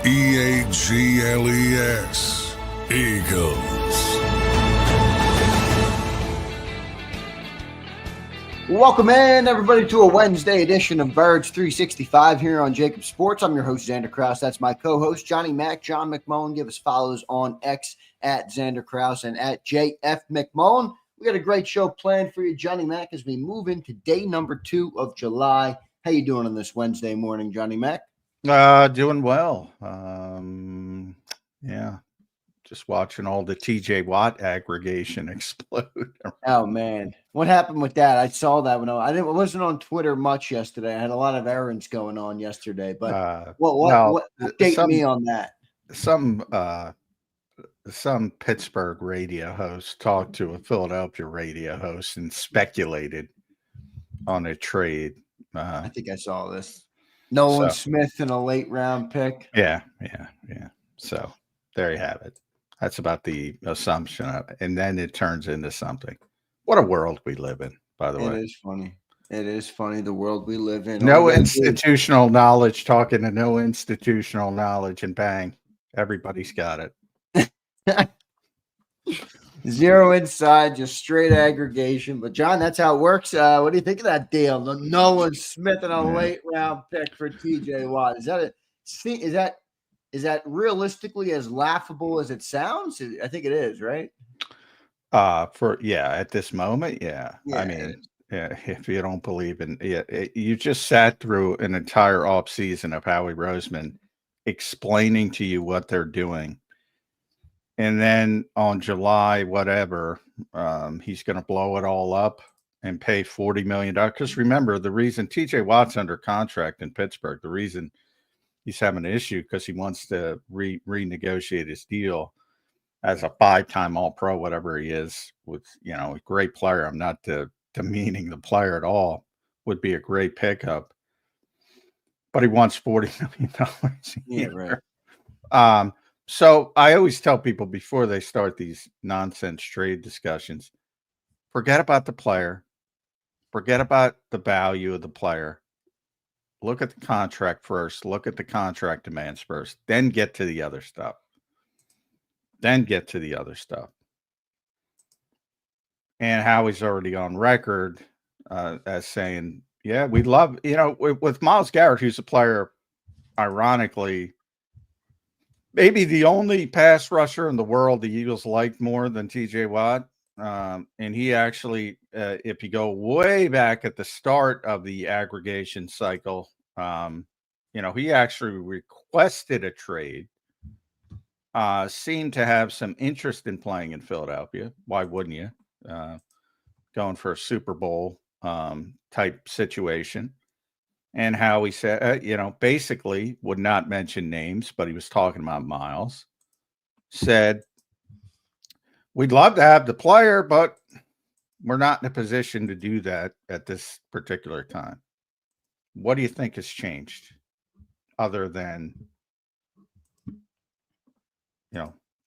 EAGLES, Eagles. Welcome in, everybody, to a Wednesday edition of Birds 365 here on JAKIB Sports. I'm your host, Zander Krause. That's my co-host, Johnny Mack, John McMullen. Give us follows on X at Zander Krause and at JF McMullen. We got a great show planned for you, Johnny Mack, as we move into day number 2 of July. How you doing on this Wednesday morning, Johnny Mack? Doing well. Yeah. Just watching all the TJ Watt aggregation explode. Oh man, what happened with that? I saw that when I wasn't on Twitter much yesterday. I had a lot of errands going on yesterday, but what update me on that? Some Pittsburgh radio host talked to a Philadelphia radio host and speculated on a trade. I think I saw this. Nolan Smith in a late round pick. Yeah. So there you have it. That's about the assumption of it. And then it turns into something. What a world we live in, by the way. It is funny. It is funny, the world we live in. No institutional knowledge, talking to no institutional knowledge, and bang, everybody's got it. Zero inside, just straight aggregation. But John, that's how it works. What do you think of that deal? Nolan Smith and a late round pick for TJ Watt. Is that realistically as laughable as it sounds? I think it is, right? At this moment, yeah. I mean, if you don't believe in you just sat through an entire offseason of Howie Roseman explaining to you what they're doing. And then on July, whatever, he's going to blow it all up and pay $40 million. Because remember, the reason TJ Watt's under contract in Pittsburgh, the reason he's having an issue because he wants to renegotiate his deal as a 5-time All-Pro, whatever he is, with a great player. I'm not demeaning the player at all. Would be a great pickup, but he wants $40 million a year. Right. So I always tell people before they start these nonsense trade discussions, forget about the player, forget about the value of the player. Look at the contract first. Look at the contract demands first. Then get to the other stuff. And Howie's already on record as saying, yeah, we love, with Myles Garrett, who's a player, ironically, maybe the only pass rusher in the world the Eagles liked more than TJ Watt. And he actually, if you go way back at the start of the aggregation cycle, he actually requested a trade, seemed to have some interest in playing in Philadelphia. Why wouldn't you? Going for a Super Bowl type situation. And Howie said, basically would not mention names, but he was talking about Myles. Said, we'd love to have the player, but we're not in a position to do that at this particular time. What do you think has changed other than,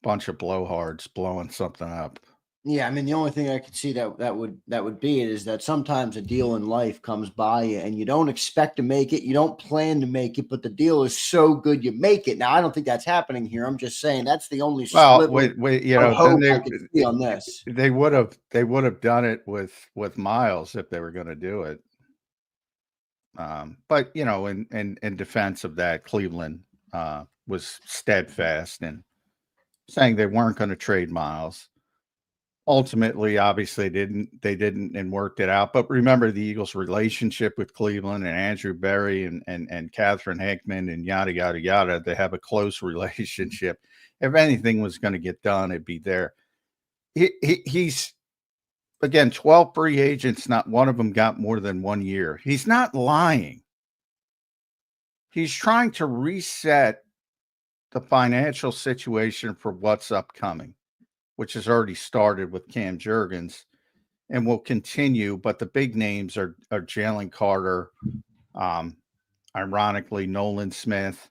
bunch of blowhards blowing something up? Yeah, I mean, the only thing I could see that would be it is that sometimes a deal in life comes by you and you don't expect to make it, you don't plan to make it, but the deal is so good you make it. Now, I don't think that's happening here. I'm just saying that's the only hope I could see on this. They would have done it with Myles if they were going to do it. But in defense of that, Cleveland was steadfast in saying they weren't going to trade Myles. Ultimately, obviously, they didn't and worked it out. But remember the Eagles' relationship with Cleveland and Andrew Berry and Catherine Hickman and yada, yada, yada. They have a close relationship. If anything was going to get done, it'd be there. He's, again, 12 free agents. Not one of them got more than 1 year. He's not lying. He's trying to reset the financial situation for what's upcoming, which has already started with Cam Jurgens and will continue. But the big names are Jalen Carter, ironically, Nolan Smith,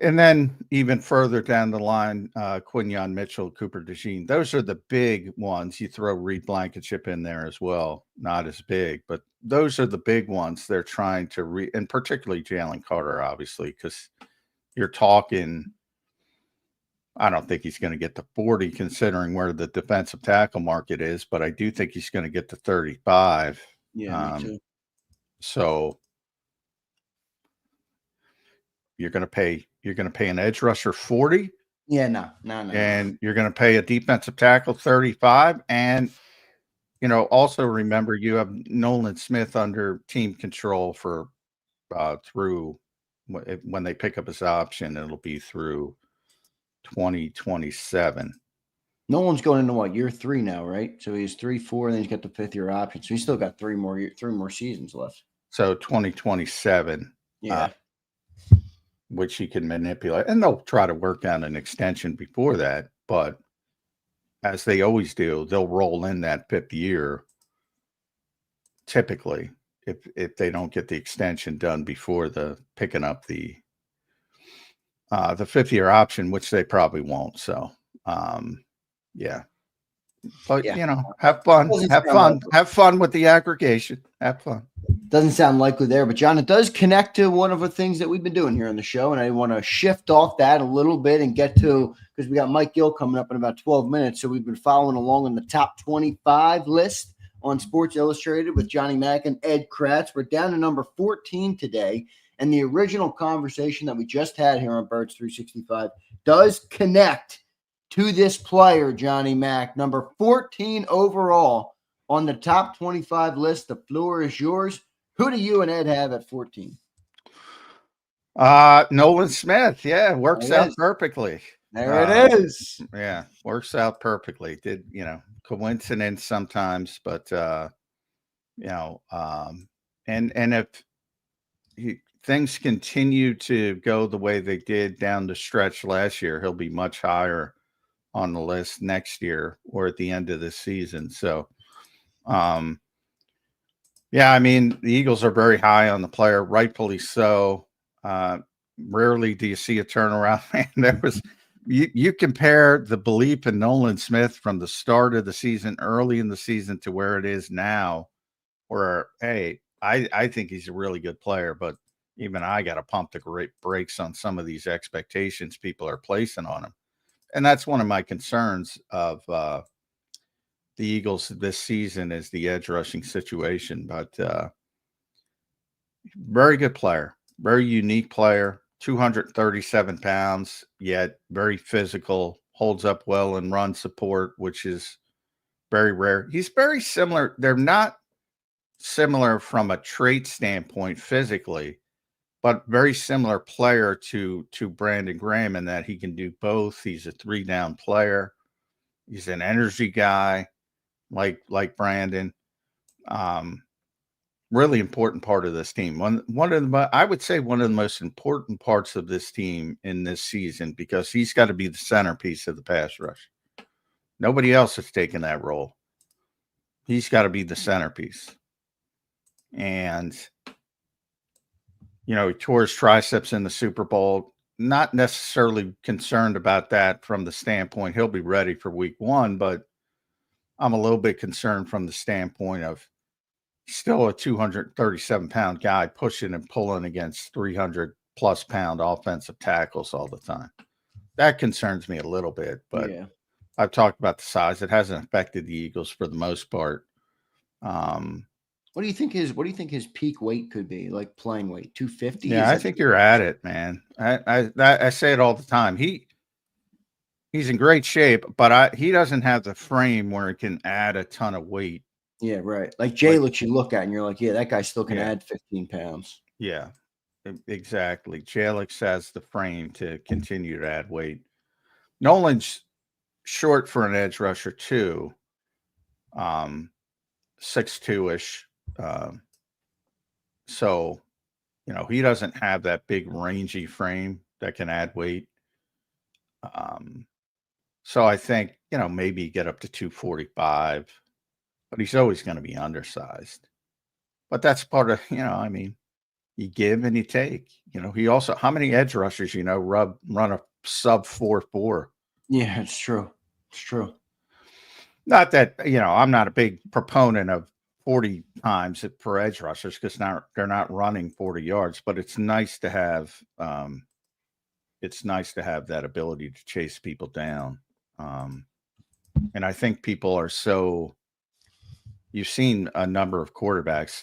and then even further down the line, Quinyon Mitchell, Cooper DeJean. Those are the big ones. You throw Reed Blankenship in there as well. Not as big, but those are the big ones they're trying to and particularly Jalen Carter, obviously, because you're talking, I don't think he's going to get to 40 considering where the defensive tackle market is, but I do think he's going to get to 35. Yeah, me too. So you're going to pay an edge rusher 40. Yeah, no. And you're going to pay a defensive tackle 35. And, also remember you have Nolan Smith under team control for through when they pick up his option, it'll be through 2027. Nolan's going into what, year 3 now, right? So he's 3, 4, and then he's got the 5th-year option. So he's still got 3 more seasons left. So 2027. Yeah. Which he can manipulate, and they'll try to work out an extension before that. But as they always do, they'll roll in that 5th year. Typically, if they don't get the extension done before the picking up the 5th year option, which they probably won't. So, yeah. But have fun, have fun with the aggregation. Have fun. Doesn't sound likely there, but John, it does connect to one of the things that we've been doing here on the show, and I want to shift off that a little bit and get to, because we got Mike Gill coming up in about 12 minutes, so we've been following along on the top 25 list on Sports Illustrated with Johnny Mack and Ed Kratz. We're down to number 14 today, and the original conversation that we just had here on Birds 365 does connect to this player, Johnny Mack, number 14 overall on the top 25 list. The floor is yours. Who do you and Ed have at 14? Nolan Smith. Yeah, works out perfectly. There it is. Yeah, works out perfectly. Did, coincidence sometimes, but and if things continue to go the way they did down the stretch last year, he'll be much higher on the list next year or at the end of the season. So, yeah, I mean, the Eagles are very high on the player, rightfully so. Rarely do you see a turnaround. Man, there was you compare the belief in Nolan Smith from the start of the season, early in the season, to where it is now, where, hey, I think he's a really good player, but even I got to pump the great brakes on some of these expectations people are placing on him. And that's one of my concerns of the Eagles this season is the edge rushing situation. But very good player, very unique player, 237 pounds, yet very physical, holds up well in run support, which is very rare. He's very similar. They're not similar from a trait standpoint physically, but very similar player to Brandon Graham in that he can do both. He's a 3-down player. He's an energy guy like Brandon. Really important part of this team. I would say one of the most important parts of this team in this season, because he's got to be the centerpiece of the pass rush. Nobody else has taken that role. He's got to be the centerpiece. And he tore his triceps in the Super Bowl. Not necessarily concerned about that from the standpoint he'll be ready for week 1, but I'm a little bit concerned from the standpoint of still a 237-pound guy pushing and pulling against 300-plus pound offensive tackles all the time. That concerns me a little bit, but yeah. I've talked about the size. It hasn't affected the Eagles for the most part. What do you think his peak weight could be, like playing weight? 250? Yeah, I think you're at it, man. I say it all the time. He's in great shape, but he doesn't have the frame where he can add a ton of weight. Yeah, right. Like Jalen, you look at and you're like, yeah, that guy still can add 15 pounds. Yeah, exactly. Jalen has the frame to continue to add weight. Nolan's short for an edge rusher too. 6'2"-ish. So, he doesn't have that big rangy frame that can add weight. So I think, maybe get up to 245, but he's always going to be undersized. But that's part of, you give and you take. He also, how many edge rushers, run a sub 4.4? Yeah, it's true. It's true. Not that, I'm not a big proponent of 40 times for edge rushers because they're not running 40 yards, but it's nice to have it's nice to have that ability to chase people down. And I think people are you've seen a number of quarterbacks,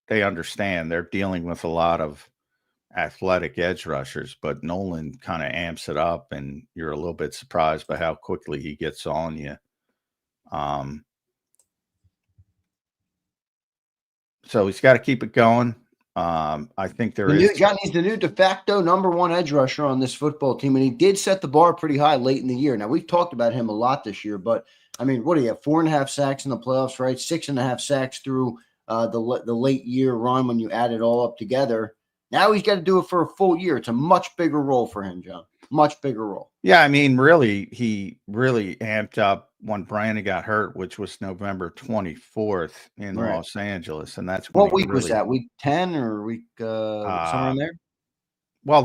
they understand they're dealing with a lot of athletic edge rushers, but Nolan kind of amps it up, and you're a little bit surprised by how quickly he gets on you. So he's got to keep it going. I think Johnny's the new de facto #1 edge rusher on this football team, and he did set the bar pretty high late in the year. Now, we've talked about him a lot this year, but I mean, what do you have? 4.5 sacks in the playoffs, right? 6.5 sacks through the late year run when you add it all up together. Now he's got to do it for a full year. It's a much bigger role for him, John. Much bigger role. Yeah, I mean, really, he really amped up when Brandon got hurt, which was November 24th in Los Angeles, and that's when what week was that? Week 10 or week somewhere in there? Well,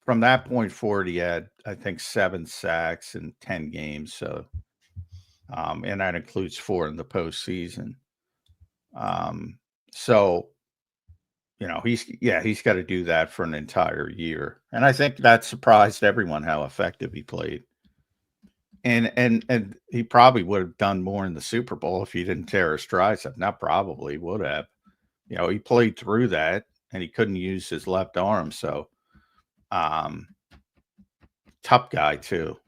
from that point forward, he had, I think, 7 sacks in 10 games. So, and that includes 4 in the postseason. So, he's got to do that for an entire year. And I think that surprised everyone how effective he played. And he probably would have done more in the Super Bowl if he didn't tear his triceps. Not probably, would have. He played through that, and he couldn't use his left arm. So, tough guy too.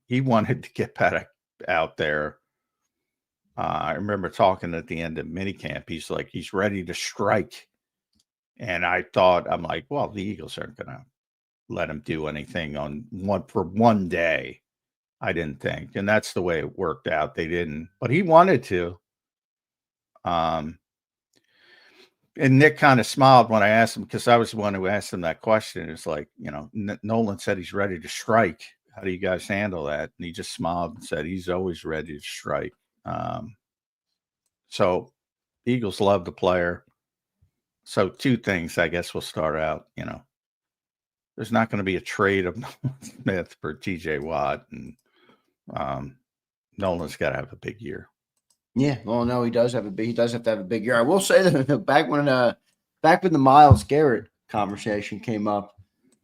He wanted to get back out there. I remember talking at the end of minicamp. He's like, he's ready to strike. And I'm like, well, the Eagles aren't going to let him do anything for one day. I didn't think. And that's the way it worked out. They didn't, but he wanted to. And Nick kind of smiled when I asked him, because I was the one who asked him that question. It's like, Nolan said he's ready to strike. How do you guys handle that? And he just smiled and said he's always ready to strike. So Eagles love the player. So 2 things, I guess we'll start out, there's not going to be a trade of Nolan Smith for TJ Watt, and Nolan's got to have a big year. Yeah, well, no, he does have to have a big year. I will say that back when the Myles Garrett conversation came up,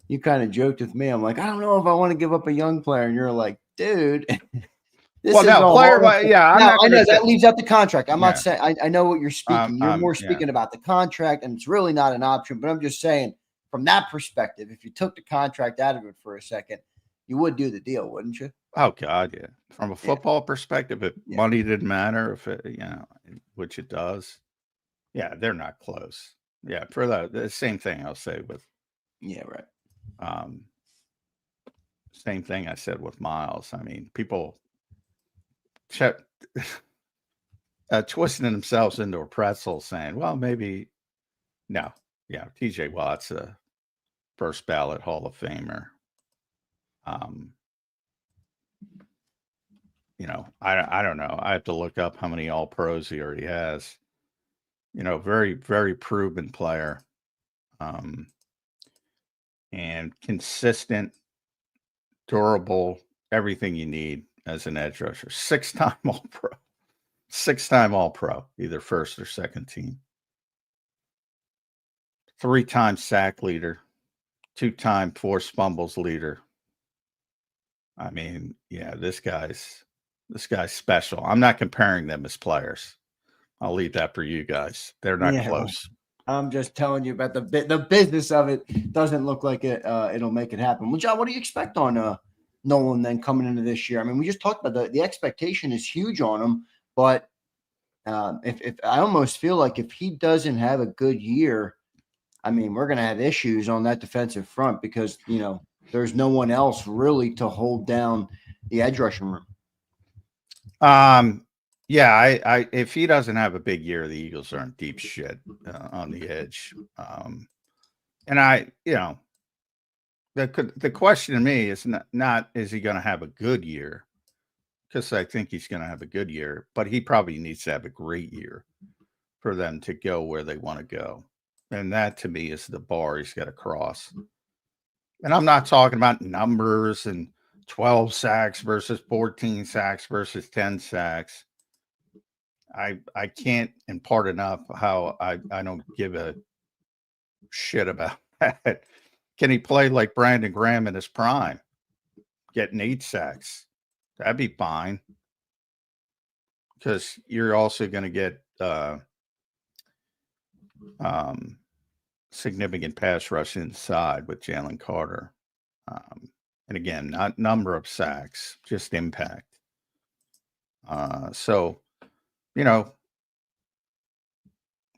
you kind of joked with me. I'm like, I don't know if I want to give up a young player, and you're like, dude. I know that leaves out the contract. I'm not saying I know what you're speaking. You're more speaking about the contract, and it's really not an option. But I'm just saying, from that perspective, if you took the contract out of it for a second, you would do the deal, wouldn't you? Oh God, yeah. From a football perspective, if money didn't matter, if it, which it does, they're not close. Yeah, for the same thing I'll say with. Yeah, right. Same thing I said with Myles. I mean, people twisting themselves into a pretzel saying, well, maybe no. Yeah, TJ Watt's a first ballot Hall of Famer. I don't know. I have to look up how many All Pros he already has. Very, very proven player. And consistent, durable, everything you need as an edge rusher. 6-time All-Pro. 6-time All-Pro, either first or second team. 3-time sack leader. 2-time forced fumbles leader. I mean, this guy's special. I'm not comparing them as players. I'll leave that for you guys. They're not close. I'm just telling you about the business of it. Doesn't look like it'll make it happen. Well, John, what do you expect on Nolan then coming into this year? I mean, we just talked about the expectation is huge on him, but if I almost feel like if he doesn't have a good year, I mean, we're going to have issues on that defensive front because, there's no one else really to hold down the edge rushing room. If he doesn't have a big year, the Eagles are in deep shit on the edge. The question to me is not is he going to have a good year? Because I think he's going to have a good year, but he probably needs to have a great year for them to go where they want to go. And that to me is the bar he's got to cross. And I'm not talking about numbers and 12 sacks versus 14 sacks versus 10 sacks. I can't impart enough how I don't give a shit about that. Can he play like Brandon Graham in his prime, getting 8 sacks? That'd be fine. Because you're also going to get significant pass rush inside with Jalen Carter. And again, not number of sacks, just impact. So, you know,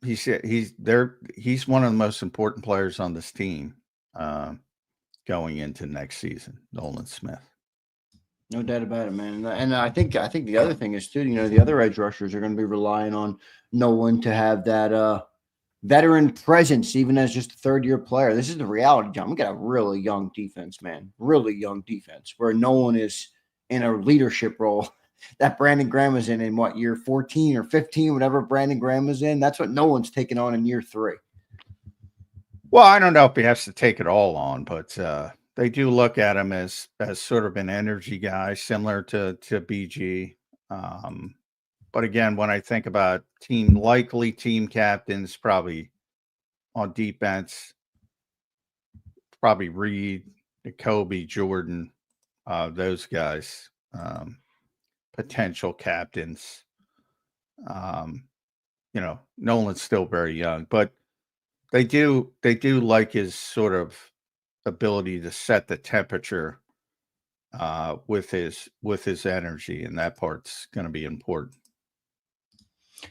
he's one of the most important players on this team going into next season, Nolan Smith. No doubt about it, man. And I think the other thing is too, you know, the other edge rushers are going to be relying on Nolan to have that veteran presence, even as just a third-year player. This is the reality, John. We got a really young defense, man. Really young defense, where Nolan is in a leadership role that Brandon Graham was in what, year 14 or 15, whatever Brandon Graham was in. That's what Nolan's taking on in year 3. Well, I don't know if he has to take it all on, but they do look at him as sort of an energy guy, similar to BG. But again, when I think about likely team captains, probably on defense, probably Reed, Kobe, Jordan, those guys, potential captains. You know, Nolan's still very young, but they do like his sort of ability to set the temperature with his energy, and that part's going to be important.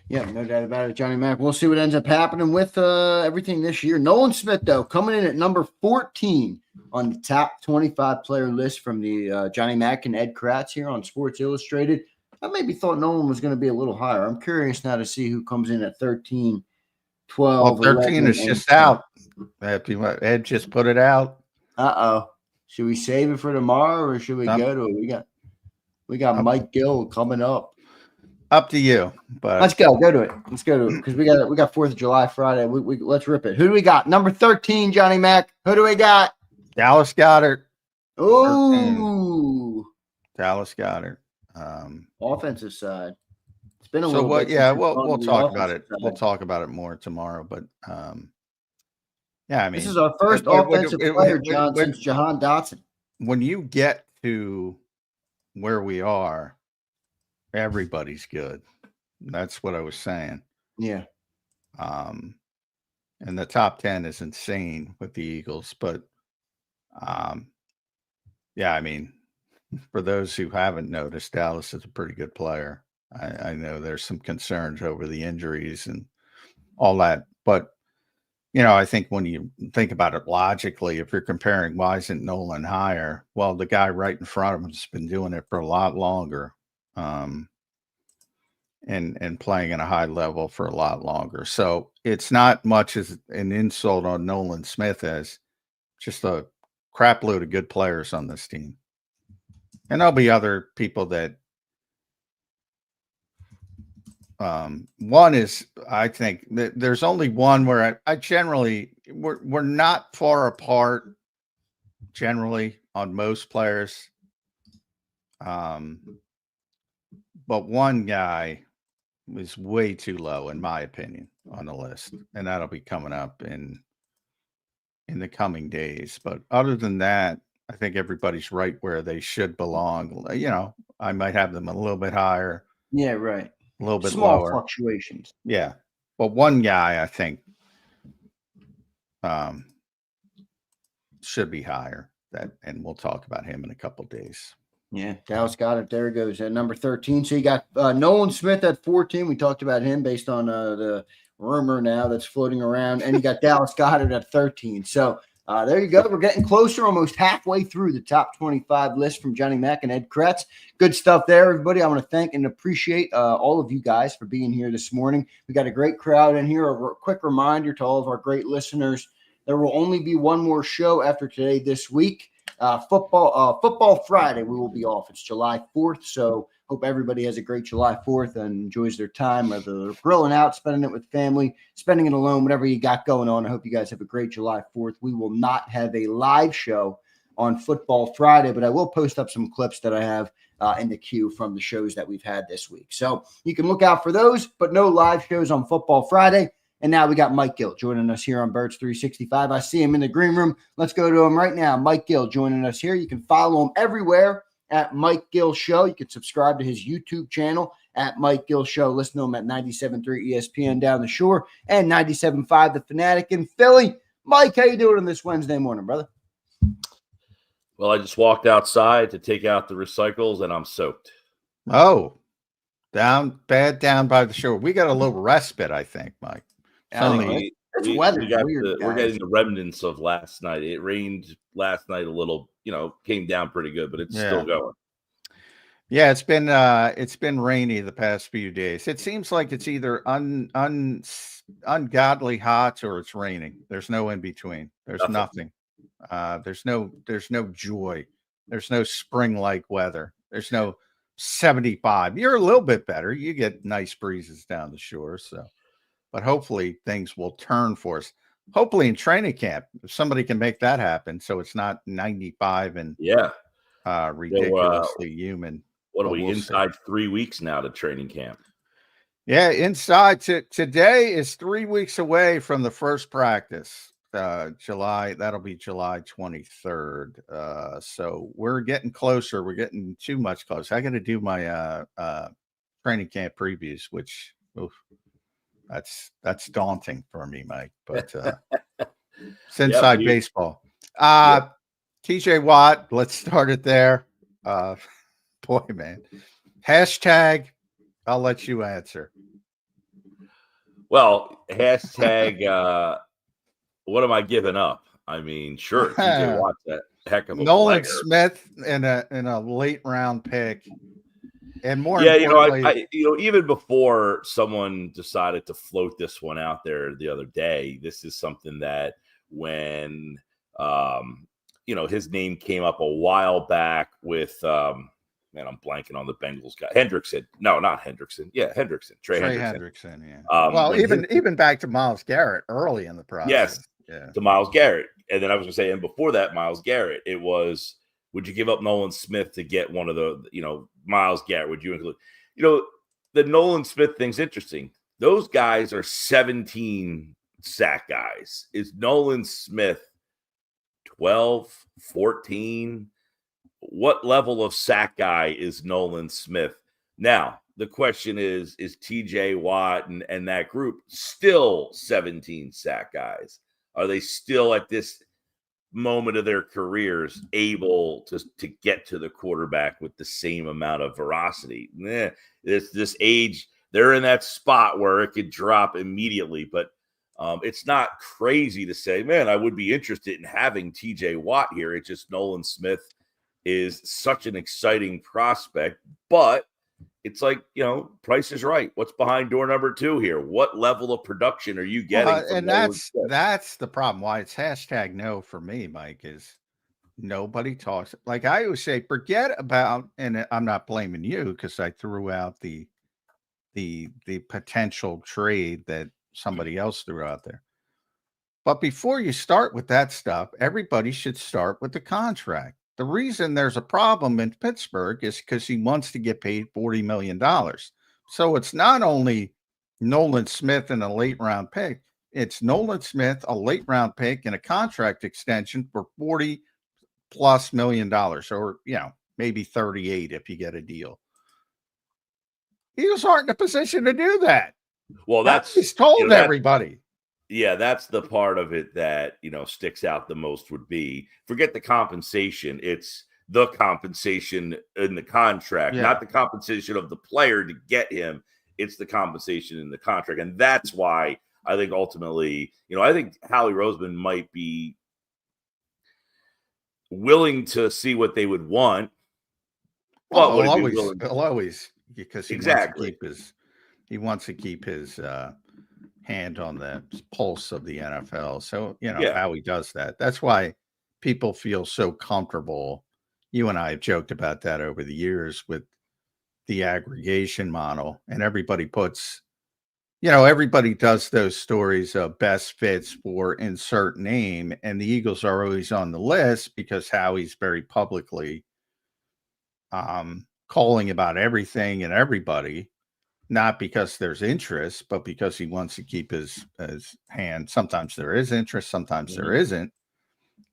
Yeah, no doubt about it, Johnny Mac. We'll see what ends up happening with everything this year. Nolan Smith, though, coming in at number 14 on the top 25 player list from the Johnny Mac and Ed Kratz here on Sports Illustrated. I maybe thought Nolan was going to be a little higher. I'm curious now to see who comes in at 13, 12, well, 13 is just out. Ed just put it out. Uh-oh. Should we save it for tomorrow, or should we go to it? We got Mike Gill coming up. Up to you, but let's go to it. Let's go to it because we got 4th of July Friday. We let's rip it. Who do we got? Number 13, Johnny Mac. Who do we got? Dallas Goedert. Ooh, Dallas Goedert. Offensive side. It's been a little bit. Yeah, we'll talk about it. We'll talk about it more tomorrow. But yeah, I mean, this is our first offensive player, John, since Jahan Dotson. When you get to where we are, everybody's good. That's what I was saying. Yeah. And the top 10 is insane with the Eagles, but yeah, I mean, for those who haven't noticed, Dallas is a pretty good player. I know there's some concerns over the injuries and all that, but you know, I think when you think about it logically, if you're comparing why isn't Nolan higher, well, the guy right in front of him has been doing it for a lot longer. And playing at a high level for a lot longer. So it's not much as an insult on Nolan Smith as just a crap load of good players on this team. And there'll be other people that one is, I think that there's only one where I generally we're not far apart generally on most players. But one guy was way too low, in my opinion, on the list, and that'll be coming up in the coming days. But other than that, I think everybody's right where they should belong. You know, I might have them a little bit higher. Yeah, right. A little bit small lower. Fluctuations. Yeah, but one guy I think should be higher. And we'll talk about him in a couple of days. Yeah, Dallas Goedert. There it goes at number 13. So you got Nolan Smith at 14. We talked about him based on the rumor now that's floating around. And you got Dallas Goedert at 13. So there you go. We're getting closer, almost halfway through the top 25 list from Johnny Mac and Ed Kratz. Good stuff there, everybody. I want to thank and appreciate all of you guys for being here this morning. We got a great crowd in here. A quick reminder to all of our great listeners, there will only be one more show after today this week. Football Friday, we will be off. It's July 4th, so hope everybody has a great July 4th and enjoys their time, whether they're grilling out, spending it with family, spending it alone, whatever you got going on. I hope you guys have a great July 4th. We will not have a live show on Football Friday, but I will post up some clips that I have in the queue from the shows that we've had this week. So you can look out for those, but no live shows on Football Friday. And now we got Mike Gill joining us here on Birds 365. I see him in the green room. Let's go to him right now. Mike Gill joining us here. You can follow him everywhere at Mike Gill Show. You can subscribe to his YouTube channel at Mike Gill Show. Listen to him at 97.3 ESPN down the shore and 97.5 The Fanatic in Philly. Mike, how you doing on this Wednesday morning, brother? Well, I just walked outside to take out the recycles, and I'm soaked. Oh, down by the shore. We got a little respite, I think, Mike. It's weather. We're getting the remnants of last night. It rained last night a little, came down pretty good, but it's still going. Yeah, it's been rainy the past few days. It seems like it's either ungodly hot or it's raining. There's no in between. There's nothing. There's no joy. There's no spring-like weather. There's no 75. You're a little bit better. You get nice breezes down the shore, but hopefully things will turn for us. Hopefully in training camp, if somebody can make that happen, so it's not 95 and ridiculously humid. What are we inside 3 weeks now to training camp? Yeah, inside today is 3 weeks away from the first practice. That'll be July 23rd. So we're getting closer. We're getting too much closer. I got to do my training camp previews, which that's daunting for me, Mike. But it's inside baseball. TJ Watt, let's start it there. Boy, man. Hashtag, I'll let you answer. Well, hashtag, what am I giving up? I mean, sure, TJ Watt's that heck of a Nolan player. Smith in a late round pick. And more importantly, even before someone decided to float this one out there the other day, this is something that when his name came up a while back with I'm blanking on the Bengals guy. Hendrickson. No, not Hendrickson. Yeah, Hendrickson. Trey Hendrickson, yeah. Even back to Myles Garrett early in the process. Yes. Yeah. To Myles Garrett. And then I was going to say, and before that, Myles Garrett, it was, would you give up Nolan Smith to get one of the, Myles Garrett? Would you include, the Nolan Smith thing's interesting. Those guys are 17 sack guys. Is Nolan Smith 12, 14? What level of sack guy is Nolan Smith? Now, the question is TJ Watt and that group still 17 sack guys? Are they still at this moment of their careers able to get to the quarterback with the same amount of veracity? This age, they're in that spot where it could drop immediately, but it's not crazy to say, man, I would be interested in having TJ Watt here. It's just Nolan Smith is such an exciting prospect, but it's like, Price is Right. What's behind door number 2 here? What level of production are you getting? And that's the problem. Why it's hashtag no for me, Mike, is nobody talks. Like I always say, forget about, and I'm not blaming you because I threw out the potential trade that somebody else threw out there. But before you start with that stuff, everybody should start with the contract. The reason there's a problem in Pittsburgh is because he wants to get paid $40 million. So it's not only Nolan Smith and a late round pick, it's Nolan Smith, a late round pick, and a contract extension for $40+ million, or maybe 38 if you get a deal. Eagles aren't in a position to do that. Well, he's told everybody. Yeah, that's the part of it that, sticks out the most would be, forget the compensation. It's the compensation in the contract, not the compensation of the player to get him. It's the compensation in the contract. And that's why I think ultimately, I think Howie Roseman might be willing to see what they would want. Well, he'll always, because he wants to keep his hand on the pulse of the NFL. So, how he does that. That's why people feel so comfortable. You and I have joked about that over the years with the aggregation model, and everybody puts, everybody does those stories of best fits for insert name, and the Eagles are always on the list because Howie's very publicly calling about everything and everybody. not because there's interest, but because he wants to keep his hand. Sometimes there is interest, sometimes there isn't.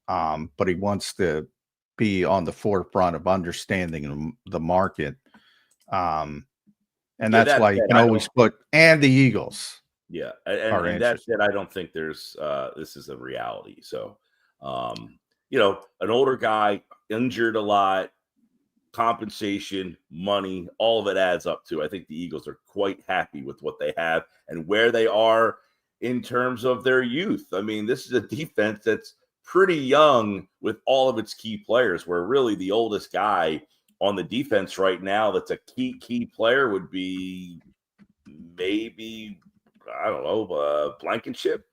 But he wants to be on the forefront of understanding the market. And that's why you can always put, and the Eagles. Yeah. And that's it. I don't think there's, this is a reality. So, you know, an older guy, injured a lot, compensation, money, all of it adds up to. I think the Eagles are quite happy with what they have and where they are in terms of their youth. I mean, this is a defense that's pretty young with all of its key players, where really the oldest guy on the defense right now that's a key player would be maybe, I don't know, Blankenship.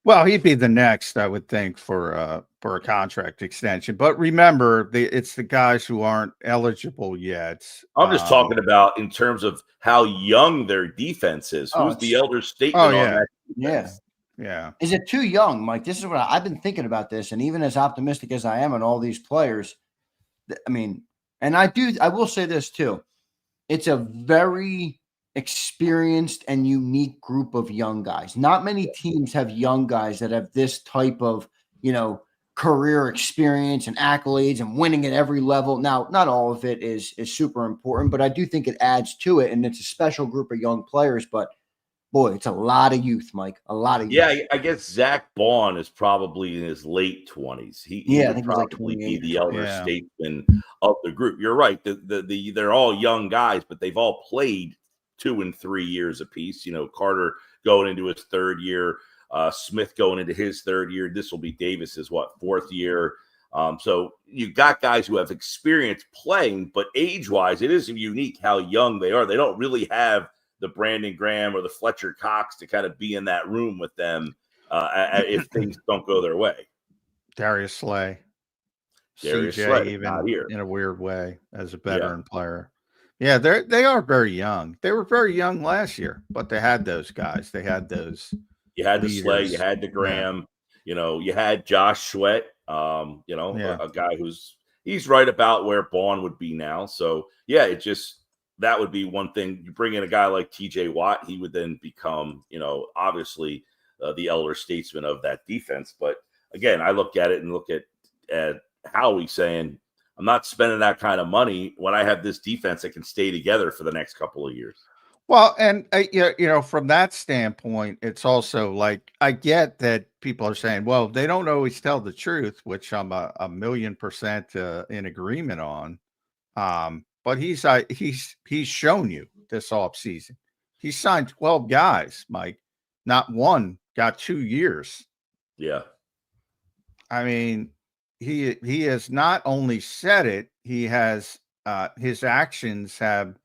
Well, he'd be the next, I would think, for a contract extension. But remember, it's the guys who aren't eligible yet. I'm just talking about in terms of how young their defense is. Who's the elder statesman on that defense? Yeah. Is it too young, Mike? This is what I've been thinking about this. And even as optimistic as I am on all these players, I mean, and I will say this too. It's a very experienced and unique group of young guys. Not many teams have young guys that have this type of, you know, career experience and accolades and winning at every level. Now, not all of it is super important, but I do think it adds to it. And it's a special group of young players, but boy, it's a lot of youth, Mike. A lot of youth. Yeah, I guess Zach Bond is probably in his late 20s. He would probably be the elder statesman of the group. You're right. They're all young guys, but they've all played 2 and 3 years apiece. You know, Carter going into his 3rd year, Smith going into his 3rd year. This will be Davis's 4th year. So you've got guys who have experience playing, but age-wise, it is unique how young they are. They don't really have the Brandon Graham or the Fletcher Cox to kind of be in that room with them if things don't go their way. Darius Slay. CJ, even in a weird way, as a veteran player. Yeah, they are very young. They were very young last year, but they had those guys. They had those. You had the Slay, you had the Graham, you know, you had Josh Sweat, you know, a guy he's right about where Bond would be now. So, yeah, that would be one thing. You bring in a guy like TJ Watt, he would then become, you know, obviously the elder statesman of that defense. But again, I look at it and look at Howie saying, I'm not spending that kind of money when I have this defense that can stay together for the next couple of years. Well, and you know, from that standpoint, it's also like, I get that people are saying, well, they don't always tell the truth, which I'm a 1,000,000% in agreement on. But he's shown you this offseason. He signed 12 guys, Mike. Not one got 2 years. Yeah. I mean, he has not only said it, he has his actions have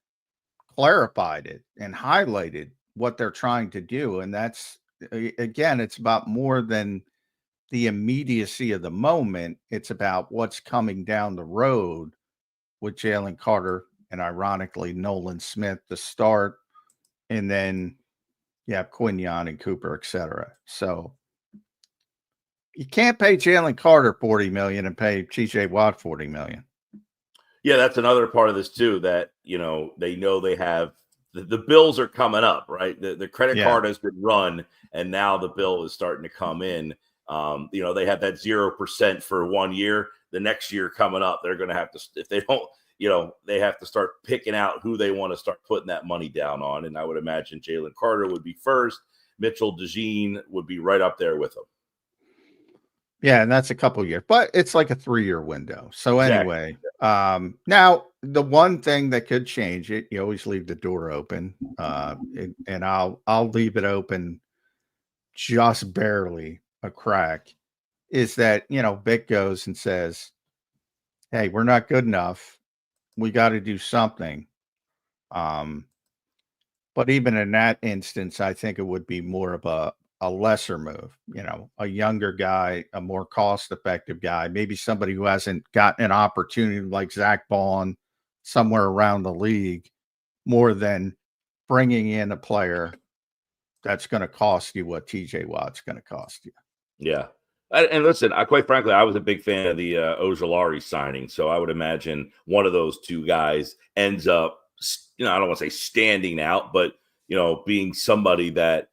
clarified it and highlighted what they're trying to do. And that's, again, it's about more than the immediacy of the moment. It's about what's coming down the road with Jalen Carter and, ironically, Nolan Smith to start, and then you have Quinion and Cooper, etc. So you can't pay Jalen Carter $40 million and pay TJ Watt $40 million. Yeah, that's another part of this too. That, you know they have the bills are coming up, right? The credit card has been run, and now the bill is starting to come in. You know, they have that 0% for 1 year. The next year coming up, they're going to have to, if they don't, you know, they have to start picking out who they want to start putting that money down on. And I would imagine Jalen Carter would be first. Mitchell DeJean would be right up there with him. Yeah, and that's a couple of years, but it's like a 3-year window. So anyway, now the one thing that could change it, you always leave the door open, and I'll leave it open just barely a crack, is that, you know, Vic goes and says, hey, we're not good enough. We got to do something. But even in that instance, I think it would be more of a lesser move, you know, a younger guy, a more cost-effective guy, maybe somebody who hasn't gotten an opportunity like Zach Bond somewhere around the league, more than bringing in a player that's going to cost you what TJ Watt's going to cost you. Yeah. And listen, quite frankly, I was a big fan of the Ojulari signing. So I would imagine one of those two guys ends up I don't want to say standing out, but, being somebody that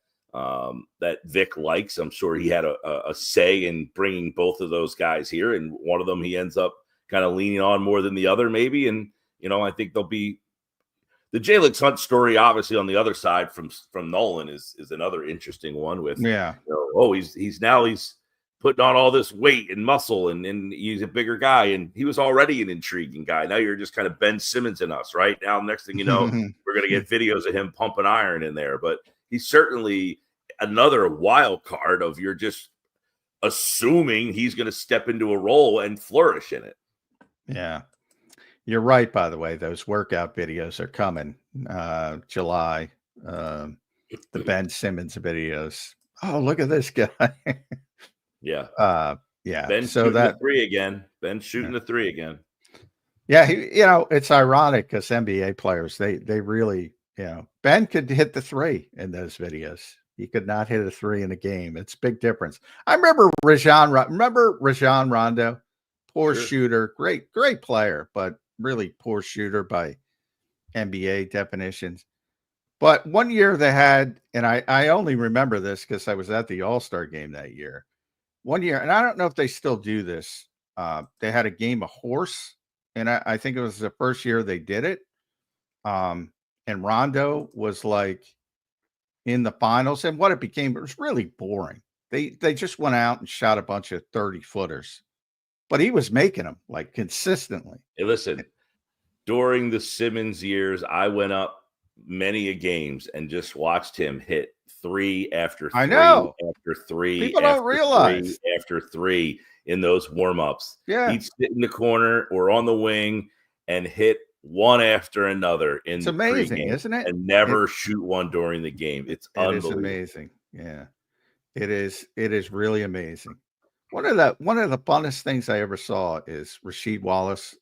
Vic likes. I'm sure he had a say in bringing both of those guys here. And one of them he ends up kind of leaning on more than the other, maybe. And, I think there'll be the Jalen Hunt story, obviously, on the other side from Nolan is another interesting one with, he's putting on all this weight and muscle and he's a bigger guy. And he was already an intriguing guy. Now you're just kind of Ben Simmons in us, right? Now, next thing you know, we're going to get videos of him pumping iron in there. But he's certainly another wild card of you're just assuming he's going to step into a role and flourish in it. Yeah. You're right, by the way. Those workout videos are coming July. The Ben Simmons videos. Oh, look at this guy. Yeah. Yeah. Ben so shooting that the three again. Ben shooting the three again. Yeah, it's ironic because NBA players, they really, Ben could hit the three in those videos. He could not hit a three in a game. It's a big difference. I remember Rajon Rondo, poor shooter, great player, but really poor shooter by NBA definitions. But one year they had, and I only remember this because I was at the All-Star game that year. One year, and I don't know if they still do this. They had a game of horse, and I think it was the first year they did it. And Rondo was like in the finals, and what it became, it was really boring. They just went out and shot a bunch of 30-footers, but he was making them like consistently. Hey, listen, during the Simmons years, I went up many a games and just watched him hit three after three. I know. After three. People don't realize. Three after three in those warm-ups. Yeah. He'd sit in the corner or on the wing and hit one after another in it's the amazing, pregame isn't it? And never shoot one during the game. It's unbelievable. It is amazing. Yeah. It is really amazing. One of the funnest things I ever saw is Rasheed Wallace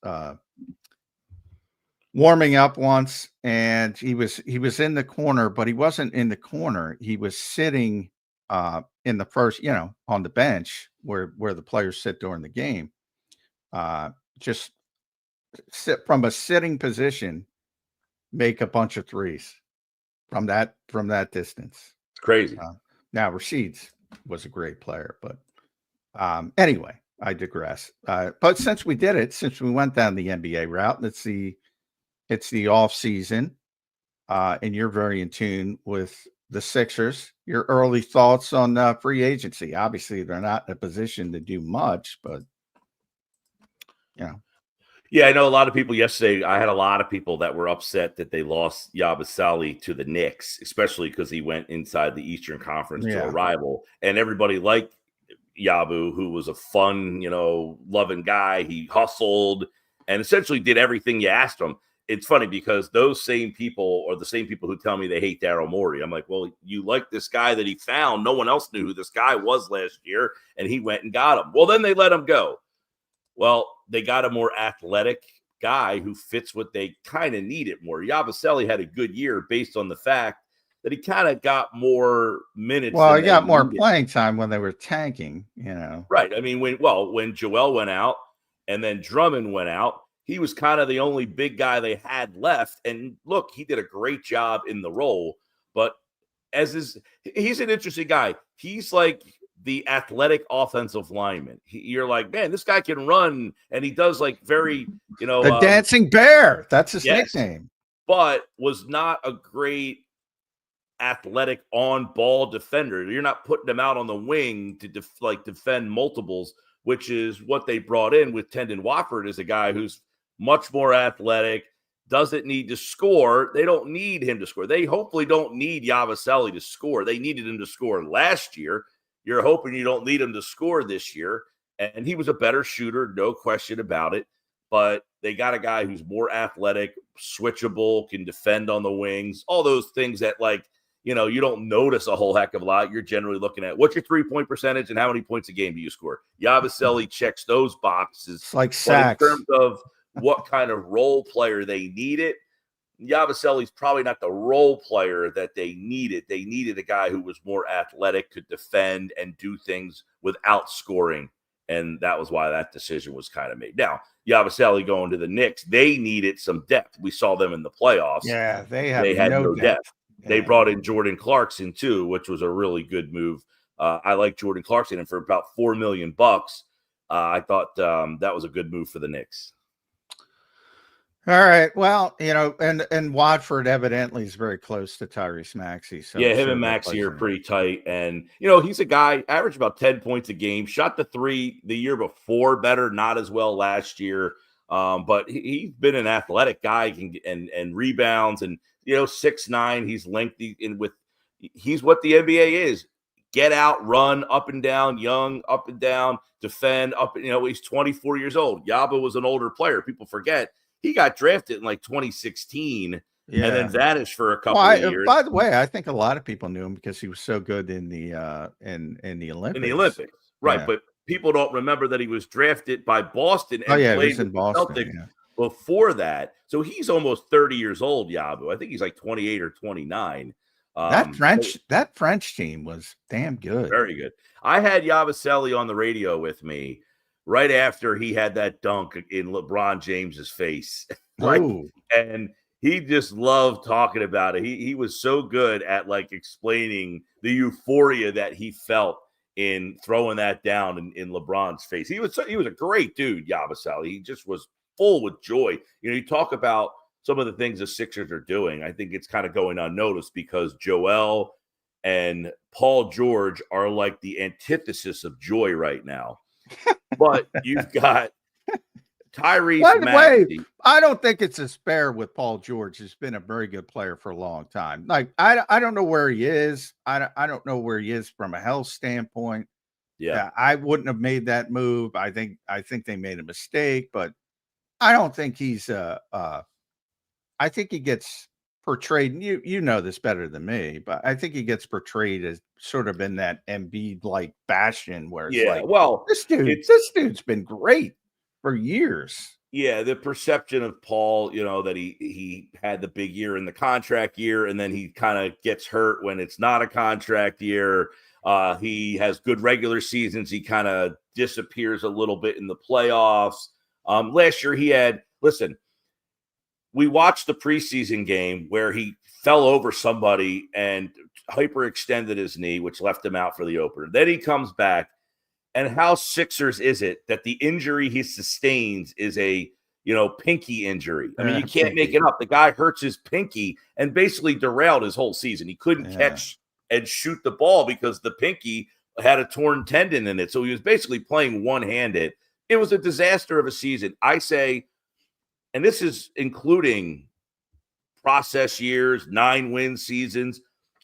warming up once, and he was in the corner, but he wasn't in the corner. He was sitting in the first, on the bench where the players sit during the game. Just sit from a sitting position, make a bunch of threes from that distance. It's crazy. Now Rasheed was a great player, but anyway, I digress. But since we went down the NBA route, it's the off season, and you're very in tune with the Sixers. Your early thoughts on free agency? Obviously, they're not in a position to do much, but Yeah, I know a lot of people yesterday. I had a lot of people that were upset that they lost Yabusele to the Knicks, especially because he went inside the Eastern Conference to a rival. And everybody liked Yabu, who was a fun, loving guy. He hustled and essentially did everything you asked him. It's funny because those same people are the same people who tell me they hate Daryl Morey. I'm like, well, you like this guy that he found. No one else knew who this guy was last year, and he went and got him. Well, then they let him go. Well, they got a more athletic guy who fits what they kind of needed more. Yabusele had a good year based on the fact that he kind of got more minutes. Well, he got more playing time when they were tanking, Right. I mean, when Joel went out and then Drummond went out, he was kind of the only big guy they had left. And look, he did a great job in the role. But he's an interesting guy. He's like the athletic offensive lineman. You're like, man, this guy can run, and he does like very, the dancing bear. That's his nickname. But was not a great athletic on-ball defender. You're not putting him out on the wing to defend multiples, which is what they brought in with Tendon Watford, as a guy who's much more athletic, doesn't need to score. They don't need him to score. They hopefully don't need Yabusele to score. They needed him to score last year. You're hoping you don't need him to score this year. And he was a better shooter, no question about it. But they got a guy who's more athletic, switchable, can defend on the wings, all those things that, you don't notice a whole heck of a lot. You're generally looking at what's your 3-point percentage and how many points a game do you score. Yabusele checks those boxes. It's like sacks. In terms of what kind of role player they needed, Yabusele's probably not the role player that they needed. They needed a guy who was more athletic, could defend and do things without scoring. and that was why that decision was kind of made. Now, Yabusele going to the Knicks, they needed some depth. We saw them in the playoffs. Yeah, they had no depth. Yeah. They brought in Jordan Clarkson too, which was a really good move. I like Jordan Clarkson, and for about $4 million, I thought that was a good move for the Knicks. All right. Well, and Watford evidently is very close to Tyrese Maxey. So yeah, him and Maxey are pretty tight. And, he's a guy, averaged about 10 points a game, shot the three the year before better, not as well last year. But he's been an athletic guy and rebounds and, 6'9", he's lengthy he's what the NBA is. Get out, run up and down, young, up and down, defend up. He's 24 years old. Yaba was an older player. People forget. He got drafted in like 2016 and then vanished for a couple of years. By the way, I think a lot of people knew him because he was so good in the Olympics. In the Olympics, right? Yeah. But people don't remember that he was drafted by Boston and he played was in Boston before that. So he's almost 30 years old, Yabu. I think he's like 28 or 29. That French team was damn good. Very good. I had Yabusele on the radio with me right after he had that dunk in LeBron James's face. And he just loved talking about it. He was so good at explaining the euphoria that he felt in throwing that down in LeBron's face. He was a great dude, Yabusele. He just was full with joy. You talk about some of the things the Sixers are doing. I think it's kind of going unnoticed because Joel and Paul George are like the antithesis of joy right now. But you've got Tyrese Maxey. I don't think it's a spare with Paul George. He's been a very good player for a long time. I don't know where he is. I don't know where he is from a health standpoint. Yeah, I wouldn't have made that move. I think they made a mistake, but I don't think he's I think he gets portrayed, and you know this better than me, but I think he gets portrayed as sort of in that Embiid-like bastion where it's this dude's been great for years. Yeah, the perception of Paul, that he had the big year in the contract year, and then he kind of gets hurt when it's not a contract year. He has good regular seasons. He kind of disappears a little bit in the playoffs. Last year we watched the preseason game where he fell over somebody and hyperextended his knee, which left him out for the opener. Then he comes back. And how Sixers is it that the injury he sustains is a, pinky injury? I mean, you can't make it up. The guy hurts his pinky and basically derailed his whole season. He couldn't catch and shoot the ball because the pinky had a torn tendon in it. So he was basically playing one-handed. It was a disaster of a season. I say, and this is including process years, 9-win seasons.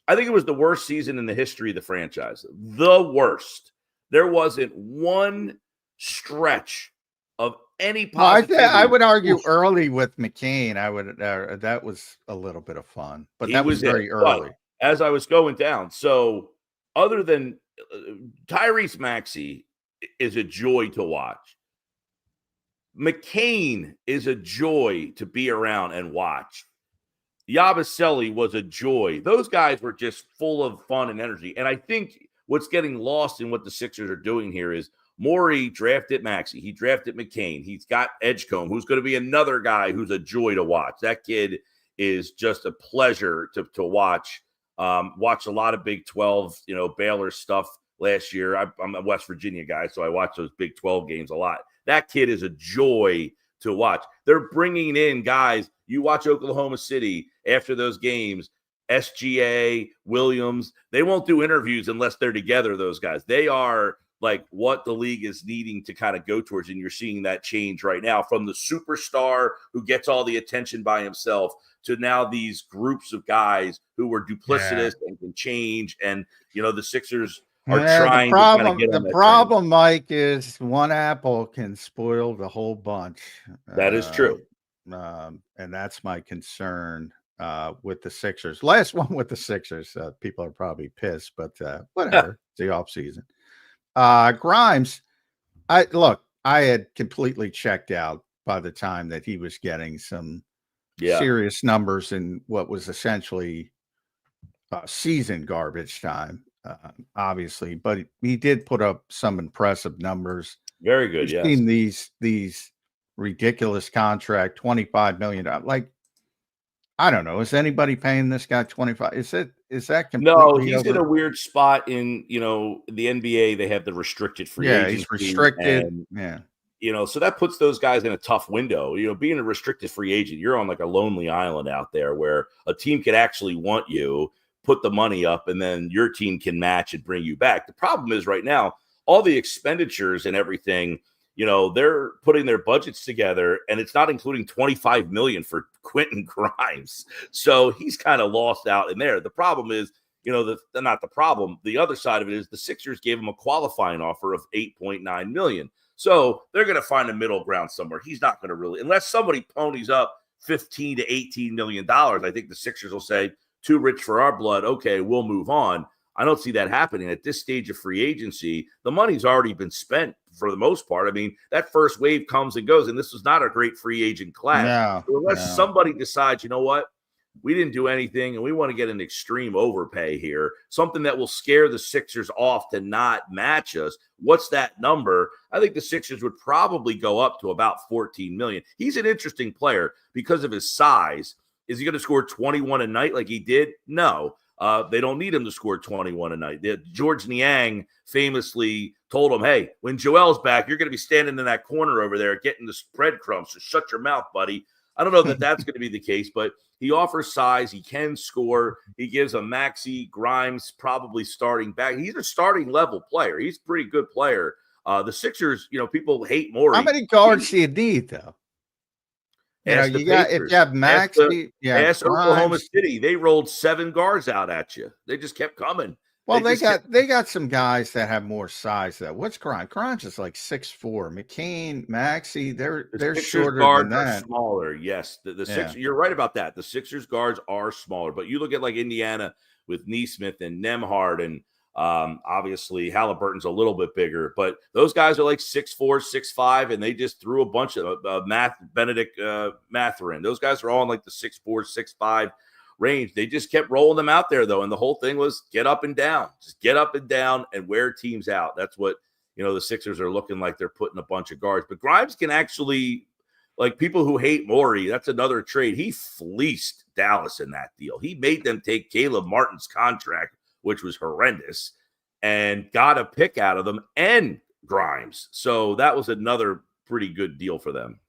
I think it was the worst season in the history of the franchise. The worst. There wasn't one stretch of any positivity. I would argue early with McCain. That was a little bit of fun, but that was very early. As I was going down, so other than Tyrese Maxey is a joy to watch. McCain is a joy to be around and watch. Yabusele was a joy. Those guys were just full of fun and energy, and I think what's getting lost in what the Sixers are doing here is Morey drafted Maxey. He drafted McCain. He's got Edgecombe, who's going to be another guy who's a joy to watch. That kid is just a pleasure to watch. Watched a lot of Big 12, Baylor stuff last year. I'm a West Virginia guy, so I watch those Big 12 games a lot. That kid is a joy to watch. They're bringing in guys. You watch Oklahoma City after those games, SGA, Williams, they won't do interviews unless they're together, those guys. They are like what the league is needing to kind of go towards, and you're seeing that change right now from the superstar who gets all the attention by himself to now these groups of guys who were duplicitous and can change, and, the Sixers are trying to kind of get on that problem, trend. Mike, is one apple can spoil the whole bunch. That is true. And that's my concern. With the Sixers. Last one with the Sixers. People are probably pissed, but whatever. It's the offseason. Grimes, I had completely checked out by the time that he was getting some serious numbers in what was essentially season garbage time, obviously. But he did put up some impressive numbers. Very good. You've Yes. seen these ridiculous contract, $25 million. Like, I don't know. Is anybody paying this guy 25? Is that completely No, he's over? in a weird spot in, the NBA. They have the restricted free agency. He's restricted. And, so that puts those guys in a tough window. Being a restricted free agent, you're on like a lonely island out there where a team could actually want you, put the money up, and then your team can match and bring you back. The problem is right now, all the expenditures and everything, they're putting their budgets together, and it's not including $25 million for Quentin Grimes. So he's kind of lost out in there. The problem is, not the problem. The other side of it is the Sixers gave him a qualifying offer of $8.9 million. So they're going to find a middle ground somewhere. He's not going to really, unless somebody ponies up $15 to $18 million. I think the Sixers will say, too rich for our blood. Okay, we'll move on. I don't see that happening at this stage of free agency. The money's already been spent for the most part. I mean, that first wave comes and goes, and this was not a great free agent class. So unless somebody decides, you know what, we didn't do anything and we want to get an extreme overpay here, something that will scare the Sixers off to not match us. What's that number? I think the Sixers would probably go up to about $14 million. He's an interesting player because of his size. Is he going to score 21 a night like he did? No. They don't need him to score 21 a night. George Niang famously told him, hey, when Joel's back, you're going to be standing in that corner over there getting the breadcrumbs. So shut your mouth, buddy. I don't know that that's going to be the case, but he offers size. He can score. He gives a Maxey Grimes probably starting back. He's a starting level player. He's a pretty good player. The Sixers, people hate Morey. How many guards do you need, though? If you have Maxey, ask Oklahoma City. They rolled 7 guards out at you. They just kept coming. Well, they got some guys that have more size. Though, what's Grimes? Grimes is like 6'4". McCain, Maxey, they're shorter guards than that. Are smaller. Yes, the Sixers. You're right about that. The Sixers guards are smaller, but you look at like Indiana with Neesmith and Nembhard, and obviously Halliburton's a little bit bigger, but those guys are like 6'4", 6'5", and they just threw a bunch of Benedict Mathurin. Those guys are all in like the 6'4", 6'5" range. They just kept rolling them out there though, and the whole thing was get up and down, just get up and down and wear teams out. That's what the Sixers are looking like. They're putting a bunch of guards, but Grimes can actually, like people who hate Morey, that's another trade. He fleeced Dallas in that deal. He made them take Caleb Martin's contract, which was horrendous, and got a pick out of them and Grimes. So that was another pretty good deal for them.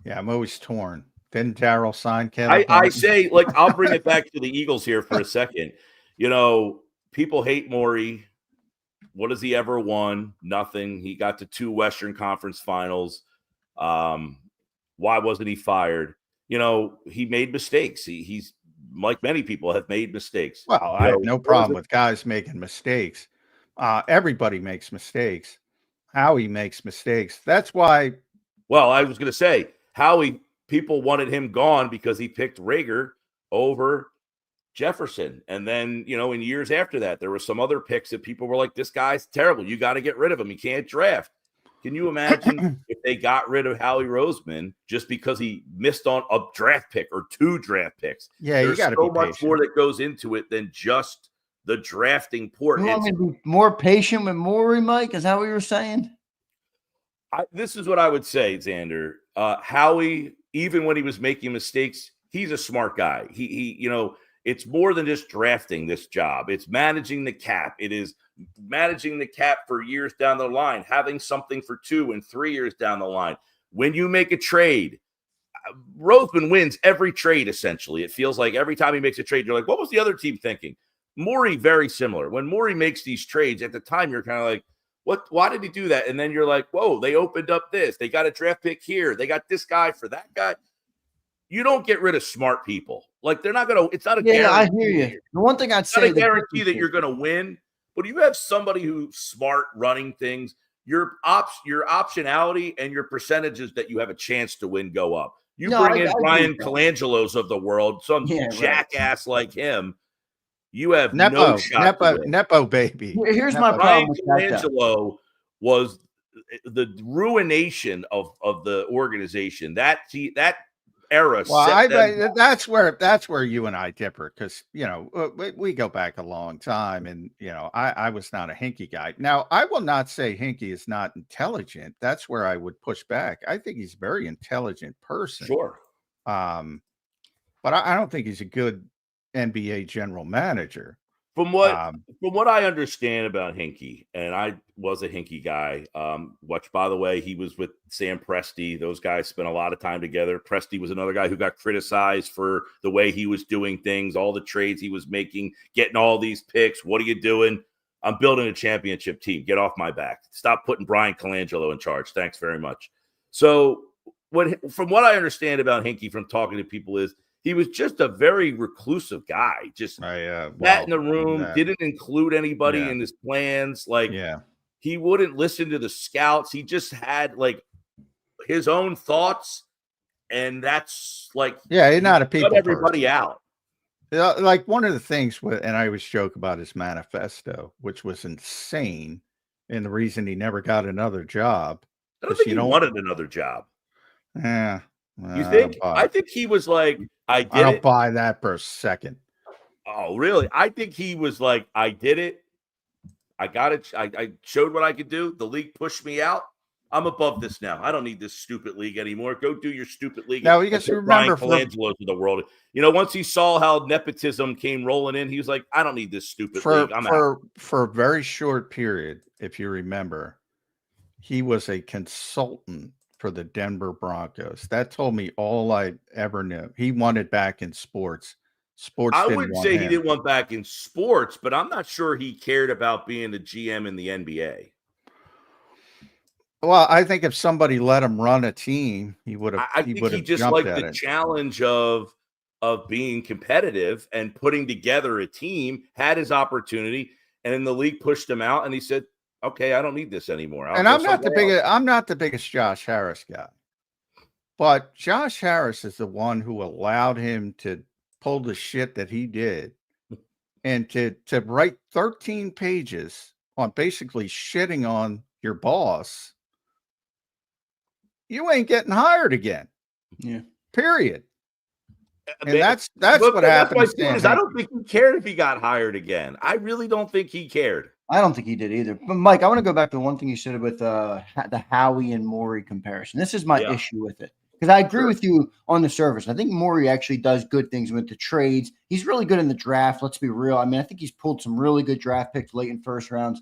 Yeah, I'm always torn. Didn't Darryl sign Caleb? I say, like, I'll bring it back to the Eagles here for a second. People hate Morey. What has he ever won? Nothing. He got to 2 Western Conference finals. Why wasn't he fired? He made mistakes. He's like many people have made mistakes. Well, I have no problem with guys making mistakes. Everybody makes mistakes. Howie makes mistakes. That's why. Well, I was going to say, Howie, people wanted him gone because he picked Rager over Jefferson. And then, in years after that, there were some other picks that people were like, this guy's terrible. You got to get rid of him. He can't draft. Can you imagine if they got rid of Howie Roseman just because he missed on a draft pick or 2 draft picks? Yeah, there's so much more that goes into it than just the drafting port. You want me to be more patient with Morey, Mike? Is that what you were saying? This is what I would say, Zander. Howie, even when he was making mistakes, he's a smart guy. He it's more than just drafting this job. It's managing the cap. It is managing the cap for years down the line, having something for 2 and 3 years down the line. When you make a trade, Roseman wins every trade, essentially. It feels like every time he makes a trade, you're like, what was the other team thinking? Morey, very similar. When Morey makes these trades, at the time, you're kind of like, why did he do that? And then you're like, whoa, they opened up this. They got a draft pick here. They got this guy for that guy. You don't get rid of smart people. Like, they're not going to – it's not a guarantee. Yeah, I hear you. The one thing I'd say – it's not a guarantee that you're going to win, but you have somebody who's smart running things, your optionality and your percentages that you have a chance to win go up. You bring in Brian Colangelos of the world, some jackass like him, you have no shot. Nepo baby. Here's my problem with Colangelo was the ruination of the organization. That era. Well, that's where you and I differ, because we go back a long time, and I was not a Hinkie guy. Now, I will not say Hinkie is not intelligent. That's where I would push back. I think he's a very intelligent person. Sure. But I don't think he's a good NBA general manager. From what I understand about Hinkie, and I was a Hinkie guy, which, by the way, he was with Sam Presti. Those guys spent a lot of time together. Presti was another guy who got criticized for the way he was doing things, all the trades he was making, getting all these picks. What are you doing? I'm building a championship team. Get off my back. Stop putting Brian Colangelo in charge. Thanks very much. So from what I understand about Hinkie from talking to people is, he was just a very reclusive guy, just sat in the room, didn't include anybody in his plans. He wouldn't listen to the scouts. He just had his own thoughts, and that's he's not a people cut everybody person. out. One of the things and I always joke about his manifesto, which was insane, and the reason he never got another job. I don't think he wanted another job. Yeah. You think? I think he was like, I don't buy that for a second. Oh, really? I think he was like, I did it. I got it. I showed what I could do. The league pushed me out. I'm above this now. I don't need this stupid league anymore. Go do your stupid league. Now, you guys remember Colangelo's of the world. Once he saw how nepotism came rolling in, he was like, I don't need this stupid league. I'm out. For a very short period, if you remember, he was a consultant for the Denver Broncos. That told me all I ever knew. He wanted back in sports. I wouldn't say he didn't want back in sports, but I'm not sure he cared about being the GM in the NBA. Well, I think if somebody let him run a team, he would have. I think he just liked the challenge of being competitive and putting together a team, had his opportunity, and then the league pushed him out, and he said, okay, I don't need this anymore. I'm not the biggest Josh Harris guy, but Josh Harris is the one who allowed him to pull the shit that he did, and to write 13 pages on basically shitting on your boss. You ain't getting hired again. Yeah. Period. And that's what happened. I don't think he cared if he got hired again. I really don't think he cared. I don't think he did either. But Mike, I want to go back to one thing you said with the Howie and Morey comparison. This is my issue with it, because I agree with you on the surface. I think Morey actually does good things with the trades. He's really good in the draft. Let's be real. I mean, I think he's pulled some really good draft picks late in first rounds.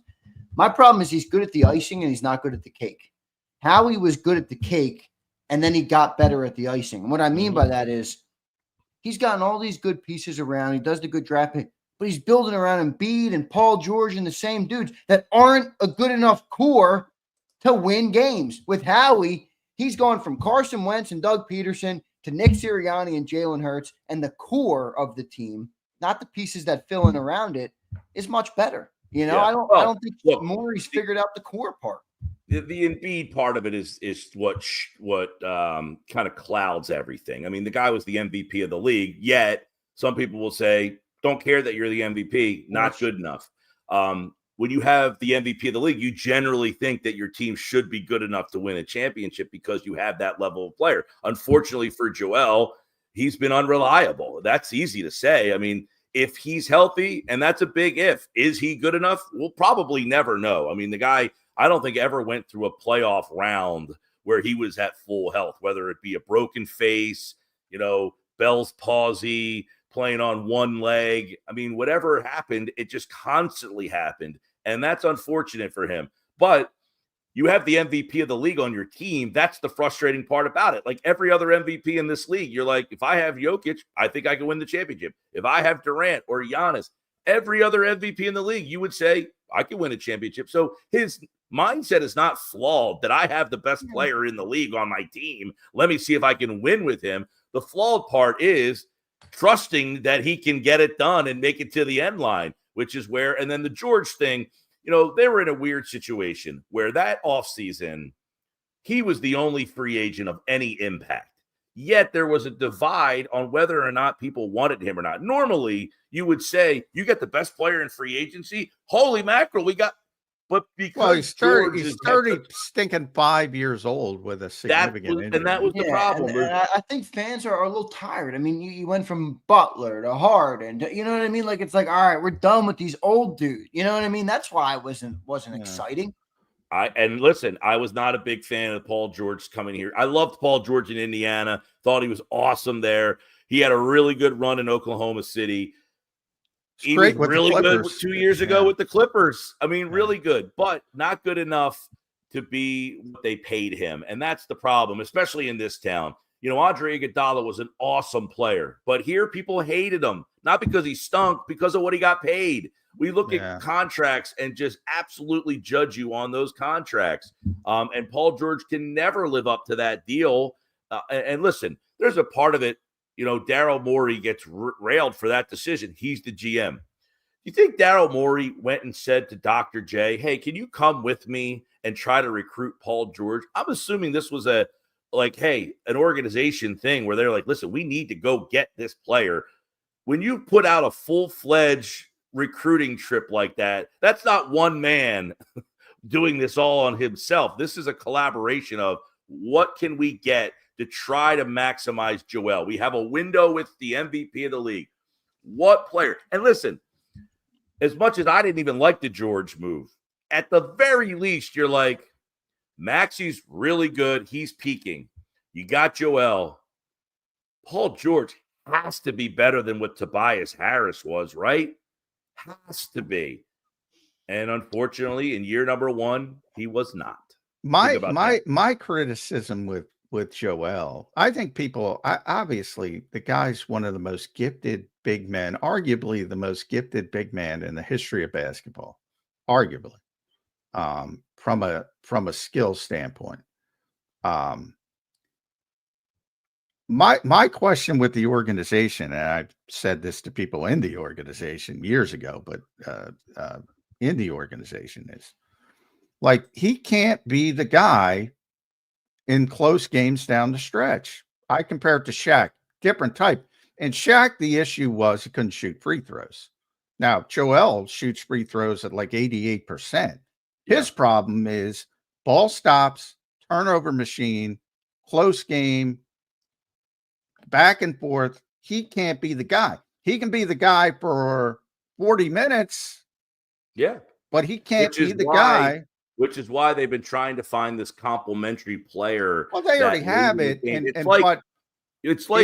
My problem is he's good at the icing and he's not good at the cake. Howie was good at the cake, and then he got better at the icing. And what I mean by that is he's gotten all these good pieces around. He does the good draft pick. But he's building around Embiid and Paul George and the same dudes that aren't a good enough core to win games. With Howie, he's gone from Carson Wentz and Doug Peterson to Nick Sirianni and Jalen Hurts, and the core of the team, not the pieces that fill in around it, is much better. I don't think Morey's figured out the core part. The Embiid part of it is what kind of clouds everything. I mean, the guy was the MVP of the league, yet some people will say, don't care that you're the MVP, not good enough. When you have the MVP of the league, you generally think that your team should be good enough to win a championship because you have that level of player. Unfortunately for Joel, he's been unreliable. That's easy to say. I mean, if he's healthy, and that's a big if, is he good enough? We'll probably never know. I mean, the guy, I don't think ever went through a playoff round where he was at full health, whether it be a broken face, Bell's palsy, playing on one leg. I mean, whatever happened, it just constantly happened. And that's unfortunate for him. But you have the MVP of the league on your team. That's the frustrating part about it. Like every other MVP in this league, you're like, if I have Jokic, I think I can win the championship. If I have Durant or Giannis, every other MVP in the league, you would say, I can win a championship. So his mindset is not flawed that I have the best player in the league on my team. Let me see if I can win with him. The flawed part is trusting that he can get it done and make it to the end line, which is where, and then the George thing, they were in a weird situation where that offseason, he was the only free agent of any impact. Yet there was a divide on whether or not people wanted him or not. Normally, you would say, you get the best player in free agency. Holy mackerel, we got But because he's George 30, he's is 30 stinking 5 years old with a significant injury. and that was the problem. And I think fans are a little tired. I mean, you went from Butler to Harden to, you know what I mean? Like, it's like, all right, we're done with these old dudes. You know what I mean? That's why it wasn't exciting. And listen, I was not a big fan of Paul George coming here. I loved Paul George in Indiana. Thought he was awesome there. He had a really good run in Oklahoma City. He was really good 2 years ago with the Clippers. I mean, really good, but not good enough to be what they paid him. And that's the problem, especially in this town. You know, Andre Iguodala was an awesome player, but here people hated him, not because he stunk, because of what he got paid. We look at contracts and just absolutely judge you on those contracts. And Paul George can never live up to that deal. And listen, there's a part of it. You know, Daryl Morey gets railed for that decision. He's the GM. You think Daryl Morey went and said to Dr. J, hey, can you come with me and try to recruit Paul George? I'm assuming this was an organization thing where they're like, listen, we need to go get this player. When you put out a full-fledged recruiting trip like that, that's not one man doing this all on himself. This is a collaboration of what can we get to try to maximize Joel. We have a window with the MVP of the league. What player? And listen, as much as I didn't even like the George move, at the very least, you're like, Maxi's really good. He's peaking. You got Joel. Paul George has to be better than what Tobias Harris was, right? Has to be. And unfortunately, in year number one, he was not. My criticism with Joel, I think obviously the guy's one of the most gifted big men, arguably the most gifted big man in the history of basketball, arguably, from a skill standpoint. My question with the organization, and I've said this to people in the organization years ago, but in the organization is like, he can't be the guy in close games down the stretch. I compare it to Shaq, different type. And Shaq, the issue was he couldn't shoot free throws. Now, Joel shoots free throws at like 88%. His problem is ball stops, turnover machine, close game, back and forth. He can't be the guy. He can be the guy for 40 minutes. Yeah. But he can't be the guy. Which is why they've been trying to find this complementary player. Well, they already have it. It's like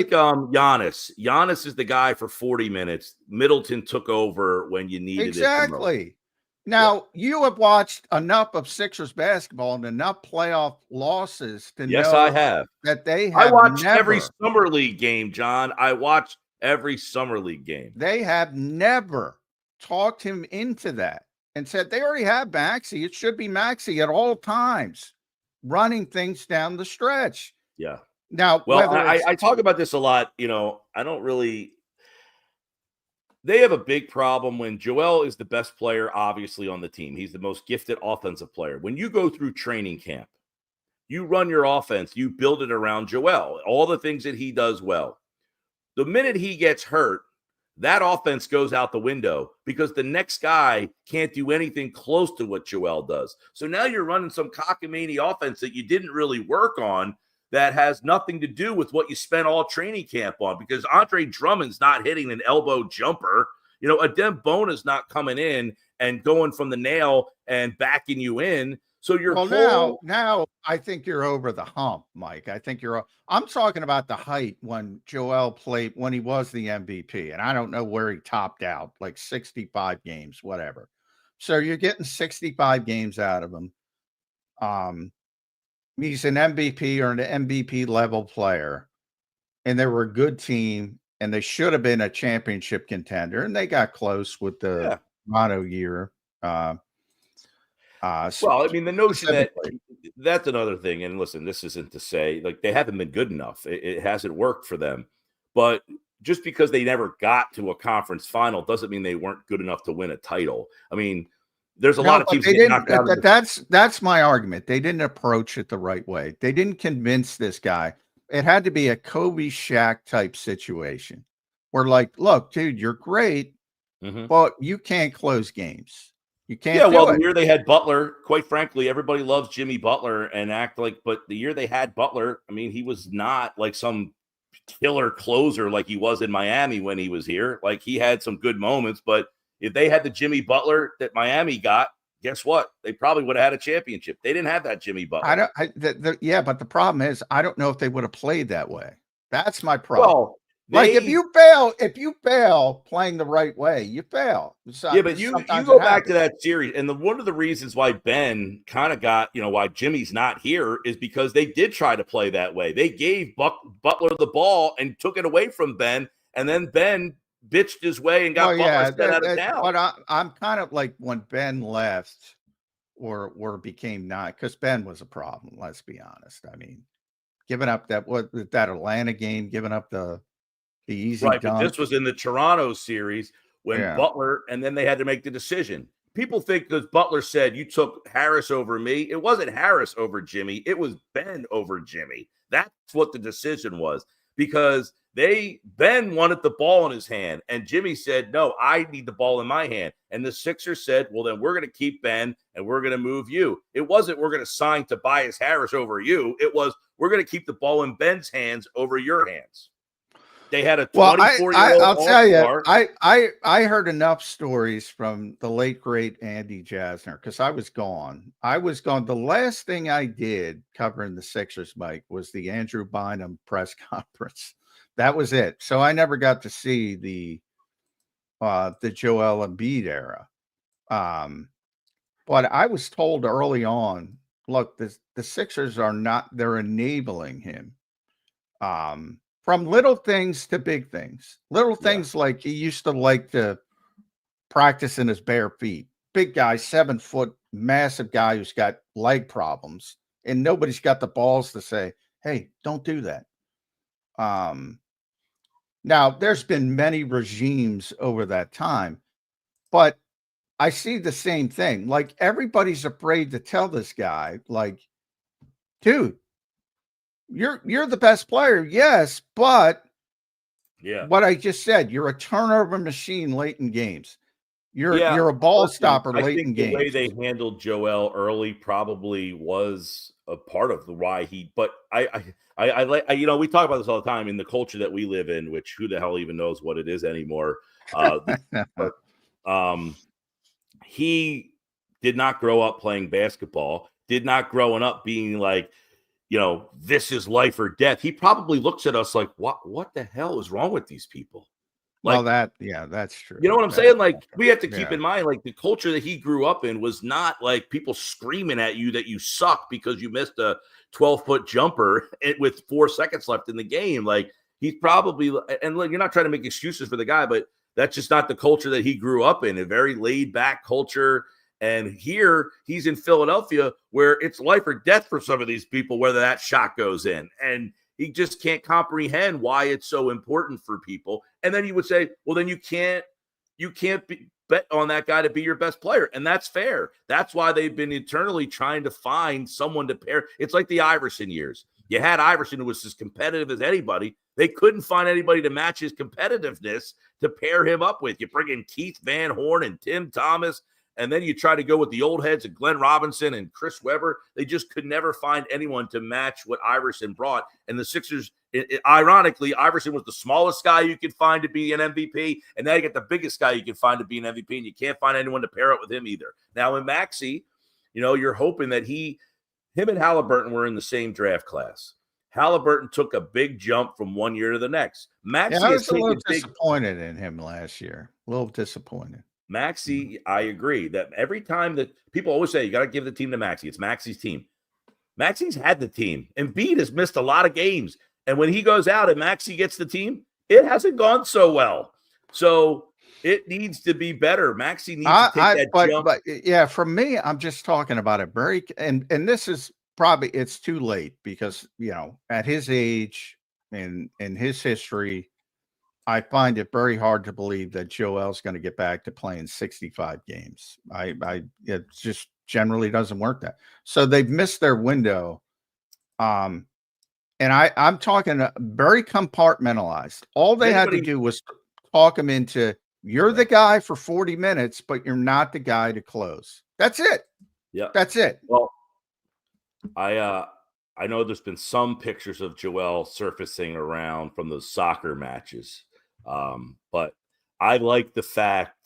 Giannis. Giannis is the guy for 40 minutes. Middleton took over when you needed it. Exactly. Now, you have watched enough of Sixers basketball and enough playoff losses to know I have. That they have I watched every summer league game, John. I watched every summer league game. They have never talked him into that and said they already have Maxey. It should be Maxey at all times, running things down the stretch. Yeah. Now, well, I talk about this a lot. You know, I don't really. They have a big problem when Joel is the best player, obviously, on the team. He's the most gifted offensive player. When you go through training camp, you run your offense, you build it around Joel, all the things that he does well. The minute he gets hurt, that offense goes out the window because the next guy can't do anything close to what Joel does. So now you're running some cockamamie offense that you didn't really work on that has nothing to do with what you spent all training camp on, because Andre Drummond's not hitting an elbow jumper. You know, Adem Bona's not coming in and going from the nail and backing you in. So you're now I think you're over the hump, Mike. I think I'm talking about the height when Joel played, when he was the MVP, and I don't know where he topped out, like 65 games, whatever. So you're getting 65 games out of him. He's an MVP or an MVP level player, and they were a good team, and they should have been a championship contender, and they got close with the Toronto year. Well, I mean, the notion that's another thing. And listen, this isn't to say like they haven't been good enough. It hasn't worked for them. But just because they never got to a conference final doesn't mean they weren't good enough to win a title. I mean, there's a lot of teams. That's my argument. They didn't approach it the right way. They didn't convince this guy. It had to be a Kobe Shaq type situation where, like, look, dude, you're great, but you can't close games. You can't. Yeah, well, do the it. year they had Butler, quite frankly, everybody loves Jimmy Butler and act like, but the year they had Butler, I mean, he was not like some killer closer like he was in Miami when he was here. Like, he had some good moments, but if they had the Jimmy Butler that Miami got, guess what? They probably would have had a championship. They didn't have that Jimmy Butler. Yeah, but the problem is, I don't know if they would have played that way. That's my problem. Well, like if you fail playing the right way, you fail. Yeah, but you go back to that series, and one of the reasons why Ben kind of got, why Jimmy's not here is because they did try to play that way. They gave Butler the ball and took it away from Ben, and then Ben bitched his way and got Butler set out of town. But I'm kind of like when Ben left or became not, because Ben was a problem. Let's be honest. I mean, giving up that Atlanta game, giving up the easy right, dunk. but this was in the Toronto series when Butler, and then they had to make the decision. People think that Butler said, you took Harris over me. It wasn't Harris over Jimmy. It was Ben over Jimmy. That's what the decision was, because Ben wanted the ball in his hand, and Jimmy said, no, I need the ball in my hand. And the Sixers said, well, then we're going to keep Ben and we're going to move you. It wasn't we're going to sign Tobias Harris over you. It was we're going to keep the ball in Ben's hands over your hands. They had a 24-year-old. I'll tell you, I heard enough stories from the late great Andy Jasner, because I was gone. The last thing I did covering the Sixers, Mike, was the Andrew Bynum press conference. That was it. So I never got to see the Joel Embiid era. But I was told early on, look, the Sixers they're enabling him. From little things to big things. Little things like he used to like to practice in his bare feet. Big guy, 7 foot, massive guy who's got leg problems. And nobody's got the balls to say, hey, don't do that. Now, there's been many regimes over that time, but I see the same thing. Like, everybody's afraid to tell this guy, like, dude, you're the best player, yes, but what I just said, you're a turnover machine late in games. You're a ball stopper late in games. The way they handled Joel early probably was a part of the why he. But I we talk about this all the time in the culture that we live in, which who the hell even knows what it is anymore. But he did not grow up playing basketball. Did not growing up being like, this is life or death. He probably looks at us like, what the hell is wrong with these people? Like, well, that's true. You know what I'm saying? Like, we have to keep in mind, like, the culture that he grew up in was not like people screaming at you that you suck because you missed a 12-foot jumper with 4 seconds left in the game. Like, he's probably, and look, you're not trying to make excuses for the guy, but that's just not the culture that he grew up in, a very laid back culture. And here he's in Philadelphia where it's life or death for some of these people, whether that shot goes in. And he just can't comprehend why it's so important for people. And then you would say, well, then you can't bet on that guy to be your best player. And that's fair. That's why they've been eternally trying to find someone to pair. It's like the Iverson years. You had Iverson, who was as competitive as anybody. They couldn't find anybody to match his competitiveness to pair him up with. You bring in Keith Van Horn and Tim Thomas, and then you try to go with the old heads of Glenn Robinson and Chris Webber. They just could never find anyone to match what Iverson brought. And the Sixers, ironically, Iverson was the smallest guy you could find to be an MVP. And now you get the biggest guy you can find to be an MVP, and you can't find anyone to pair up with him either. Now in Maxey, you're hoping that him and Halliburton were in the same draft class. Halliburton took a big jump from one year to the next. Maxey, I was a little disappointed in him last year. A little disappointed. Maxey, I agree that every time that people always say you got to give the team to Maxey, it's Maxey's team. Maxey's had the team. Embiid has missed a lot of games. And when he goes out and Maxey gets the team, it hasn't gone so well. So it needs to be better. Maxey needs to take that jump. But yeah, for me, I'm just talking about it very, and this is probably, it's too late because, at his age and in his history, I find it very hard to believe that Joel's going to get back to playing 65 games. It just generally doesn't work that. So they've missed their window. And I'm talking very compartmentalized. All they had to do was talk him into You're the guy for 40 minutes, but you're not the guy to close. That's it. Yeah. That's it. Well, I know there's been some pictures of Joel surfacing around from those soccer matches. But I like the fact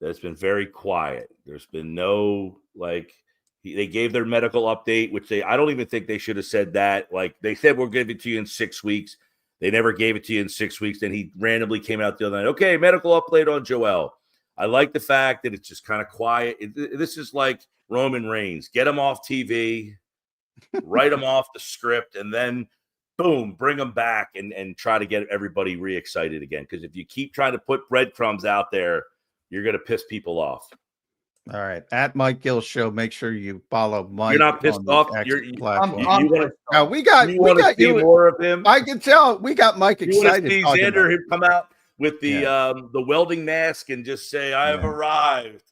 that it's been very quiet. There's been no, they gave their medical update, which I don't even think they should have said that. Like, they said, we'll give it to you in 6 weeks. They never gave it to you in 6 weeks. Then he randomly came out the other night. Okay, medical update on Joel. I like the fact that it's just kind of quiet. This is like Roman Reigns. Get him off TV, write him off the script, and then boom, bring him back and try to get everybody re-excited again. Because if you keep trying to put breadcrumbs out there, you're going to piss people off. All right. At Mike Gill Show, make sure you follow Mike. You're not pissed off. We got more of him. I can tell we got Mike excited. You want to see Zander him come out with the welding mask and just say, I have arrived.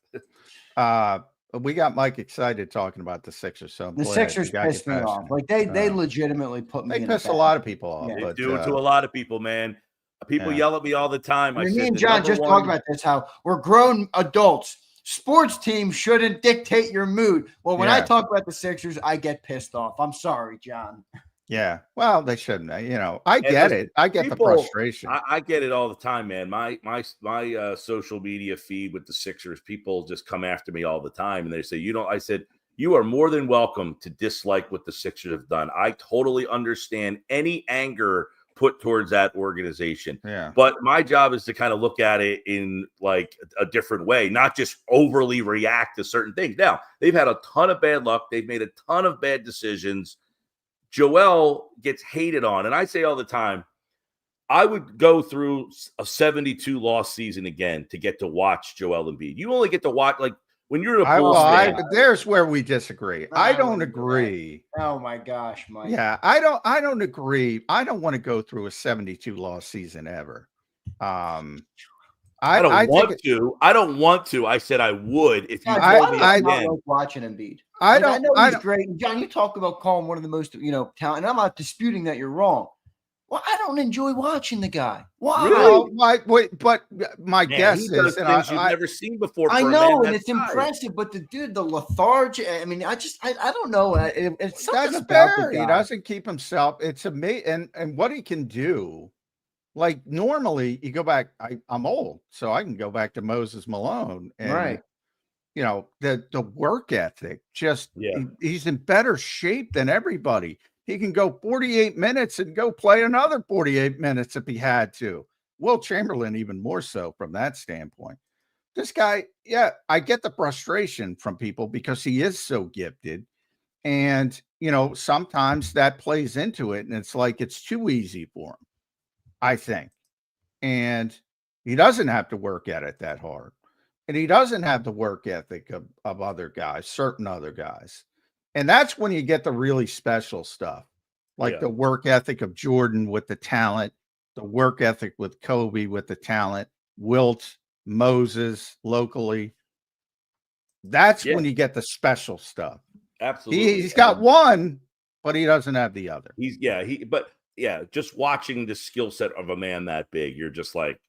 We got Mike excited talking about the Sixers. So the Sixers pissed me off. Like they legitimately put me. They piss a lot of people off. They do it to a lot of people, man. People yell at me all the time. Me and John just talked about this. How we're grown adults. Sports teams shouldn't dictate your mood. Well, when I talk about the Sixers, I get pissed off. I'm sorry, John. Yeah. Well, they shouldn't. I get it. I get the frustration. I get it all the time, man. My social media feed with the Sixers, people just come after me all the time, and they say, I said, you are more than welcome to dislike what the Sixers have done. I totally understand any anger put towards that organization. Yeah. But my job is to kind of look at it in like a different way, not just overly react to certain things. Now, they've had a ton of bad luck. They've made a ton of bad decisions. Joel gets hated on. And I say all the time, I would go through a 72-loss season again to get to watch Joel Embiid. You only get to watch, like, when you're a Bulls fan. There's where we disagree. I don't agree. Oh my gosh, Mike. Yeah, I don't agree. I don't want to go through a 72-loss season ever. I don't want to. I said I would if you told me again. Like watching Embiid. I know he's great. John, you talk about calling one of the most, talent, and I'm not disputing that you're wrong. Well, I don't enjoy watching the guy. Why? Really? But my guess is things you've never seen before. I know, and it's impressive. But the lethargy. I mean, I don't know. It's that's fair. He doesn't keep himself. It's amazing, and what he can do. Like normally, you go back. I'm old, so I can go back to Moses Malone, and the work ethic. He's in better shape than everybody. He can go 48 minutes and go play another 48 minutes if he had to. Will Chamberlain even more so from that standpoint. This guy, I get the frustration from people because he is so gifted. And, sometimes that plays into it. And it's like it's too easy for him, I think. And he doesn't have to work at it that hard. And he doesn't have the work ethic of other guys, certain other guys. And that's when you get the really special stuff, like the work ethic of Jordan with the talent, the work ethic with Kobe with the talent, Wilt, Moses locally. That's when you get the special stuff. Absolutely. He's got one, but he doesn't have the other. Just watching the skill set of a man that big, you're just like,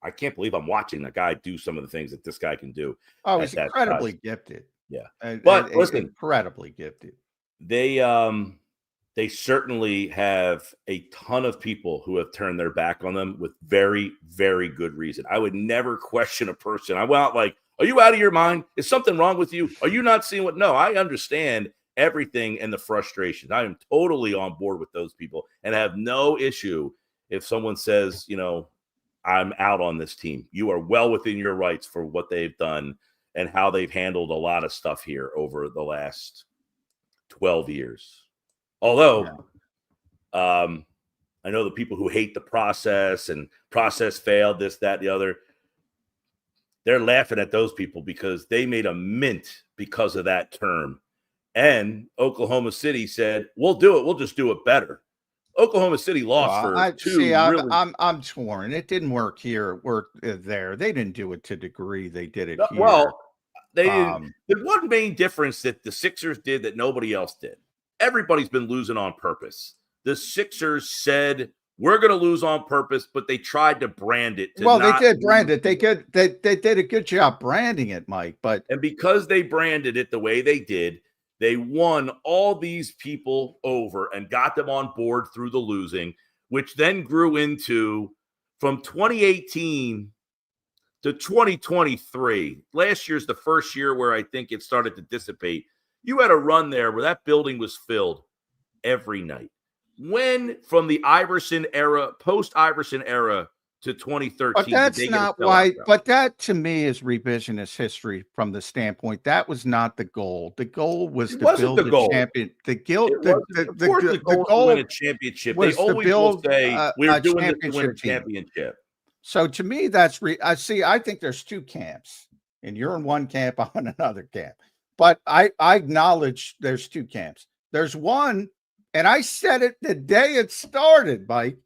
I can't believe I'm watching a guy do some of the things that this guy can do. Oh, he's incredibly gifted. Yeah, but listen, incredibly gifted. They certainly have a ton of people who have turned their back on them with very, very good reason. I would never question a person. I went out like, are you out of your mind? Is something wrong with you? Are you not seeing what? No, I understand everything and the frustration. I am totally on board with those people and have no issue if someone says, I'm out on this team. You are well within your rights for what they've done and how they've handled a lot of stuff here over the last 12 years. Although, I know the people who hate the process and process failed, this, that, the other, they're laughing at those people because they made a mint because of that term. And Oklahoma City said, we'll do it. We'll just do it better. Oklahoma City lost two. I'm torn. It didn't work here. It worked there. They didn't do it to the degree they did it here. Well, they didn't. There's one main difference that the Sixers did that nobody else did. Everybody's been losing on purpose. The Sixers said, we're going to lose on purpose, but they tried to brand it. Well, they did brand it. They did a good job branding it, Mike. And because they branded it the way they did, they won all these people over and got them on board through the losing, which then grew into from 2018 to 2023. Last year's the first year where I think it started to dissipate. You had a run there where that building was filled every night. When from the Iverson era, post-Iverson era to 2013. But that's not why. But that to me is revisionist history from the standpoint that was not the goal. The goal was to build a champion. The goal to win a championship. They always will say we're doing this to win a championship. So to me, that's I think there's two camps, and you're in one camp, I'm in another camp. But I acknowledge there's two camps. There's one, and I said it the day it started, Mike,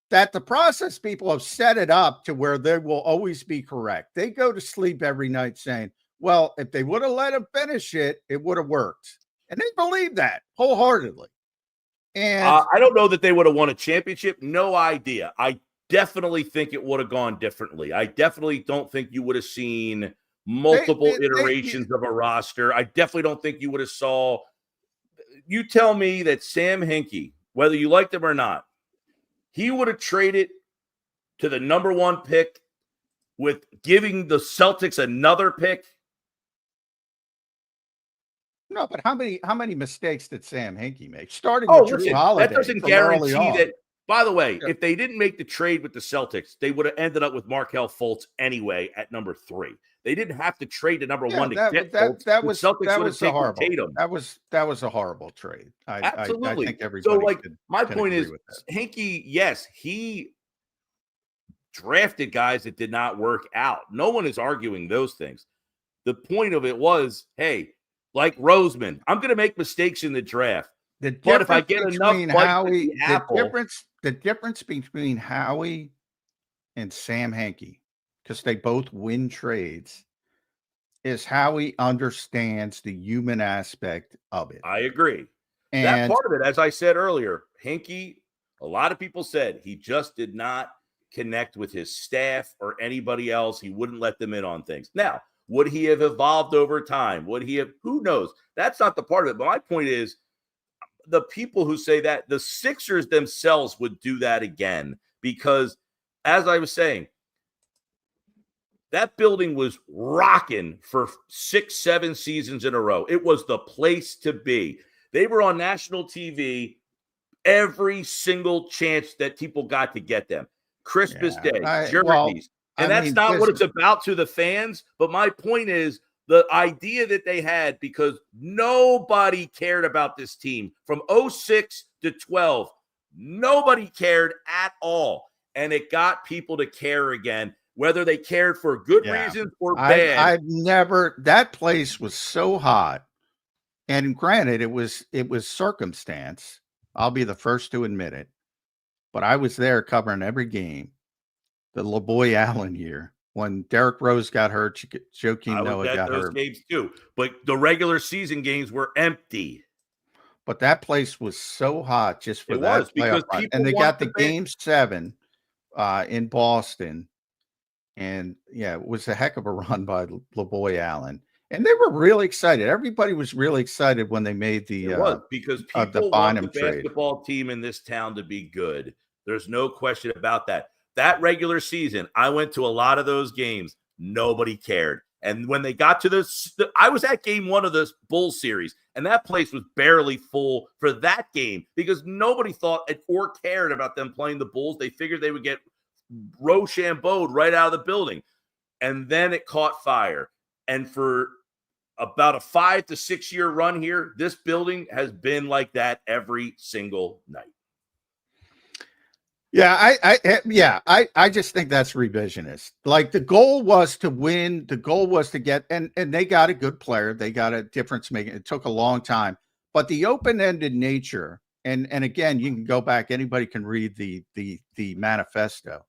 that the process people have set it up to where they will always be correct. They go to sleep every night saying, well, if they would have let him finish it, it would have worked. And they believe that wholeheartedly. And I don't know that they would have won a championship. No idea. I definitely think it would have gone differently. I definitely don't think you would have seen multiple iterations of a roster. I definitely don't think you would have saw. You tell me that Sam Hinkie, whether you liked him or not, he would have traded to the number one pick with giving the Celtics another pick. No, but how many mistakes did Sam Hinkie make? Starting with Drew Holiday. That doesn't guarantee that. By the way, if they didn't make the trade with the Celtics, they would have ended up with Markell Fultz anyway at number 3. They didn't have to trade to number 1 to get Fultz. That was horrible. Tatum. That was a horrible trade. Absolutely. I think everybody my point is, Hinkie, yes, he drafted guys that did not work out. No one is arguing those things. The point of it was, hey, like Roseman, I'm going to make mistakes in the draft. But if I get enough Howie, the difference between Howie and Sam Hinkie, because they both win trades, is Howie understands the human aspect of it. I agree. And that part of it, as I said earlier, Hinkie, a lot of people said he just did not connect with his staff or anybody else. He wouldn't let them in on things. Now, would he have evolved over time? Would he have? Who knows? That's not the part of it. But my point is, the people who say that, the Sixers themselves would do that again, because as I was saying, that building was rocking for 6-7 seasons in a row. It was the place to be. They were on national TV every single chance that people got to get them. Christmas Day, jerseys. That's not what it's about to the fans. But my point is, the idea that they had, because nobody cared about this team from 06 to 12, nobody cared at all. And it got people to care again, whether they cared for good reasons or bad. That place was so hot. And granted, it was circumstance. I'll be the first to admit it. But I was there covering every game. The LaBoy Allen year. When Derrick Rose got hurt, Joakim Noah got hurt. Those games too, but the regular season games were empty. But that place was so hot just for that playoff run. And they got the Game 7 in Boston, and it was a heck of a run by LaBoy Allen. And they were really excited. Everybody was really excited when they made because people want the basketball team in this town to be good. There's no question about that. That regular season, I went to a lot of those games. Nobody cared. And when they got to I was at game 1 of this Bulls series, and that place was barely full for that game because nobody thought or cared about them playing the Bulls. They figured they would get Rochambeau'd right out of the building. And then it caught fire. And for about a 5 to 6 year run here, this building has been like that every single night. Yeah, I just think that's revisionist. Like, the goal was to win. The goal was to get, and they got a good player. They got a difference making. It took a long time, but the open-ended nature, and again, you can go back. Anybody can read the manifesto.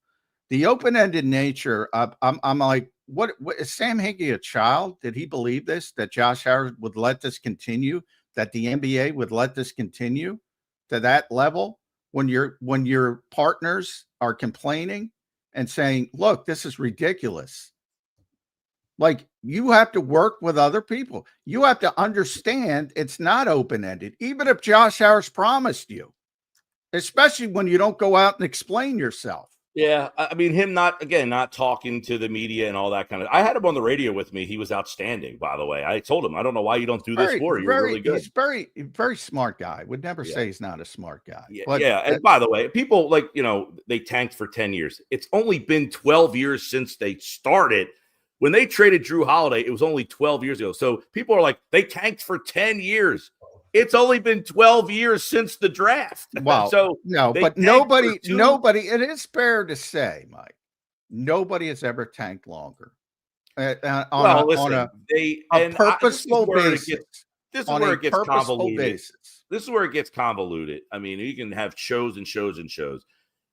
The open-ended nature. I'm like, what is Sam Hinkie a child? Did he believe this? That Josh Howard would let this continue? That the NBA would let this continue to that level? when your partners are complaining and saying, look, this is ridiculous. Like, you have to work with other people. You have to understand it's not open-ended, even if Josh Harris promised you, especially when you don't go out and explain yourself. Yeah, I mean, him not talking to the media and all that kind of. I had him on the radio with me. He was outstanding, by the way. I told him, I don't know why you don't do this for. You're really good. He's very smart guy. Would never say he's not a smart guy. Yeah, but And by the way, people they tanked for 10 years. It's only been 12 years since they started. When they traded Drew Holiday, it was only 12 years ago. So people are like, they tanked for 10 years. It's only been 12 years since the draft. Wow. So no, but nobody, it is fair to say, Mike, nobody has ever tanked longer. On a purposeful basis. This is where it gets convoluted. This is where it gets convoluted. I mean, you can have shows and shows and shows.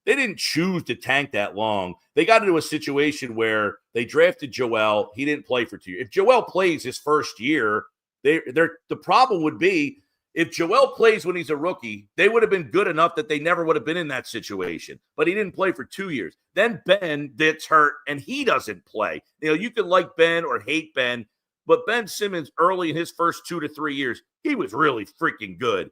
They didn't choose to tank that long. They got into a situation where they drafted Joel. He didn't play for 2 years. If Joel plays his first year, the problem would be if Joel plays when he's a rookie, they would have been good enough that they never would have been in that situation. But he didn't play for 2 years. Then Ben gets hurt, and he doesn't play. You could like Ben or hate Ben, but Ben Simmons early in his first 2 to 3 years, he was really freaking good.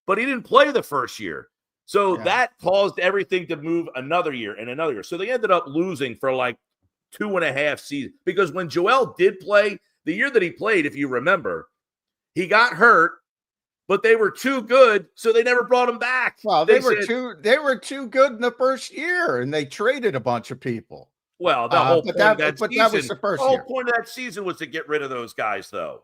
But he didn't play the first year. So that caused everything to move another year and another year. So they ended up losing for like 2.5 seasons. Because when Joel did play, the year that he played, if you remember, he got hurt, but they were too good, so they never brought him back. Well, they were too good in the first year, and they traded a bunch of people. Well, the whole point of that season, was the first year. The whole point of that season was to get rid of those guys, though.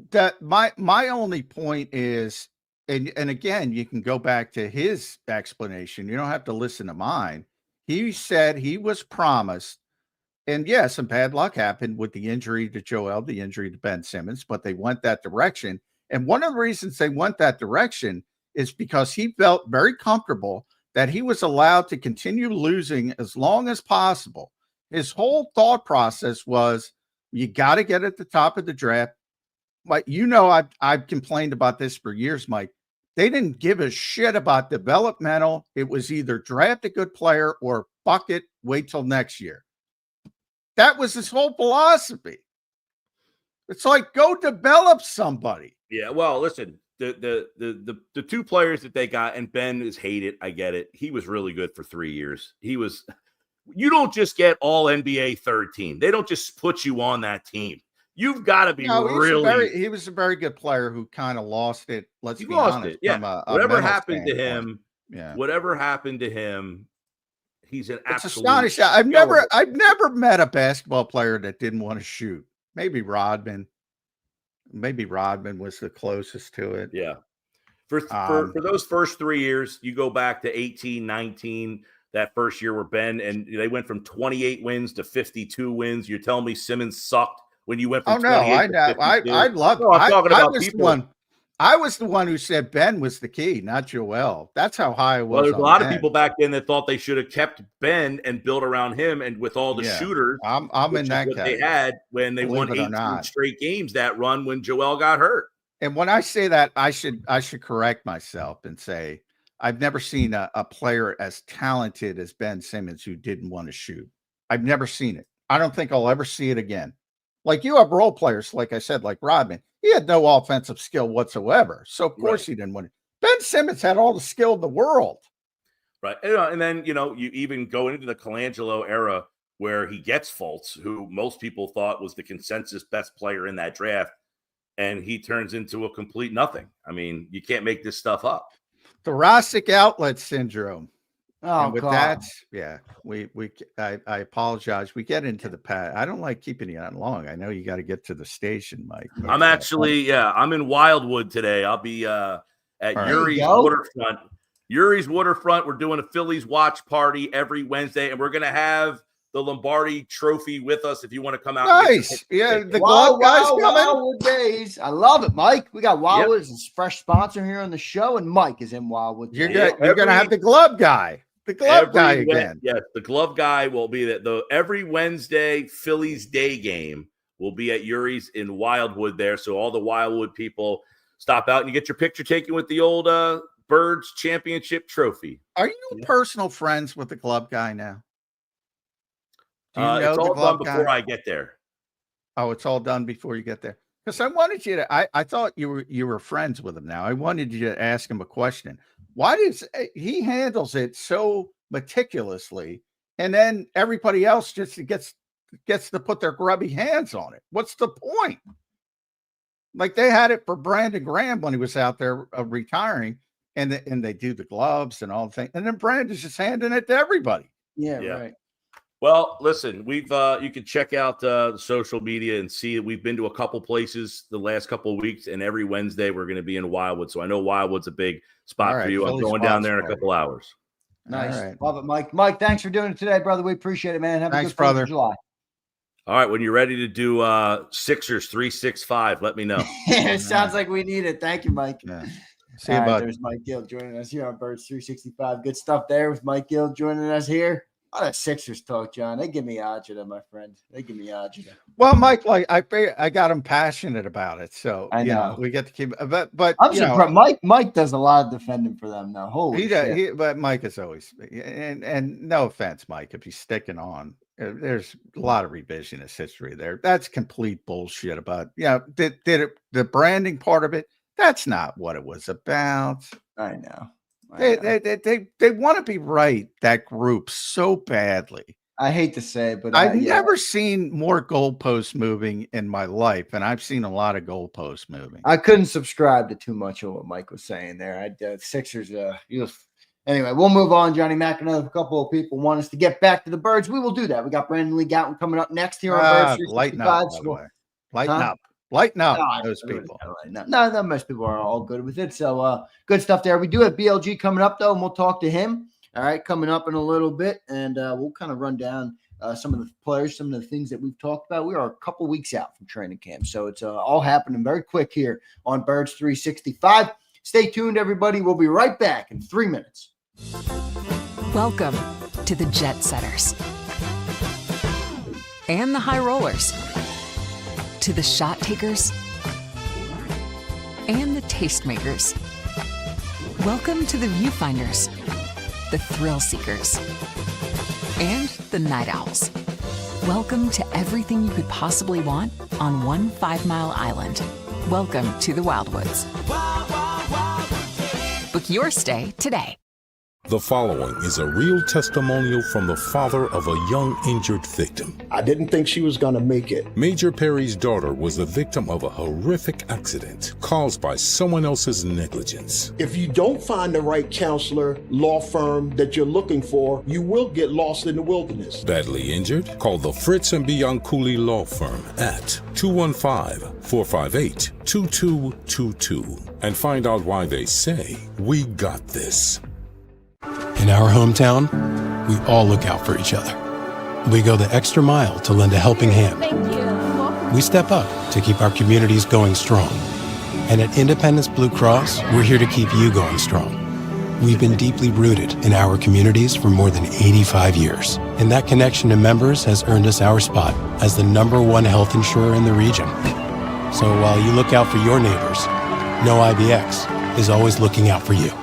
That my only point is, and again, you can go back to his explanation. You don't have to listen to mine. He said he was promised, and yes, some bad luck happened with the injury to Joel, the injury to Ben Simmons, but they went that direction. And one of the reasons they went that direction is because he felt very comfortable that he was allowed to continue losing as long as possible. His whole thought process was, you got to get at the top of the draft. But I've complained about this for years, Mike. They didn't give a shit about developmental. It was either draft a good player or fuck it, wait till next year. That was his whole philosophy. It's like, go develop somebody. Yeah, well, listen, the two players that they got, and Ben is hated. I get it. He was really good for 3 years. You don't just get all NBA third team. They don't just put you on that team. You've got to be he was a very good player who kind of lost it. Let's be honest. Yeah. Whatever happened to him, he's an absolute. It's astonishing. I've never met a basketball player that didn't want to shoot. Maybe Rodman was the closest to it. Yeah. For those first 3 years, you go back to 18, 19, that first year where Ben, and they went from 28 wins to 52 wins. You're telling me Simmons sucked when you went from 28 to 52? I love it. I'm talking about people. I was the one who said Ben was the key, not Joel. That's how high I was. Well, there's a lot of people back then that thought they should have kept Ben and built around him, and with all the shooters, I'm in that category. They had when they won 18 straight games that run when Joel got hurt. And when I say that, I should correct myself and say I've never seen a player as talented as Ben Simmons who didn't want to shoot. I've never seen it. I don't think I'll ever see it again. Like, you have role players, like I said, like Roseman. He had no offensive skill whatsoever. So, of course, he didn't win it. Ben Simmons had all the skill in the world. Right. And then, you even go into the Colangelo era where he gets Fultz, who most people thought was the consensus best player in that draft, and he turns into a complete nothing. I mean, you can't make this stuff up. Thoracic outlet syndrome. Oh, and with God. that, I apologize. We get into the pad. I don't like keeping you on long. I know you got to get to the station, Mike. I'm actually, I'm in Wildwood today. I'll be at Yuri's Waterfront. Yuri's Waterfront. We're doing a Phillies watch party every Wednesday, and we're going to have the Lombardi Trophy with us if you want to come out. Nice. Yeah, the glove guys coming. Wildwood days. I love it, Mike. We got Wildwood as a fresh sponsor here on the show, and Mike is in Wildwood. You're going to have the glove guy. The glove guy again. Yes, the glove guy will be that. Every Wednesday Phillies day game will be at Yuri's in Wildwood there. So all the Wildwood people stop out and you get your picture taken with the old Birds championship trophy. Are you personal friends with the glove guy now? Do you know it's the all done glove before guy? I get there. Oh, it's all done before you get there. Because I wanted you to. I thought you were friends with him now. I wanted you to ask him a question. Why does he handles it so meticulously, and then everybody else just gets to put their grubby hands on it? What's the point? Like they had it for Brandon Graham when he was out there Mm-hmm. retiring, and they do the gloves and all the things, and then Brandon's just handing it to everybody. Yeah. Right. Well, listen, we've you can check out the social media and see that we've been to a couple places the last couple of weeks, and every Wednesday we're going to be in Wildwood. So I know Wildwood's a big spot for you. I'm going down there in a couple hours. Nice. All right. Love it, Mike. Mike, thanks for doing it today, brother. We appreciate it, man. Have a good 4th of July. All right, when you're ready to do Sixers 365, let me know. It sounds like we need it. Thank you, Mike. Yeah. See you, bud. There's Mike Gill joining us here on Birds 365. Good stuff there with Mike Gill joining us here. Oh, that Sixers talk, John. They give me agita, my friend. They give me agita. Well, Mike, like I got him passionate about it, so I know we get to keep. But I'm surprised. Mike does a lot of defending for them now. Holy shit. But Mike is always, and no offense, Mike, if he's sticking on, there's a lot of revisionist history there. That's complete bullshit. About did it the branding part of it? That's not what it was about. I know. They want to be right, that group, so badly. I hate to say it, but I've never seen more goalposts moving in my life, and I've seen a lot of goalposts moving. I couldn't subscribe to too much of what Mike was saying there. Sixers, anyway, we'll move on, Johnny Mac. Another couple of people want us to get back to the Birds. We will do that. We got Brandon Lee Gowton coming up next here on Birds 365. Lighten up, those people. No, most people are all good with it. So good stuff there. We do have BLG coming up, though, and we'll talk to him. All right, coming up in a little bit, and we'll kind of run down some of the players, some of the things that we've talked about. We are a couple weeks out from training camp, so it's all happening very quick here on Birds 365. Stay tuned, everybody. We'll be right back in 3 minutes. Welcome to the Jet Setters and the High Rollers, to the Shot Takers and the Tastemakers. Welcome to the Viewfinders, the Thrill Seekers, and the Night Owls. Welcome to everything you could possibly want on one 5-mile island. Welcome to the Wildwoods. Book your stay today. The following is a real testimonial from the father of a young injured victim. I didn't think she was going to make it. Major Perry's daughter was the victim of a horrific accident caused by someone else's negligence. If you don't find the right counselor, law firm that you're looking for, you will get lost in the wilderness. Badly injured? Call the Fritz and Bianculli Law Firm at 215-458-2222 and find out why they say, "We got this." In our hometown, we all look out for each other. We go the extra mile to lend a helping hand. Thank you. We step up to keep our communities going strong. And at Independence Blue Cross, we're here to keep you going strong. We've been deeply rooted in our communities for more than 85 years. And that connection to members has earned us our spot as the #1 health insurer in the region. So while you look out for your neighbors, know IBX is always looking out for you.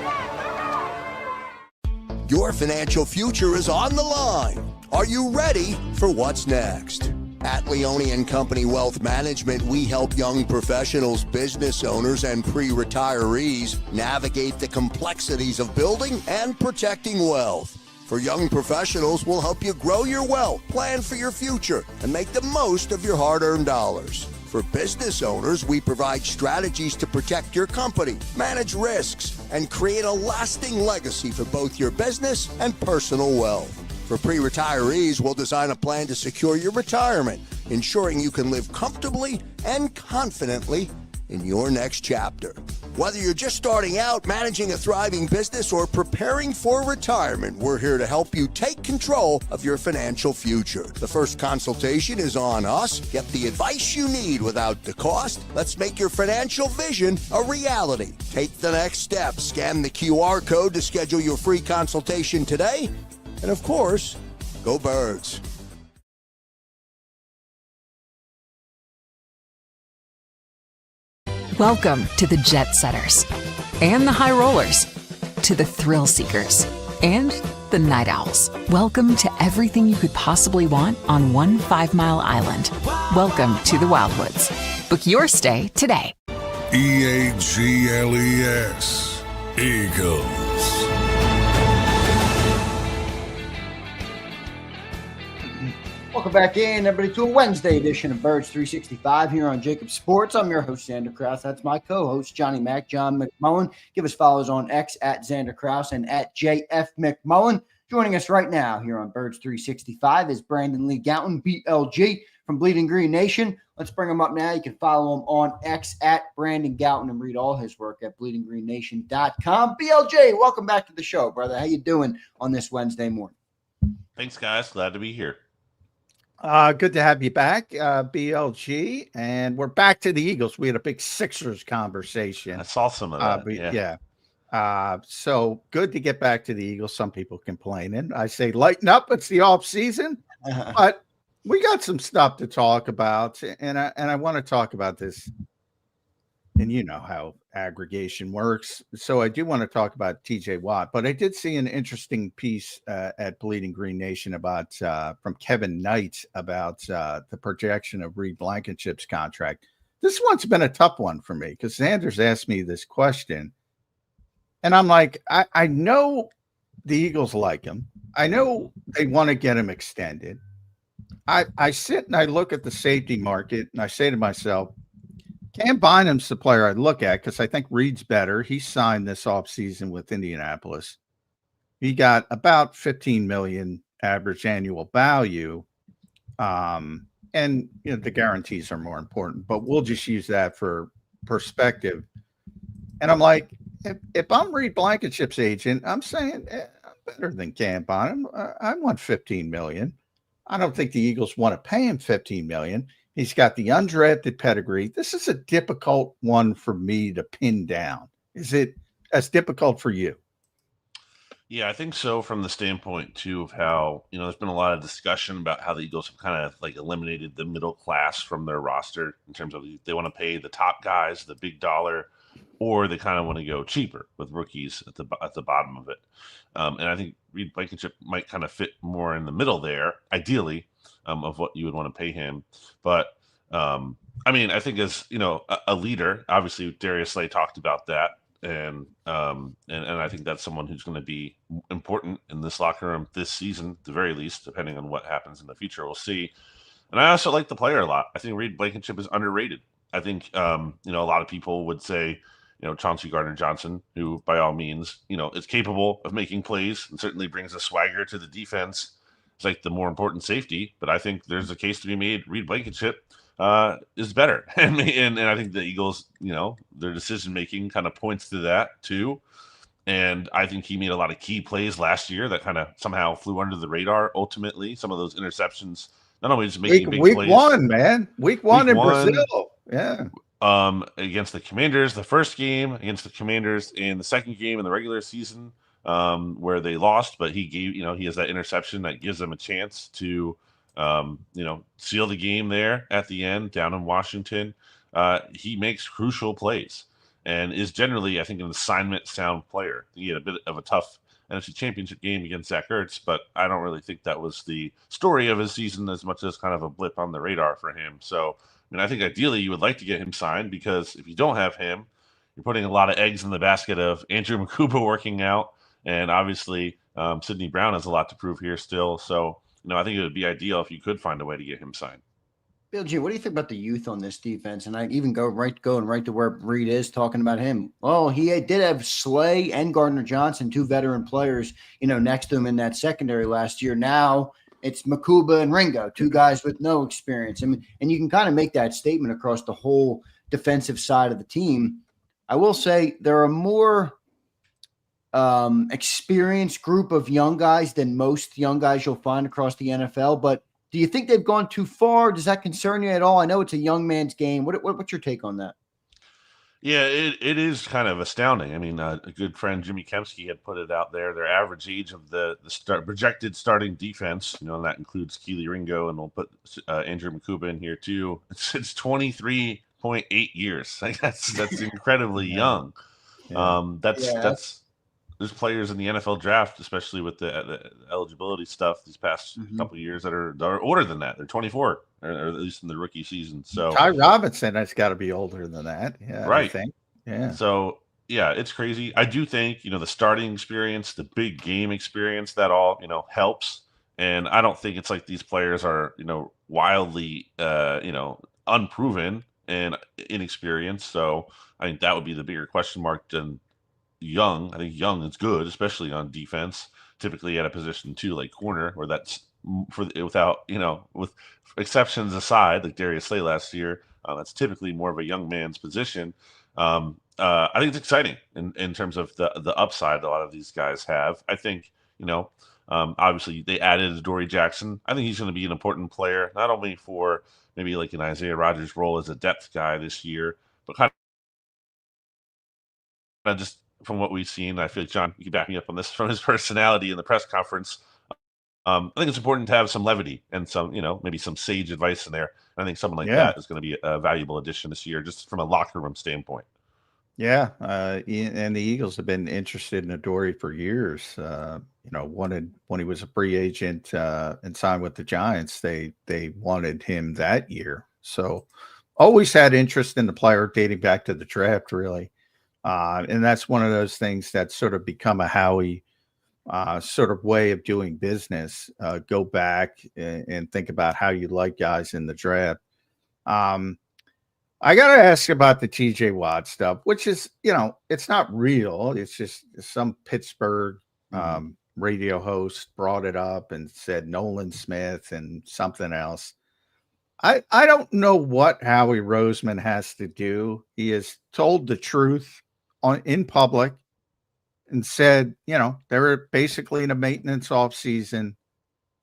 Your financial future is on the line. Are you ready for what's next? At Leone & Company Wealth Management, we help young professionals, business owners, and pre-retirees navigate the complexities of building and protecting wealth. For young professionals, we'll help you grow your wealth, plan for your future, and make the most of your hard-earned dollars. For business owners, we provide strategies to protect your company, manage risks, and create a lasting legacy for both your business and personal wealth. For pre-retirees, we'll design a plan to secure your retirement, ensuring you can live comfortably and confidently in your next chapter. Whether you're just starting out, managing a thriving business, or preparing for retirement, we're here to help you take control of your financial future. The first consultation is on us. Get the advice you need without the cost. Let's make your financial vision a reality. Take the next step. Scan the QR code to schedule your free consultation today. And of course, go Birds. Welcome to the Jet Setters and the High Rollers, to the thrill seekers and the night owls. Welcome to everything you could possibly want on one 5-mile island. Welcome to the Wildwoods. Book your stay today. EAGLES. Eagles. Welcome back in, everybody, to a Wednesday edition of Birds 365 here on JAKIB Sports. I'm your host, Zander Krause. That's my co-host, Johnny Mac, John McMullen. Give us follows on X at Zander Krause and at JF McMullen. Joining us right now here on Birds 365 is Brandon Lee Gowton, BLG, from Bleeding Green Nation. Let's bring him up now. You can follow him on X at Brandon Gowton and read all his work at bleedinggreennation.com. BLJ, welcome back to the show, brother. How you doing on this Wednesday morning? Thanks, guys. Glad to be here. Good to have you back, BLG. And we're back to the Eagles. We had a big Sixers conversation. I saw some of that. Yeah. So good to get back to the Eagles. Some people complaining. I say lighten up. It's the off season, but we got some stuff to talk about, and I want to talk about this. And you know how aggregation works. So I do want to talk about TJ Watt, but I did see an interesting piece at Bleeding Green Nation about from Kevin Knight about the projection of Reed Blankenship's contract. This one's been a tough one for me because Sanders asked me this question. And I'm like, I know the Eagles like him. I know they want to get him extended. I sit and I look at the safety market and I say to myself, Cam Bynum's the player I'd look at because I think Reed's better. He signed this offseason with Indianapolis. He got about $15 million average annual value. And you know, the guarantees are more important, but we'll just use that for perspective. And I'm like, if I'm Reed Blankenship's agent, I'm saying I'm better than Cam Bynum. I want $15 million. I don't think the Eagles want to pay him $15 million. He's got the undrafted pedigree. This is a difficult one for me to pin down. Is it as difficult for you? Yeah, I think so, from the standpoint too of how, you know, there's been a lot of discussion about how the Eagles have kind of like eliminated the middle class from their roster in terms of they want to pay the top guys the big dollar, or they kind of want to go cheaper with rookies at the bottom of it. And I think Reed Blankenship might kind of fit more in the middle there, ideally, of what you would want to pay him. But I mean, I think as, you know, a leader, obviously Darius Slay talked about that. And I think that's someone who's going to be important in this locker room this season, at the very least, depending on what happens in the future. We'll see. And I also like the player a lot. I think Reed Blankenship is underrated. I think, you know, a lot of people would say, you know, Chauncey Gardner-Johnson, who by all means, you know, is capable of making plays and certainly brings a swagger to the defense. It's like the more important safety, but I think there's a case to be made. Reed Blankenship is better. and I think the Eagles, you know, their decision-making kind of points to that too. And I think he made a lot of key plays last year that kind of somehow flew under the radar. Ultimately, some of those interceptions, not only just making big plays. Week one in Brazil. Yeah. Against the Commanders, the first game, against the Commanders in the second game in the regular season, where they lost, but he gave, you know, he has that interception that gives them a chance to, you know, seal the game there at the end down in Washington. He makes crucial plays and is generally, I think, an assignment sound player. He had a bit of a tough NFC Championship game against Zach Ertz, but I don't really think that was the story of his season as much as kind of a blip on the radar for him. So, I mean, I think ideally you would like to get him signed, because if you don't have him, you're putting a lot of eggs in the basket of Andrew Makuba working out. And obviously, Sidney Brown has a lot to prove here still. So, you know, I think it would be ideal if you could find a way to get him signed. Bill G, what do you think about the youth on this defense? And I even going right to where Reed is talking about him. Well, he did have Slay and Gardner-Johnson, two veteran players, you know, next to him in that secondary last year. Now it's Makuba and Ringo, two guys with no experience. I mean, and you can kind of make that statement across the whole defensive side of the team. I will say there are more experienced group of young guys than most young guys you'll find across the NFL. But do you think they've gone too far? Does that concern you at all? I know it's a young man's game. What's your take on that? Yeah, it is kind of astounding. I mean, a good friend, Jimmy Kempski, had put it out there. Their average age of the projected starting defense, you know, and that includes Keely Ringo, and we'll put Andrew Makuba in here too. It's 23.8 years. Like that's incredibly young. Yeah. That's there's players in the NFL draft, especially with the eligibility stuff these past couple of years that are older than that. They're 24, or at least in the rookie season. So Ty Robinson has got to be older than that. Yeah, right. I think. Yeah. So yeah, it's crazy. I do think, the starting experience, the big game experience, that all, helps. And I don't think it's like these players are, wildly, unproven and inexperienced. So I think that would be the bigger question mark than Young. I think Young is good, especially on defense, typically at a position too, like corner, where that's without, with exceptions aside, like Darius Slay last year, that's typically more of a young man's position. I think it's exciting in terms of the upside a lot of these guys have. I think, obviously they added Adoree Jackson. I think he's going to be an important player, not only for maybe like an Isaiah Rodgers role as a depth guy this year, but kind of just from what we've seen. I feel like, John, you can back me up on this, from his personality in the press conference. I think it's important to have some levity and some, maybe some sage advice in there. And I think someone like that is going to be a valuable addition this year, just from a locker room standpoint. Yeah, and the Eagles have been interested in Adoree for years. Wanted when he was a free agent and signed with the Giants, they wanted him that year. So always had interest in the player dating back to the draft, really. And that's one of those things that's sort of become a Howie sort of way of doing business. Go back and think about how you like guys in the draft. I got to ask about the TJ Watt stuff, which is, it's not real. It's just some Pittsburgh radio host brought it up and said Nolan Smith and something else. I don't know what Howie Roseman has to do. He has told the truth in public and said, they're basically in a maintenance off season.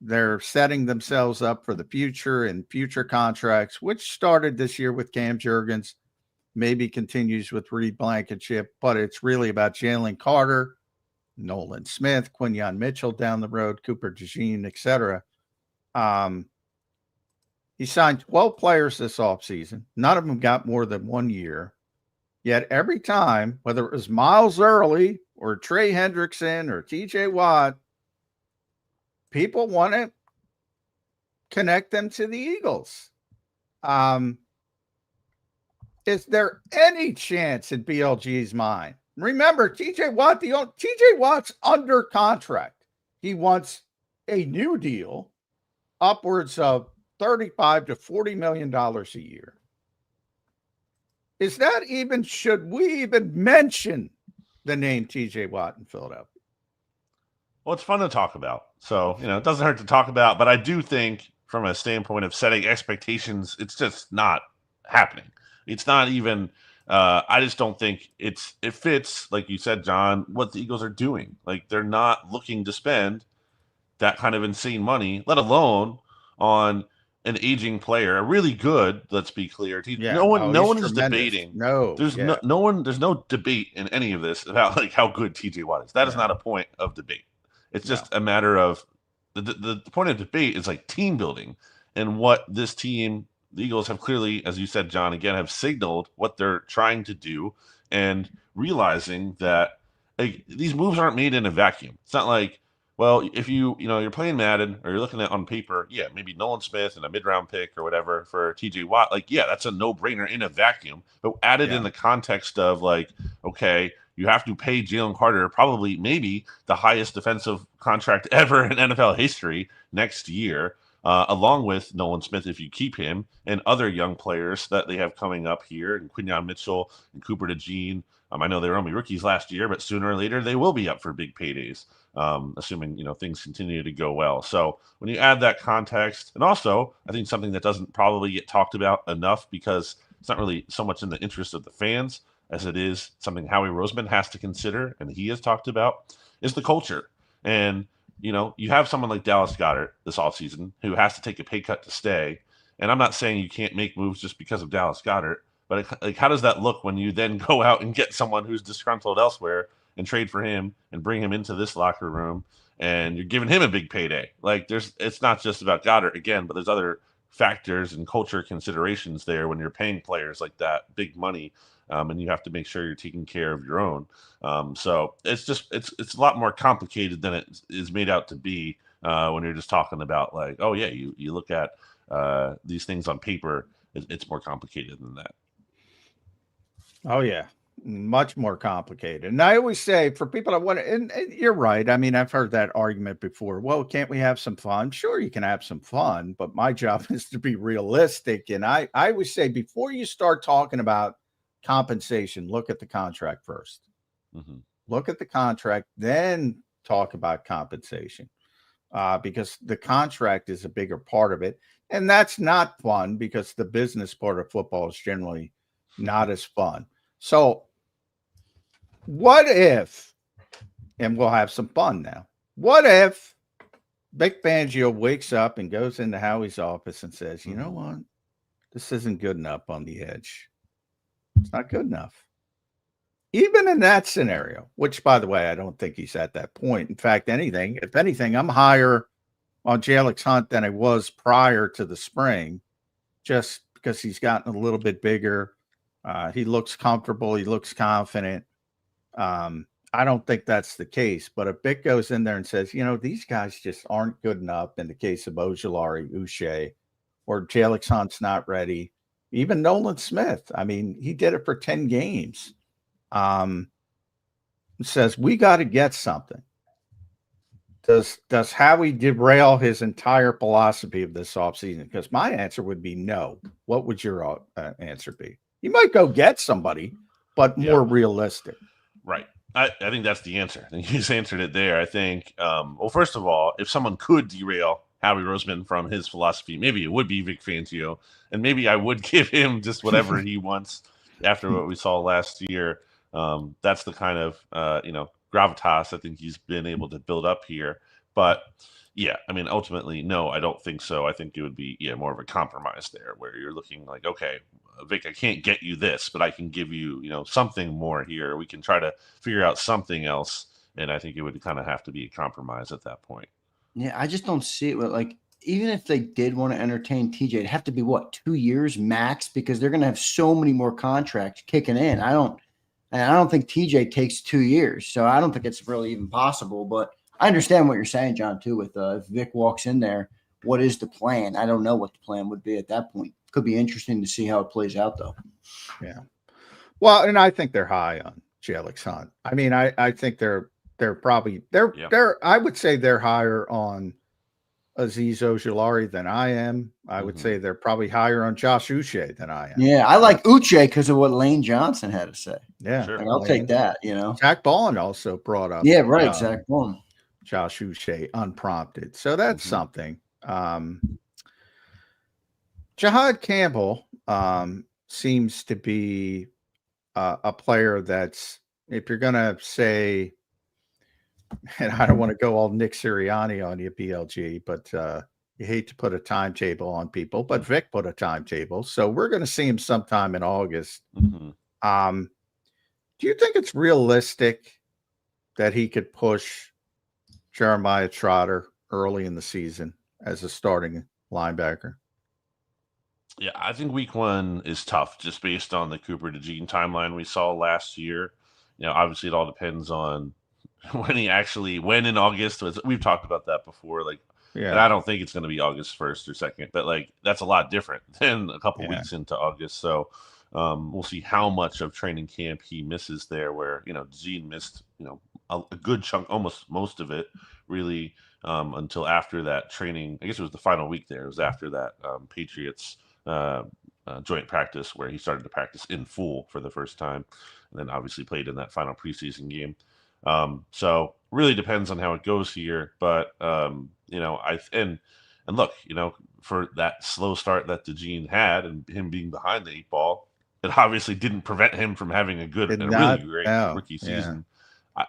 They're setting themselves up for the future and future contracts, which started this year with Cam Jurgens, maybe continues with Reed Blankenship, but it's really about Jalen Carter, Nolan Smith, Quinyon Mitchell down the road, Cooper DeJean, etc. He signed 12 players this offseason. None of them got more than 1 year. Yet every time, whether it was Miles Early or Trey Hendrickson or TJ Watt, people want to connect them to the Eagles. Is there any chance in BLG's mind? Remember, TJ Watt's under contract. He wants a new deal upwards of $35 to $40 million a year. Is that even, should we even mention the name TJ Watt in Philadelphia? Well, it's fun to talk about. So, it doesn't hurt to talk about, but I do think from a standpoint of setting expectations, it's just not happening. It's not even, I just don't think it fits, like you said, John, what the Eagles are doing. Like, they're not looking to spend that kind of insane money, let alone on an aging player, a really good, let's be clear. No one is debating. There's no debate in any of this about like how good TJ Watt is. That is not a point of debate. It's just a matter of the point of debate is like team building and what this team, the Eagles, have clearly, as you said, John, again, have signaled what they're trying to do, and realizing that like these moves aren't made in a vacuum. It's not like, well, if you're playing Madden or you're looking at on paper, maybe Nolan Smith and a mid-round pick or whatever for TJ Watt, like, that's a no-brainer in a vacuum. But added in the context of like, okay, you have to pay Jalen Carter probably maybe the highest defensive contract ever in NFL history next year, along with Nolan Smith if you keep him, and other young players that they have coming up here, and Quinyon Mitchell and Cooper DeJean. I know they were only rookies last year, but sooner or later they will be up for big paydays, assuming things continue to go well. So when you add that context, and also I think something that doesn't probably get talked about enough because it's not really so much in the interest of the fans as it is something Howie Roseman has to consider, and he has talked about, is the culture. And you have someone like Dallas Goedert this offseason who has to take a pay cut to stay. And I'm not saying you can't make moves just because of Dallas Goedert. But like, how does that look when you then go out and get someone who's disgruntled elsewhere and trade for him and bring him into this locker room, and you're giving him a big payday? Like, it's not just about Goddard again, but there's other factors and culture considerations there when you're paying players like that big money. and you have to make sure you're taking care of your own. So it's a lot more complicated than it is made out to be when you're just talking about like, oh yeah, you look at these things on paper. It's more complicated than that. Oh yeah, much more complicated. And I always say for people that want to, and you're right. I mean, I've heard that argument before. Well, can't we have some fun? Sure, you can have some fun, but my job is to be realistic. And I always say before you start talking about compensation, look at the contract first. Mm-hmm. Look at the contract, then talk about compensation, because the contract is a bigger part of it. And that's not fun because the business part of football is generally not as fun. So what if, and we'll have some fun now, what if Vic Fangio wakes up and goes into Howie's office and says, you know what, this isn't good enough on the edge. It's not good enough. Even in that scenario, which, by the way, I don't think he's at that point. In fact, if anything, I'm higher on Jalen Hunt than I was prior to the spring, just because he's gotten a little bit bigger. He looks comfortable. He looks confident. I don't think that's the case. But if Vic goes in there and says, these guys just aren't good enough in the case of Ojulari, Uche, or Jalen Hunt's not ready, even Nolan Smith. I mean, he did it for 10 games. Says, we got to get something. Does Howie derail his entire philosophy of this offseason? Because my answer would be no. What would your answer be? You might go get somebody, but more realistic. Right. I think that's the answer. I think he's answered it there. I think, well, first of all, if someone could derail Howie Roseman from his philosophy, maybe it would be Vic Fangio, and maybe I would give him just whatever he wants after what we saw last year. That's the kind of, gravitas I think he's been able to build up here. But yeah, I mean, ultimately, no, I don't think so. I think it would be more of a compromise there where you're looking like, okay, Vic, I can't get you this, but I can give you, something more here. We can try to figure out something else. And I think it would kind of have to be a compromise at that point. Yeah, I just don't see it. Like, even if they did want to entertain TJ, it'd have to be 2 years max, because they're going to have so many more contracts kicking in. I don't think TJ takes 2 years, so I don't think it's really even possible. But I understand what you're saying, John, too, with if Vic walks in there, what is the plan? I don't know what the plan would be at that point. Could be interesting to see how it plays out, though. Yeah. Well, and I think they're high on Jalen Hunt. I mean, I think they're probably I would say they're higher on Azeez Ojulari than I am. I would say they're probably higher on Josh Uche than I am. Yeah, I like Uche because of what Lane Johnson had to say. Yeah, sure. And I'll take that, Zach Ballin also brought up. Yeah, right, Zach Ballin. Josh Uche unprompted. So that's something. Jahad Campbell seems to be a player that's, if you're going to say, and I don't want to go all Nick Sirianni on you, BLG, but you hate to put a timetable on people, but Vic put a timetable. So we're going to see him sometime in August. Do you think it's realistic that he could push Jeremiah Trotter early in the season as a starting linebacker? Yeah, I think week 1 is tough just based on the Cooper DeJean timeline we saw last year. Obviously it all depends on when in August. We've talked about that before. And I don't think it's going to be August 1st or 2nd, but that's a lot different than a couple weeks into August. So we'll see how much of training camp he misses there, where, DeJean missed, a good chunk, almost most of it really, until after that training. I guess it was the final week there. It was after that Patriots joint practice where he started to practice in full for the first time, and then obviously played in that final preseason game. So really depends on how it goes here, but look, for that slow start that DeJean had and him being behind the 8 ball, it obviously didn't prevent him from having a really great rookie season.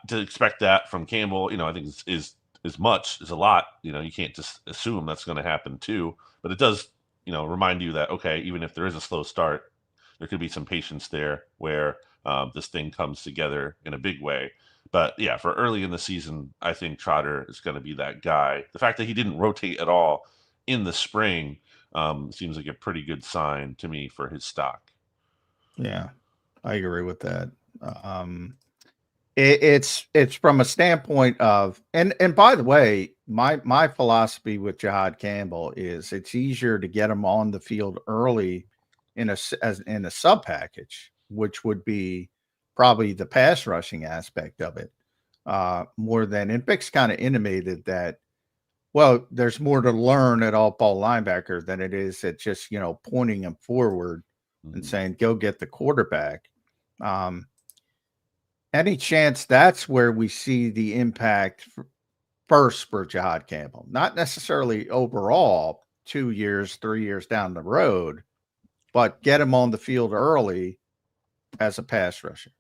To expect that from Campbell, I think is a lot. You can't just assume that's going to happen too, but it does, remind you that, okay, even if there is a slow start, there could be some patience there where this thing comes together in a big way. But yeah, for early in the season, I think Trotter is going to be that guy. The fact that he didn't rotate at all in the spring seems like a pretty good sign to me for his stock. Yeah. I agree with that. It's from a standpoint of, and by the way, my philosophy with Jahad Campbell is it's easier to get him on the field early in a sub package, which would be probably the pass rushing aspect of it, more than, and Bick's kind of intimated that, well, there's more to learn at all ball linebacker than it is at just, pointing him forward and saying, go get the quarterback. Any chance that's where we see the impact first for Jahad Campbell? Not necessarily overall 2 years, 3 years down the road, but get him on the field early as a pass rusher.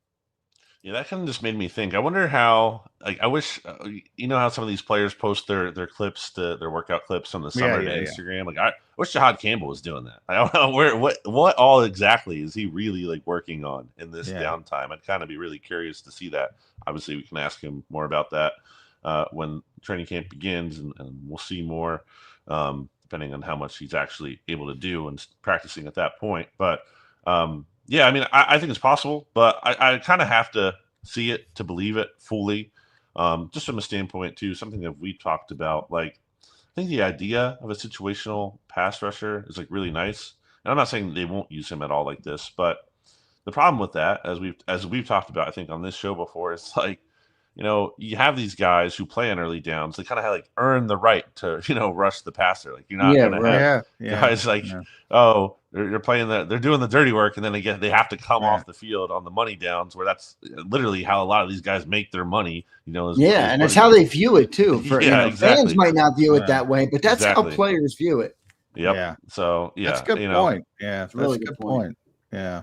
Yeah, that kind of just made me think. I wonder how, I wish, how some of these players post their clips, their workout clips from the summer to Instagram. I wish Jahad Campbell was doing that. I don't know what all exactly is he really working on in this downtime. I'd kind of be really curious to see that. Obviously, we can ask him more about that when training camp begins, and we'll see more depending on how much he's actually able to do and practicing at that point. But yeah, I mean, I think it's possible, but I kind of have to see it to believe it fully. Just from a standpoint, too, something that we talked about. I think the idea of a situational pass rusher is really nice. And I'm not saying they won't use him at all like this, but the problem with that, as we've talked about, I think on this show before, is you have these guys who play on early downs. They kind of earn the right to, rush the passer. You're not going to have guys oh, they're playing they're doing the dirty work, and then again they have to come off the field on the money downs, where that's literally how a lot of these guys make their money. And it's how they view it too. Exactly. Fans might not view it that way, but that's how players view it. Yep. Yeah. So that's a good point. Yeah, that's really a good point. Yeah.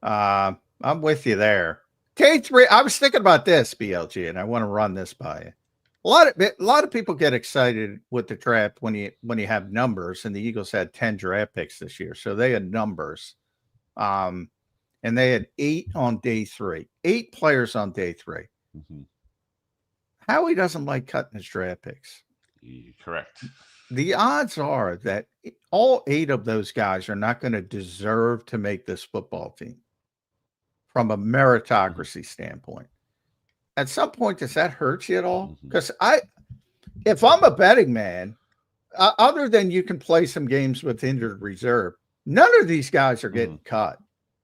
I'm with you there. K3, I was thinking about this, BLG, and I want to run this by you. A lot of people get excited with the draft when you have numbers, and the Eagles had 10 draft picks this year, so they had numbers. And they had 8 on day 3, 8 players on day 3. Mm-hmm. Howie doesn't like cutting his draft picks. Correct. The odds are that all 8 of those guys are not going to deserve to make this football team from a meritocracy standpoint. At some point, does that hurt you at all? Because if I'm a betting man, other than you can play some games with injured reserve, none of these guys are getting cut.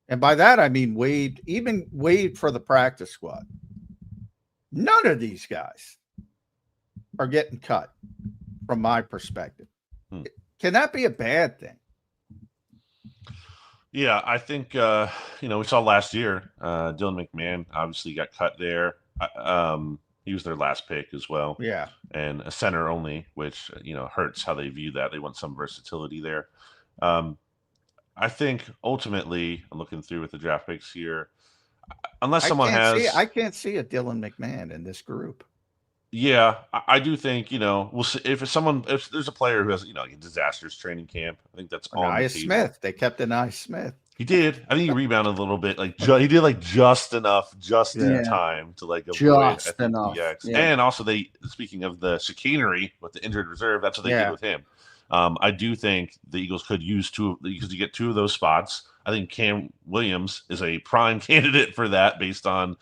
And by that, I mean even Wade for the practice squad. None of these guys are getting cut from my perspective. Can that be a bad thing? Yeah, I think, we saw last year, Dylan McMahon obviously got cut there. He was their last pick as well. Yeah. And a center only, which, hurts how they view that. They want some versatility there. I think ultimately, I'm looking through with the draft picks here, unless someone I can't see a Dylan McMahon in this group. Yeah, I do think, we'll see if there's a player who has, a disastrous training camp. I think that's on the table. Smith. They kept Anais Smith. He did. I think he rebounded a little bit. He did just enough, in time to avoid just enough. Yeah. And also speaking of the chicanery with the injured reserve, that's what they did with him. I do think the Eagles could use 2 because you get 2 of those spots. I think Cam Williams is a prime candidate for that based on,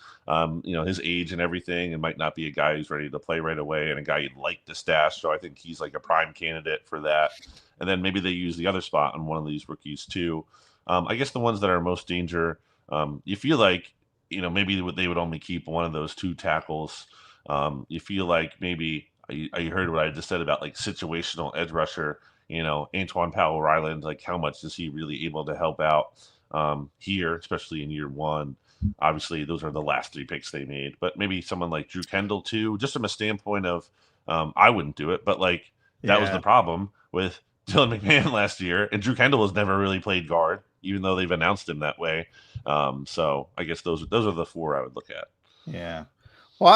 his age and everything, and might not be a guy who's ready to play right away and a guy you'd like to stash. So I think he's a prime candidate for that. And then maybe they use the other spot on one of these rookies too. I guess the ones that are most danger, you feel maybe they would only keep one of those 2 tackles. You feel maybe you heard what I just said about situational edge rusher. Antoine Powell-Ryland, how much is he really able to help out here, especially in year 1? Obviously, those are the last 3 picks they made, but maybe someone like Drew Kendall too, just from a standpoint of I wouldn't do it, but that was the problem with Dylan McMahon last year, and Drew Kendall has never really played guard, even though they've announced him that way. So I guess those are the 4 I would look at. Yeah. Well,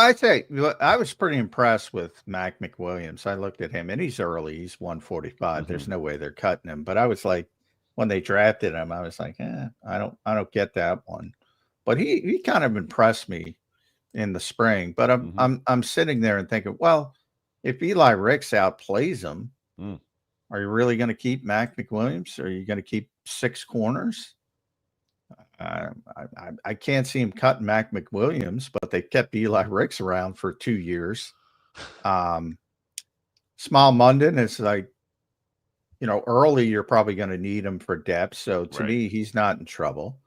I was pretty impressed with Mac McWilliams. I looked at him, and he's early. He's 145. There's no way they're cutting him. But I was when they drafted him, I was I don't get that one. But he kind of impressed me in the spring. But I'm sitting there and thinking, well, if Eli Ricks outplays him, are you really going to keep Mac McWilliams? Are you going to keep 6 corners? I can't see him cutting Mac McWilliams, but they kept Eli Ricks around for 2 years. Small Munden is like, early you're probably going to need him for depth. So to me, he's not in trouble.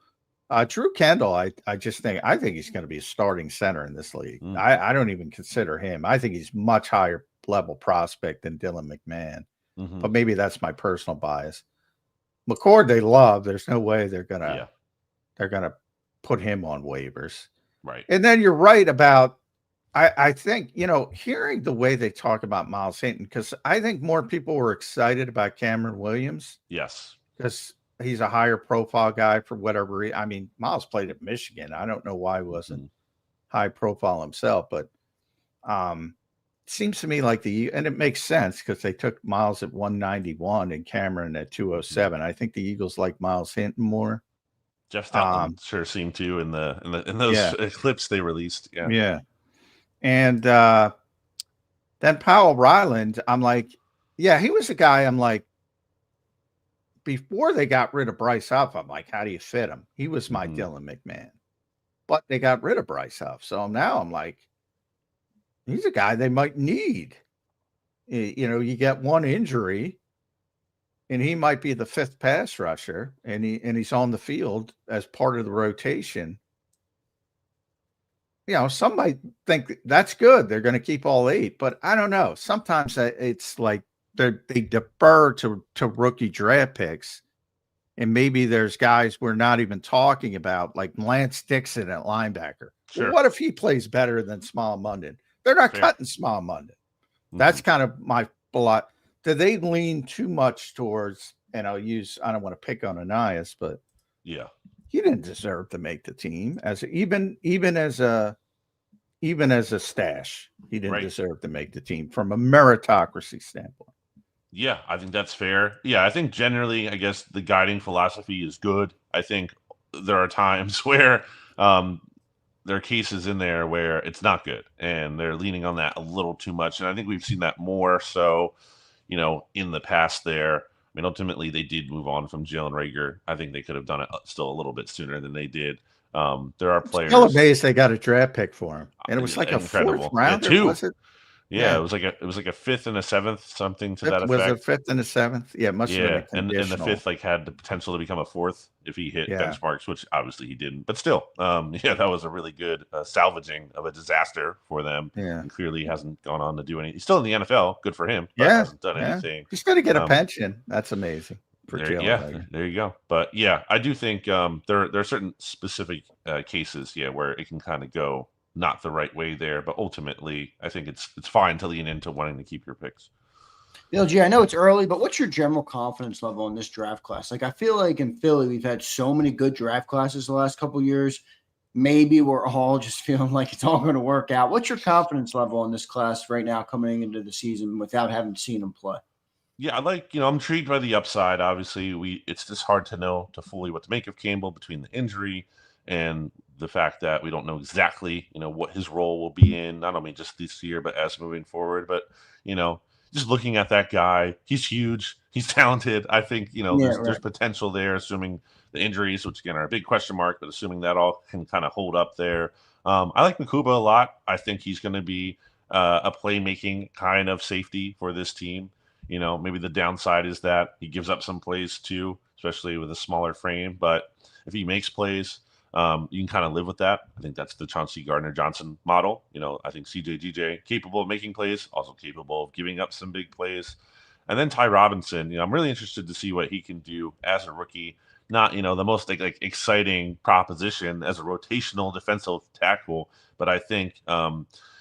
Drew Kendall, I think he's going to be a starting center in this league. I don't even consider him. I think he's much higher level prospect than Dylan McMahon, but maybe that's my personal bias. McCord, they love. There's no way they're gonna put him on waivers. Right. And then you're right about. I think, hearing the way they talk about Miles Hinton, because I think more people were excited about Cameron Williams. Yes. Because he's a higher profile guy for whatever reason. I mean, Miles played at Michigan. I don't know why he wasn't high profile himself, but it seems to me like and it makes sense because they took Miles at 191 and Cameron at 207. I think the Eagles like Miles Hinton more. Jeff Stoutland sure seemed to in those clips they released. Yeah. Yeah. And then Powell Ryland, I'm like, he was a guy I'm like, before they got rid of Bryce Huff, I'm like, how do you fit him? He was my Dylan McMahon. But they got rid of Bryce Huff. So now I'm like, he's a guy they might need. You get one injury, and he might be the 5th pass rusher, and he's on the field as part of the rotation. Some might think that's good. They're going to keep all 8, but I don't know. Sometimes it's like they defer to rookie draft picks, and maybe there's guys we're not even talking about, like Lance Dixon at linebacker. Sure. Well, what if he plays better than Small Munden? They're not cutting Small Munden. That's kind of my lot. Do they lean too much towards? And I don't want to pick on Anias, but yeah. He didn't deserve to make the team even as a stash. He didn't deserve to make the team from a meritocracy standpoint. Yeah, I think that's fair. Yeah, I think generally, I guess the guiding philosophy is good. I think there are times where there are cases in there where it's not good, and they're leaning on that a little too much. And I think we've seen that more so, in the past there. I mean, ultimately, they did move on from Jalen Reagor. I think they could have done it still a little bit sooner than they did. There are players. Still amazed they got a draft pick for him, and it was like incredible. A 4th rounder, yeah, was it? Yeah, it was like a 5th and a 7th, something to that effect. Was it a 5th and a 7th? Yeah, it must have been and the 5th had the potential to become a 4th if he hit benchmarks, which obviously he didn't. But still, that was a really good salvaging of a disaster for them. Yeah, and clearly hasn't gone on to do anything. He's still in the NFL. Good for him. But hasn't done anything. He's going to get a pension. That's amazing. There you go. But I do think there are certain specific cases, where it can kind of go not the right way there, but ultimately I think it's fine to lean into wanting to keep your picks. LG, I know it's early, but what's your general confidence level in this draft class? Like, I feel like in Philly we've had so many good draft classes the last couple of years. Maybe we're all just feeling like it's all going to work out. What's your confidence level in this class right now coming into the season without having seen them play? Yeah, I'm intrigued by the upside. Obviously, it's just hard to know fully what to make of Campbell between the injury and the fact that we don't know exactly, what his role will be in, not only just this year, but as moving forward. But, just looking at that guy, he's huge. He's talented. I think, there's potential there, assuming the injuries, which again are a big question mark, but assuming that all can kind of hold up there. I like Nakuba a lot. I think he's going to be a playmaking kind of safety for this team. Maybe the downside is that he gives up some plays too, especially with a smaller frame. But if he makes plays, you can kind of live with that. I think that's the Chauncey Gardner-Johnson model. I think CJ capable of making plays, also capable of giving up some big plays. And then Ty Robinson, I'm really interested to see what he can do as a rookie. Not, the most like exciting proposition as a rotational defensive tackle, but I think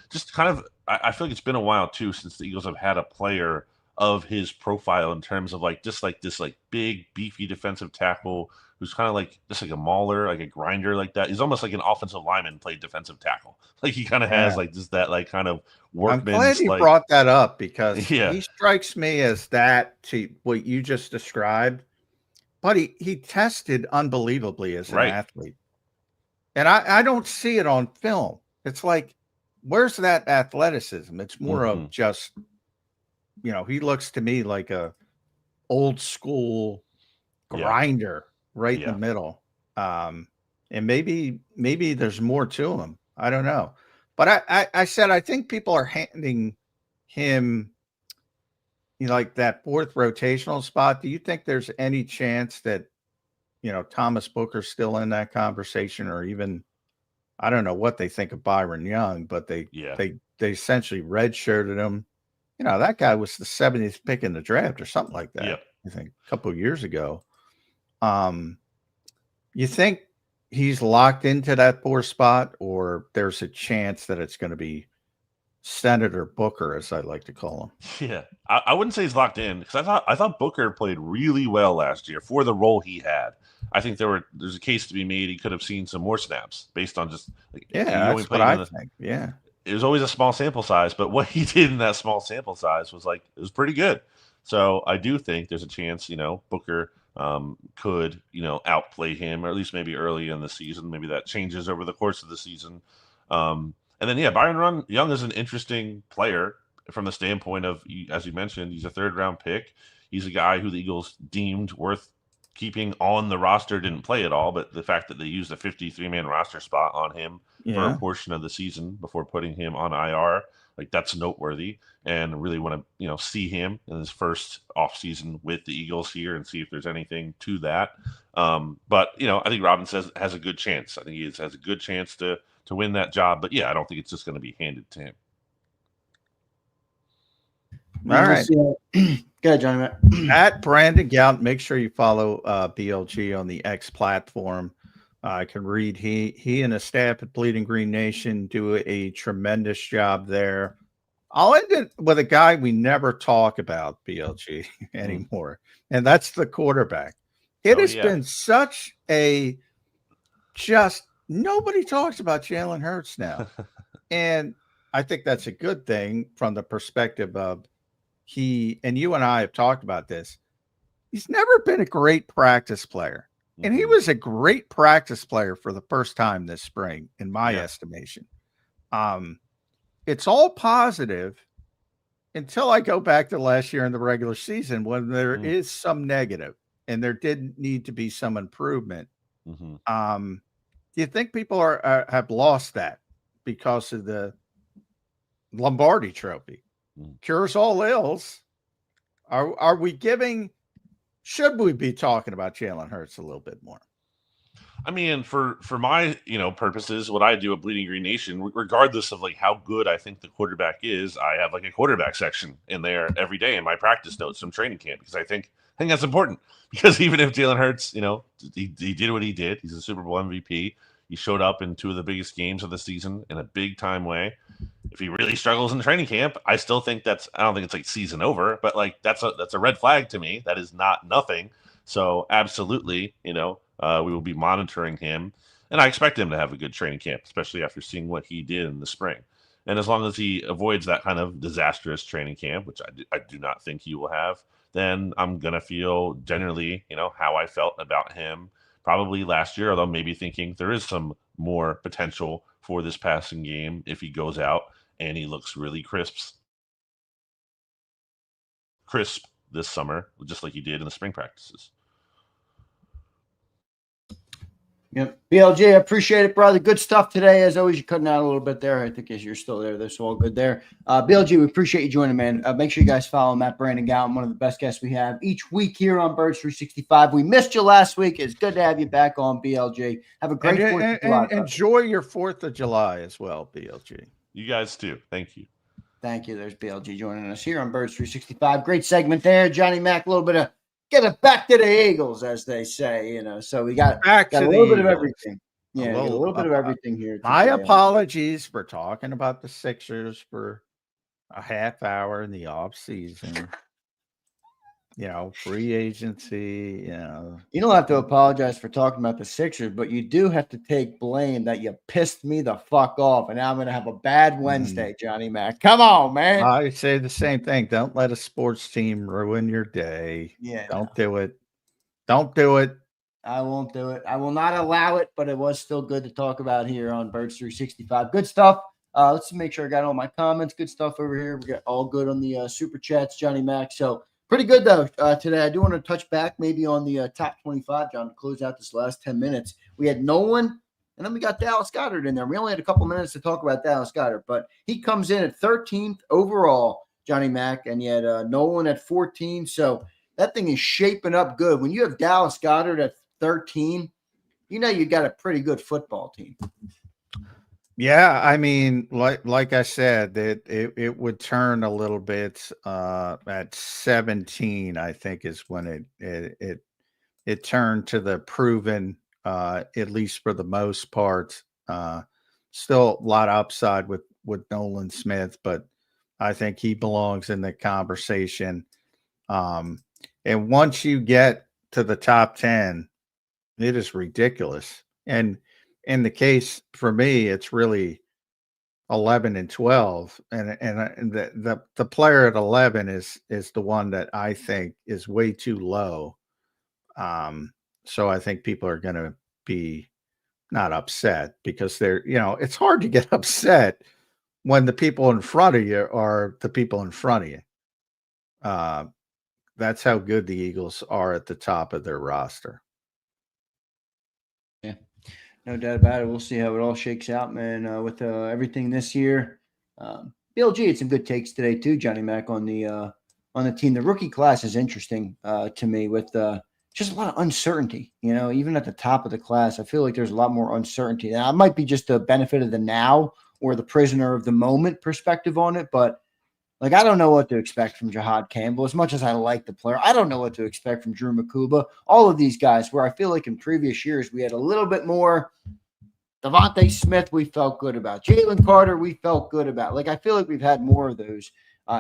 just kind of, I feel like it's been a while too since the Eagles have had a player of his profile in terms of this big beefy defensive tackle who's kind of just like a mauler, like a grinder like that. He's almost like an offensive lineman played defensive tackle. Like he kind of has just that kind of workman. I'm glad you brought that up because he strikes me as that to what you just described, but he tested unbelievably as an athlete. And I don't see it on film. It's like, where's that athleticism? It's more of just, he looks to me like a old school grinder in the middle. and maybe there's more to him. I don't know. But I said I think people are handing him, like that fourth rotational spot. Do you think there's any chance that, Thomas Booker's still in that conversation, or even, I don't know what they think of Byron Young, but they essentially redshirted him. That guy was the 70th pick in the draft or something like that. Yep. I think a couple of years ago. You think he's locked into that fourth spot, or there's a chance that it's going to be Senator Booker, as I like to call him? Yeah, I wouldn't say he's locked in, because I thought Booker played really well last year for the role he had. I think there's a case to be made he could have seen some more snaps based on just that's what I think. Yeah, it was always a small sample size, but what he did in that small sample size was it was pretty good. So I do think there's a chance, Booker could, outplay him, or at least maybe early in the season. Maybe that changes over the course of the season. And then, Byron Young is an interesting player from the standpoint of, as you mentioned, he's a third-round pick. He's a guy who the Eagles deemed worth keeping on the roster, didn't play at all, but the fact that they used a 53-man roster spot on him for a portion of the season before putting him on IR, that's noteworthy, and really want to, see him in his first offseason with the Eagles here and see if there's anything to that. But, I think Robinson has a good chance. I think he has a good chance to win that job. But, I don't think it's just going to be handed to him. All right. Go ahead, Johnny. At Brandon Gowton, make sure you follow BLG on the X platform. I can read he and his staff at Bleeding Green Nation do a tremendous job there. I'll end it with a guy we never talk about, BLG, anymore, and that's the quarterback. It has been such a nobody talks about Jalen Hurts now. And I think that's a good thing from the perspective of and you and I have talked about this. He's never been a great practice player. And he was a great practice player for the first time this spring, in my estimation. It's all positive until I go back to last year in the regular season when there is some negative and there did need to be some improvement. Do you think people have lost that because of the Lombardi Trophy? Cures all ills. Are we should we be talking about Jalen Hurts a little bit more? I mean, for my purposes, what I do at Bleeding Green Nation, regardless of how good I think the quarterback is, I have a quarterback section in there every day in my practice notes from training camp, because I think that's important. Because even if Jalen Hurts, he did what he did, he's a Super Bowl MVP. He showed up in two of the biggest games of the season in a big time way. If he really struggles in training camp, I still think I don't think it's season over, but that's a red flag to me. That is not nothing. So absolutely, we will be monitoring him, and I expect him to have a good training camp, especially after seeing what he did in the spring. And as long as he avoids that kind of disastrous training camp, which I do not think he will have, then I'm going to feel generally, how I felt about him probably last year, although maybe thinking there is some more potential for this passing game if he goes out and he looks really crisp this summer, just like he did in the spring practices. Yep. BLJ, I appreciate it, brother. Good stuff today. As always, you're cutting out a little bit there. I think as you're still there, that's all good there. BLJ, we appreciate you joining, man. Make sure you guys follow Matt Brandon Gowton, one of the best guests we have each week here on Birds 365. We missed you last week. It's good to have you back on, BLJ. Have a great 4th of July. Enjoy your 4th of July as well, BLJ. You guys too. Thank you. Thank you. There's BLJ joining us here on Birds 365. Great segment there. Johnny Mac, a little bit of get it back to the Eagles, as they say, So we got a little bit of everything. Yeah, a little bit of everything here. My apologies for talking about the Sixers for a half hour in the off season. Free agency, You don't have to apologize for talking about the Sixers, but you do have to take blame that you pissed me the fuck off, and now I'm going to have a bad Wednesday, Johnny Mac. Come on, man. I say the same thing. Don't let a sports team ruin your day. Yeah. Don't do it. Don't do it. I won't do it. I will not allow it, but it was still good to talk about here on Birds 365. Good stuff. Let's make sure I got all my comments. Good stuff over here. We got all good on the super chats, Johnny Mac. So Pretty good, though, today. I do want to touch back maybe on the top 25, John, to close out this last 10 minutes. We had Nolan, and then we got Dallas Goedert in there. We only had a couple minutes to talk about Dallas Goedert, but he comes in at 13th overall, Johnny Mac, and you had Nolan at 14. So that thing is shaping up good. When you have Dallas Goedert at 13, you know you got a pretty good football team. Yeah, I mean, like I said, that it would turn a little bit at 17. I think is when it turned to the proven, at least for the most part. Still a lot of upside with Nolan Smith, but I think he belongs in the conversation. And once you get to the top 10, it is ridiculous. And in the case for me, it's really 11 and 12, and the player at 11 is the one that I think is way too low. So I think people are going to be not upset because they're, it's hard to get upset when the people in front of you are the people in front of you. That's how good the Eagles are at the top of their roster. Yeah. No doubt about it. We'll see how it all shakes out, man, with everything this year. BLG had some good takes today too, Johnny Mac, on the team. The rookie class is interesting to me with just a lot of uncertainty. Even at the top of the class, I feel like there's a lot more uncertainty. Now, it might be just the benefit of the now or the prisoner of the moment perspective on it, but like, I don't know what to expect from Jahad Campbell. As much as I like the player, I don't know what to expect from Drew Makuba. All of these guys, where I feel like in previous years we had a little bit more. Devontae Smith, we felt good about. Jalen Carter, we felt good about. Like, I feel like we've had more of those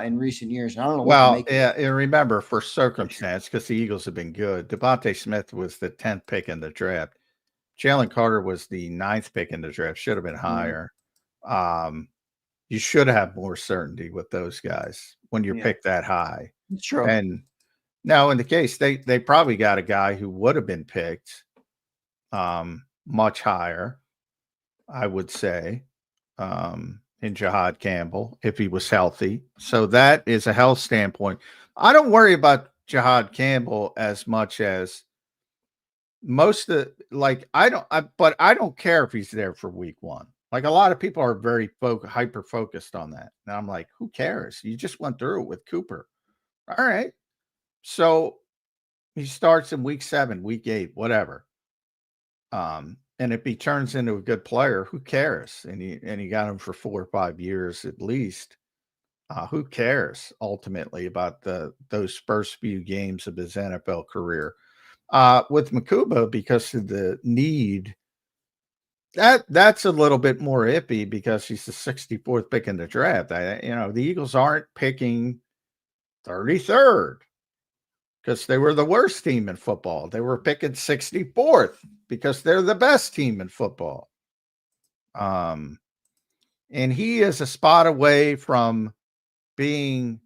in recent years. And I don't know. Well, yeah, and remember, for circumstance, because the Eagles have been good, Devontae Smith was the 10th pick in the draft. Jalen Carter was the 9th pick in the draft. Should have been higher. You should have more certainty with those guys when you're picked that high. True. And now in the case, they probably got a guy who would have been picked much higher, I would say, in Jahad Campbell, if he was healthy. So that is a health standpoint. I don't worry about Jahad Campbell as much as most of but I don't care if he's there for week 1. Like, a lot of people are very hyper focused on that. And I'm like, who cares? You just went through it with Cooper. All right. So he starts in week 7, week 8, whatever. And if he turns into a good player, who cares? And he got him for 4 or 5 years at least. Who cares ultimately about those first few games of his NFL career? With Makuba, because of the need, that's a little bit more iffy because he's the 64th pick in the draft. The Eagles aren't picking 33rd because they were the worst team in football. They were picking 64th because they're the best team in football. And he is a spot away from being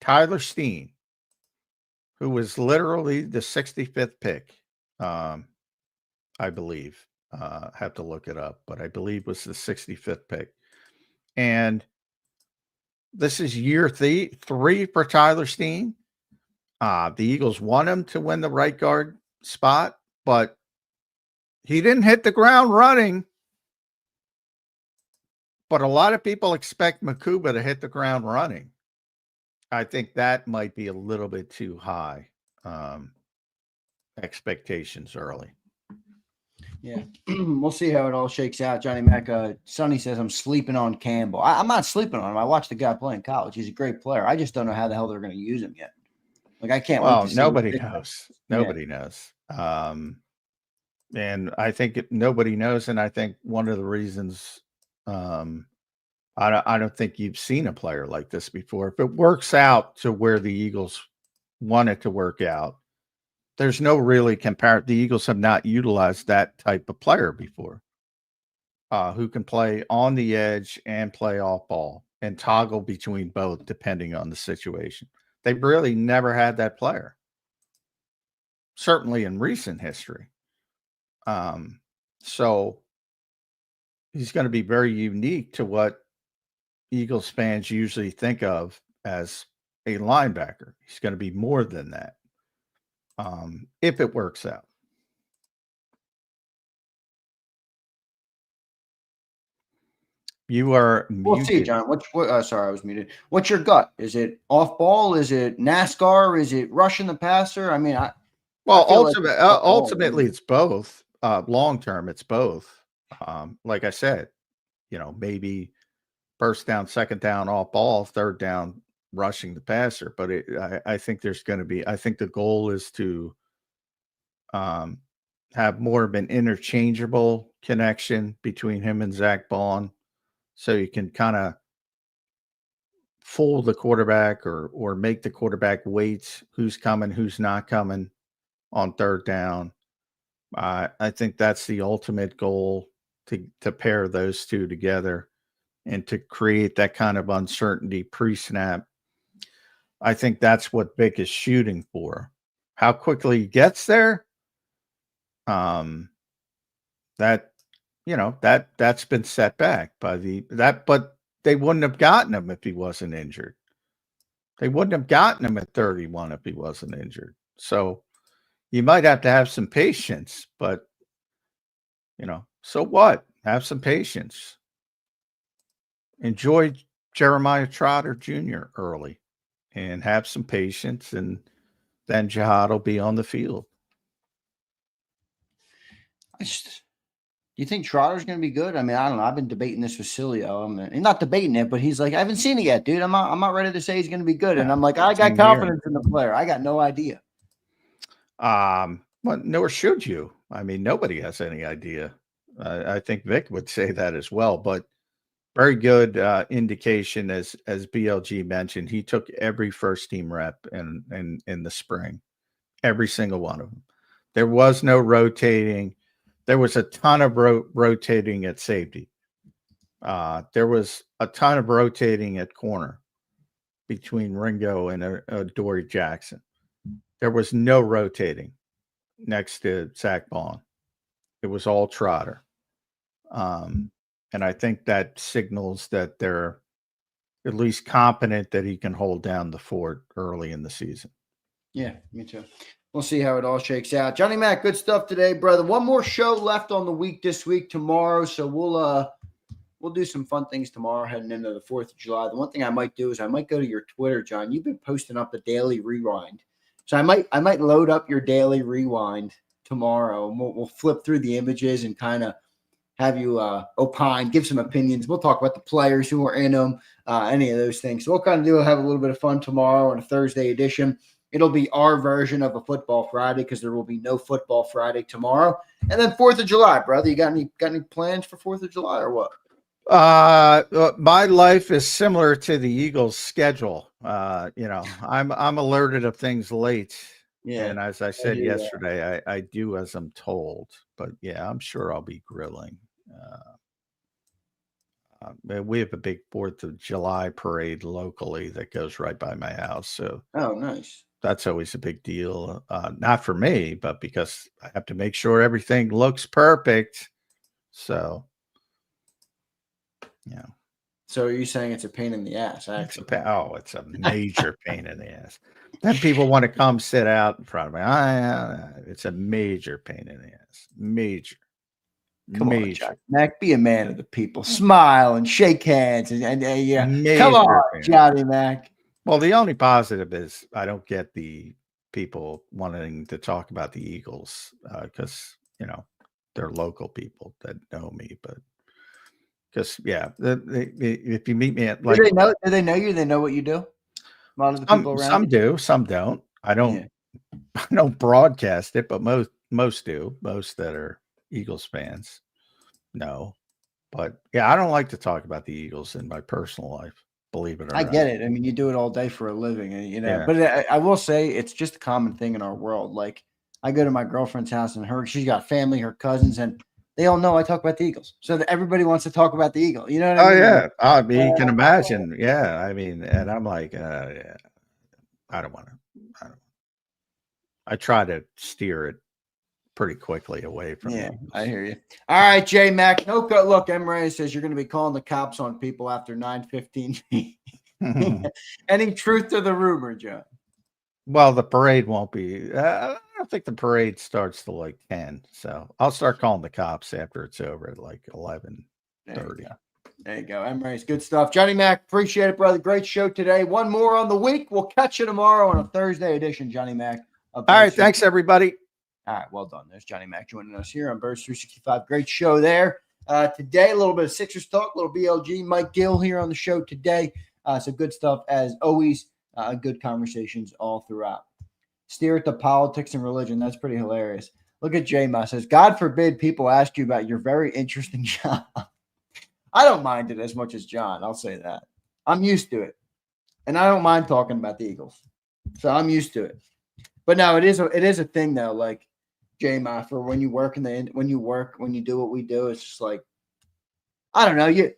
Tyler Steen, who was literally the 65th pick, I believe. Have to look it up, but I believe was the 65th pick. And this is year 3 for Tyler Steen. The Eagles want him to win the right guard spot, but he didn't hit the ground running. But a lot of people expect Makuba to hit the ground running. I think that might be a little bit too high expectations early. Yeah, we'll see how it all shakes out. Johnny Mac, Sonny says I'm sleeping on Campbell. I'm not sleeping on him. I watched the guy play in college. He's a great player. I just don't know how the hell they're going to use him yet. Like, I can't wait to see. Nobody knows. Nobody knows. And I think nobody knows. And I think one of the reasons I don't think you've seen a player like this before. If it works out to where the Eagles want it to work out, there's no really compare. The Eagles have not utilized that type of player before, who can play on the edge and play off ball and toggle between both depending on the situation. They've really never had that player, certainly in recent history. So he's going to be very unique to what Eagles fans usually think of as a linebacker. He's going to be more than that if it works out. You are muted. We'll see, John. Sorry, I was muted. What's your gut? Is it off ball? Is it NASCAR? Is it rushing the passer? I mean, ultimately, it's both. Long term, it's both. Like I said, maybe first down, second down, off ball, third down, rushing the passer. But I think there's going to be. I think the goal is to have more of an interchangeable connection between him and Zach Bond. So you can kind of fool the quarterback or make the quarterback wait who's coming, who's not coming on third down. I think that's the ultimate goal, to pair those two together and to create that kind of uncertainty pre-snap. I think that's what Vic is shooting for. How quickly he gets there, that's been set back by but they wouldn't have gotten him if he wasn't injured. They wouldn't have gotten him at 31 if he wasn't injured. So you might have to have some patience, but so what? Have some patience. Enjoy Jeremiah Trotter Jr. early and have some patience, and then Jihad will be on the field. Do you think Trotter's going to be good? I mean, I don't know. I've been debating this with Cilio. I'm not debating it, but he's like, I haven't seen it yet, dude. I'm not ready to say he's going to be good. And I'm like, I got confidence in the player. I got no idea. Well, nor should you. I mean, nobody has any idea. I think Vic would say that as well. But very good indication, as BLG mentioned. He took every first team rep in the spring, every single one of them. There was no rotating. There was a ton of rotating at safety. There was a ton of rotating at corner between Ringo and Dory Jackson. There was no rotating next to Zach Bond. It was all Trotter. And I think that signals that they're at least competent that he can hold down the fort early in the season. Yeah, me too. We'll see how it all shakes out. Johnny Mac, good stuff today, brother. One more show left on the week this week, tomorrow. So we'll do some fun things tomorrow heading into the 4th of July. The one thing I might do is I might go to your Twitter, John. You've been posting up the daily rewind. So I might load up your daily rewind tomorrow. And we'll flip through the images and kind of have you opine, give some opinions. We'll talk about the players who are in them, any of those things. So we'll kind of have a little bit of fun tomorrow on a Thursday edition. It'll be our version of a Football Friday because there will be no Football Friday tomorrow. And then 4th of July, brother. You got any plans for 4th of July or what? My life is similar to the Eagles' schedule. I'm alerted of things late. Yeah. And as I said yesterday, I do as I'm told. But yeah, I'm sure I'll be grilling. We have a big 4th of July parade locally that goes right by my house. So oh, nice. That's always a big deal. Not for me, but because I have to make sure everything looks perfect. So, yeah. So are you saying it's a pain in the ass? Actually? It's a major pain in the ass. Then people want to come sit out in front of me. It's a major pain in the ass. Major. Come on, Johnny Mac, be a man of the people. Smile and shake hands. And yeah. Come on, Johnny Mac. Well, the only positive is I don't get the people wanting to talk about the Eagles because, they're local people that know me. But because, if you meet me at do they know you? They know what you do? A lot of the people around some do, some don't. I don't broadcast it, but most do. Most that are Eagles fans know. But, I don't like to talk about the Eagles in my personal life. Believe it or not. I get it. I mean, you do it all day for a living, and But I will say it's just a common thing in our world. Like I go to my girlfriend's house, and she's got family, her cousins, and they all know I talk about the Eagles. So that everybody wants to talk about the Eagle. You know what I mean? Yeah. I mean, you can imagine. Yeah. I mean, and I'm like, I don't want to. I try to steer it pretty quickly away from it. I hear you. All right, J Mac. Look, Emre says you're going to be calling the cops on people after 9:15. Any truth to the rumor, John? Well, the parade won't be. I don't think the parade starts till like 10. So I'll start calling the cops after it's over at like 11:30. There you go. Emirates, good stuff. Johnny Mac, appreciate it, brother. Great show today. One more on the week. We'll catch you tomorrow on a Thursday edition, Johnny Mac. All right. Thanks, everybody. All right. Well done. There's Johnny Mac joining us here on Birds 365. Great show there. Today, a little bit of Sixers talk, a little BLG. Mike Gill here on the show today. So good stuff as always. Good conversations all throughout. Steer it to politics and religion. That's pretty hilarious. Look at J-Ma says, God forbid people ask you about your very interesting job. I don't mind it as much as John. I'll say that. I'm used to it. And I don't mind talking about the Eagles. So I'm used to it. But no, it is a thing though, like J-Ma, for when you work when you do what we do, it's just like, I don't know,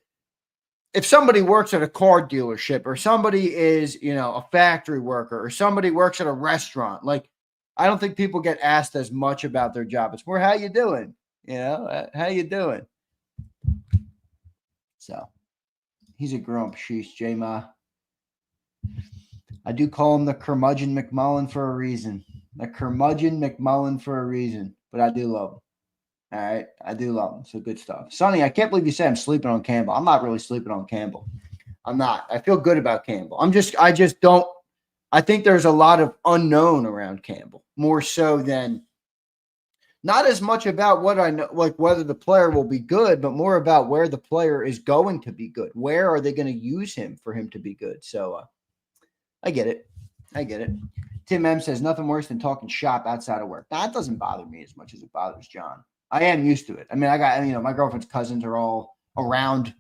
if somebody works at a car dealership or somebody is, a factory worker or somebody works at a restaurant, like I don't think people get asked as much about their job. It's more, how you doing? How you doing? So he's a grump. Sheesh, J-Ma. I do call him the curmudgeon McMullen for a reason. The curmudgeon McMullen for a reason. But I do love him. All right. I do love him. So good stuff. Sonny, I can't believe you said I'm sleeping on Campbell. I'm not really sleeping on Campbell. I'm not. I feel good about Campbell. I just don't. I think there's a lot of unknown around Campbell, more so than not as much about what I know, like whether the player will be good, but more about where the player is going to be good. Where are they going to use him for him to be good? So I get it. Tim M says nothing worse than talking shop outside of work. That doesn't bother me as much as it bothers John. I am used to it. I mean, I got, my girlfriend's cousins are all around,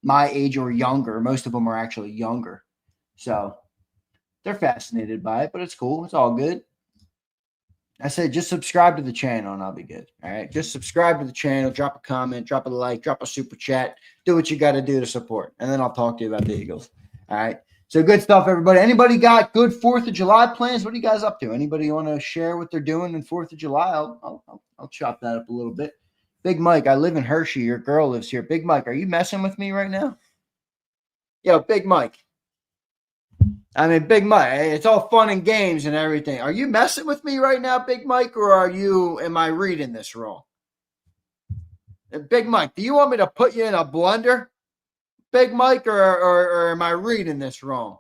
my age or younger. Most of them are actually younger. So they're fascinated by it, but it's cool. It's all good. I said, just subscribe to the channel and I'll be good. All right. Just subscribe to the channel, drop a comment, drop a like, drop a super chat, do what you got to do to support. And then I'll talk to you about the Eagles. All right. So good stuff, everybody. Anybody got good 4th of July plans? What are you guys up to? Anybody want to share what they're doing in 4th of July? I'll chop that up a little bit. Big Mike, I live in Hershey. Your girl lives here. Big Mike, are you messing with me right now? Yo, Big Mike. I mean, Big Mike, it's all fun and games and everything. Are you messing with me right now, Big Mike, or am I reading this wrong? Big Mike, do you want me to put you in a blender, Big Mike, or am I reading this wrong?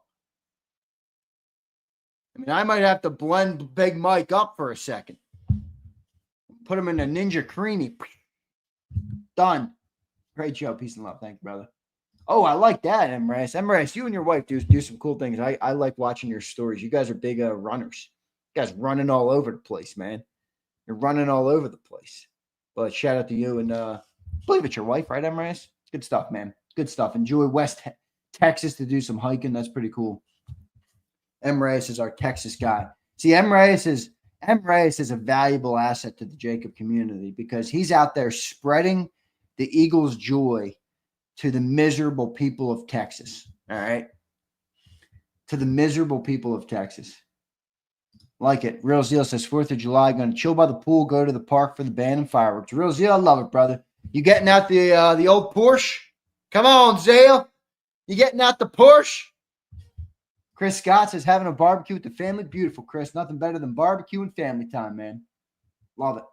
I mean, I might have to blend Big Mike up for a second. Put him in a Ninja Creamy. Done. Great show. Peace and love. Thank you, brother. Oh, I like that, Emrys. Emrys, you and your wife do some cool things. I like watching your stories. You guys are big runners. You guys running all over the place, man. You're running all over the place. But shout out to you. And I believe it's your wife, right, Emrys? Good stuff, man. Good stuff. Enjoy West Texas to do some hiking. That's pretty cool. Emrys is our Texas guy. See, Emrys is a valuable asset to the JAKIB community because he's out there spreading the Eagles' joy to the miserable people of Texas. All right. To the miserable people of Texas. Like it. Real Zeal says 4th of July, going to chill by the pool, go to the park for the band and fireworks. Real Zeal, I love it, brother. You getting out the old Porsche? Come on, Zeal. You getting out the Porsche? Chris Scott says having a barbecue with the family. Beautiful, Chris. Nothing better than barbecue and family time, man. Love it.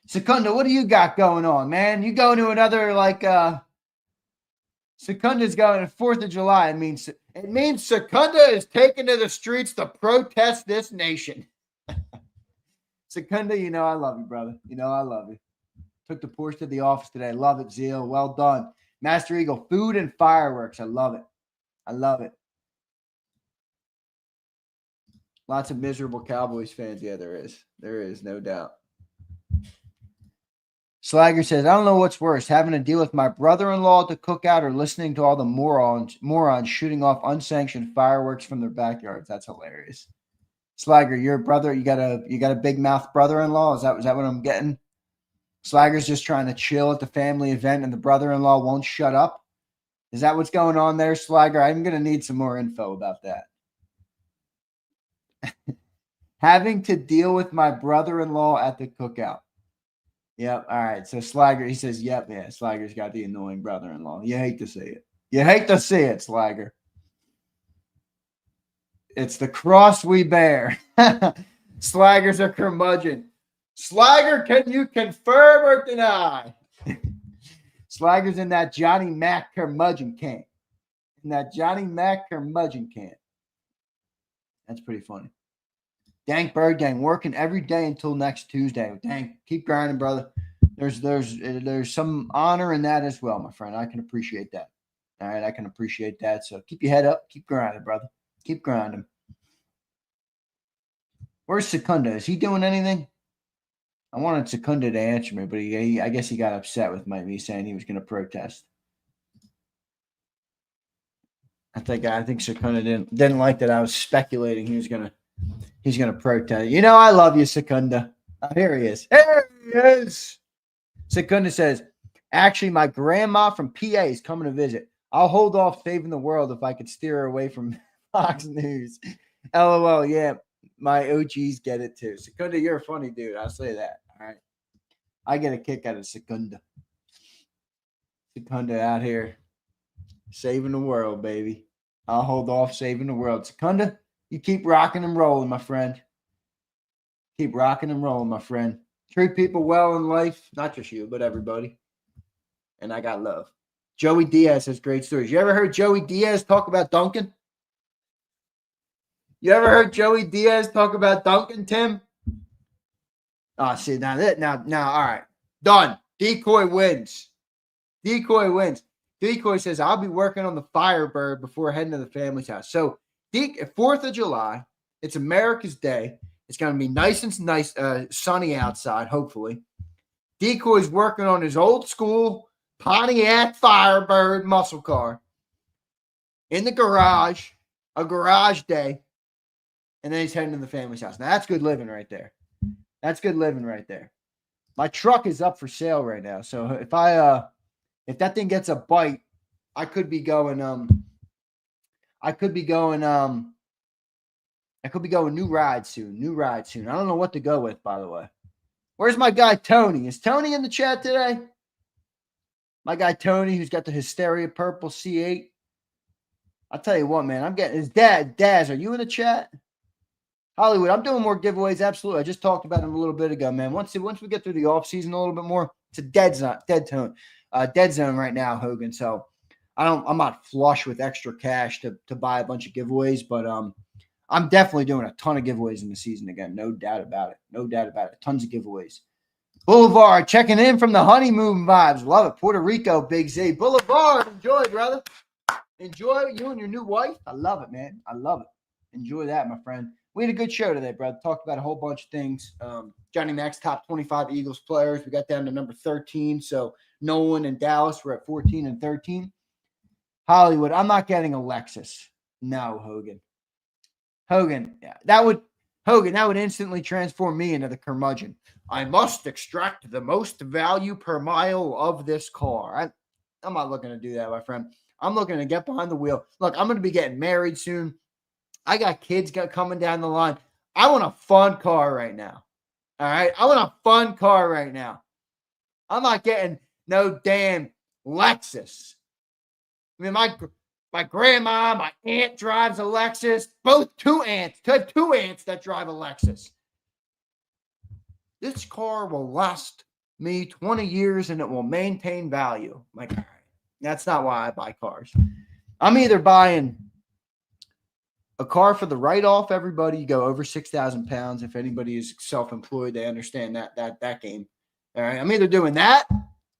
Secunda, what do you got going on, man? You going to another, Secunda's going to 4th of July. It means Secunda is taking to the streets to protest this nation. Secunda, I love you, brother. I love you. Took the Porsche to the office today. Love it, Zeal. Well done. Master Eagle, food and fireworks. I love it. I love it. Lots of miserable Cowboys fans. Yeah, there is. There is, no doubt. Slagger says, I don't know what's worse, having to deal with my brother-in-law at the cookout or listening to all the morons shooting off unsanctioned fireworks from their backyards. That's hilarious. Slagger, your brother, you got a big mouth brother-in-law? Is that what I'm getting? Slagger's just trying to chill at the family event and the brother-in-law won't shut up. Is that what's going on there, Slagger? I'm going to need some more info about that. Having to deal with my brother-in-law at the cookout. Yep. All right. So Slagger, he says, yep. Yeah. Slagger's got the annoying brother-in-law. You hate to see it. You hate to see it, Slagger. It's the cross we bear. Slagger's a curmudgeon. Slagger, can you confirm or deny? Slagger's in that Johnny Mac curmudgeon camp. That's pretty funny. Dank Bird Gang working every day until next Tuesday. Dank, keep grinding, brother. There's some honor in that as well, my friend. I can appreciate that. All right, I can appreciate that. So keep your head up. Keep grinding, brother. Keep grinding. Where's Secunda? Is he doing anything? I wanted Secunda to answer me, but I guess he got upset with me saying he was going to protest. I think Secunda didn't like that I was speculating he's gonna protest. You know, I love you, Secunda. Oh, here he is. Here he is. Secunda says, actually, my grandma from PA is coming to visit. I'll hold off saving the world if I could steer her away from Fox News. LOL. Yeah, my OGs get it too. Secunda, you're a funny dude. I'll say that. All right. I get a kick out of Secunda. Secunda out here saving the world, baby. I'll hold off saving the world. Secunda, you keep rocking and rolling, my friend. Keep rocking and rolling, my friend. Treat people well in life. Not just you, but everybody. And I got love. Joey Diaz has great stories. You ever heard Joey Diaz talk about Duncan? You ever heard Joey Diaz talk about Duncan, Tim? Oh, see, now, all right. Done. Decoy wins. Decoy says, I'll be working on the Firebird before heading to the family's house. So, 4th of July, it's America's Day. It's going to be nice, sunny outside, hopefully. Decoy's working on his old school Pontiac Firebird muscle car in the garage, a garage day, and then he's heading to the family's house. Now, that's good living right there. My truck is up for sale right now, so if that thing gets a bite, I could be going new ride soon. I don't know what to go with, by the way. Where's my guy Tony? Is Tony in the chat today? My guy Tony, who's got the Hysteria Purple C8. I'll tell you what, man. I'm getting his dad. Daz, are you in the chat? Hollywood, I'm doing more giveaways. Absolutely. I just talked about them a little bit ago, man. Once we get through the offseason a little bit more, it's a dead zone right now, Hogan. So I'm not flush with extra cash to buy a bunch of giveaways, but I'm definitely doing a ton of giveaways in the season again. No doubt about it. Tons of giveaways. Boulevard checking in from the honeymoon vibes. Love it. Puerto Rico, Big Z. Boulevard, enjoy, brother. Enjoy you and your new wife. I love it, man. I love it. Enjoy that, my friend. We had a good show today, brother. Talked about a whole bunch of things. Johnny Mac's top 25 Eagles players. We got down to number 13. So Nolan and Dallas were at 14 and 13. Hollywood, I'm not getting a Lexus. No, Hogan, yeah, that would instantly transform me into the curmudgeon. I must extract the most value per mile of this car. I'm not looking to do that, my friend. I'm looking to get behind the wheel. Look, I'm going to be getting married soon. I got kids coming down the line. I want a fun car right now. All right? I want a fun car right now. I'm not getting no damn Lexus. I mean, my grandma, my aunt drives a Lexus. Two aunts that drive a Lexus. This car will last me 20 years and it will maintain value. I'm like, all right, that's not why I buy cars. I'm either buying a car for the write-off, everybody. You go over 6,000 pounds. If anybody is self-employed, they understand that game. All right, I'm either doing that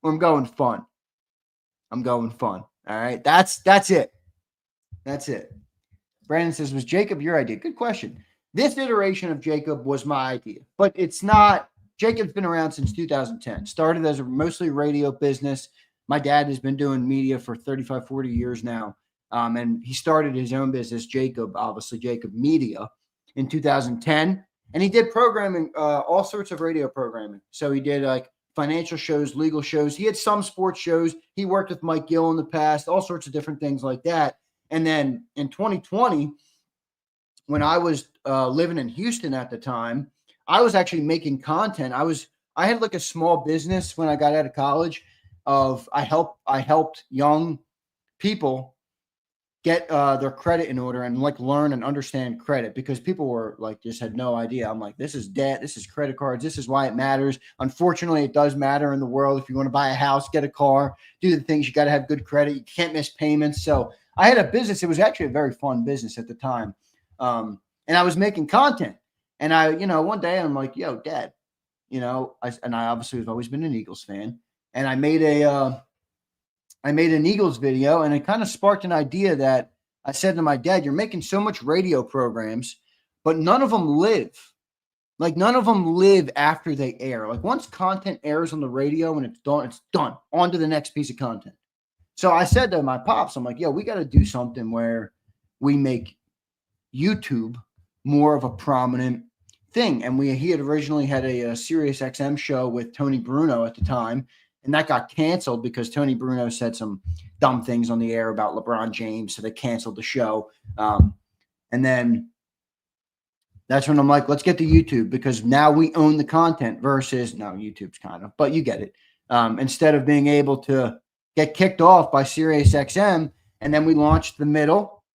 or I'm going fun. All right, that's it. Brandon says, was JAKIB your idea? Good question. This iteration of JAKIB was my idea, but it's not. JAKIB's been around since 2010. Started as a mostly radio business. My dad has been doing media for 35, 40 years now. And he started his own business, JAKIB, obviously JAKIB Media, in 2010. And he did programming, all sorts of radio programming. So he did like financial shows, legal shows. He had some sports shows. He worked with Mike Gill in the past, all sorts of different things like that. And then in 2020, when I was living in Houston at the time, I was actually making content. I had like a small business when I got out of college I helped young people get their credit in order and like learn and understand credit, because people were like, just had no idea. I'm like, this is debt. This is credit cards. This is why it matters. Unfortunately, it does matter in the world. If you want to buy a house, get a car, do the things, you got to have good credit. You can't miss payments. So I had a business. It was actually a very fun business at the time. And I was making content, and one day I'm like, yo, Dad, I obviously have always been an Eagles fan, and I made an Eagles video, and it kind of sparked an idea that I said to my dad, you're making so much radio programs, but none of them live. Like, none of them live after they air. Like, once content airs on the radio and it's done. On to the next piece of content. So I said to my pops, I'm like, yo, we got to do something where we make YouTube more of a prominent thing. And he had originally had a Sirius XM show with Tony Bruno at the time, and that got canceled because Tony Bruno said some dumb things on the air about LeBron James, so they canceled the show. And then that's when I'm like, let's get to YouTube, because now we own the content versus, no, YouTube's kind of, but you get it. Instead of being able to get kicked off by Sirius XM, and then we launched the middle.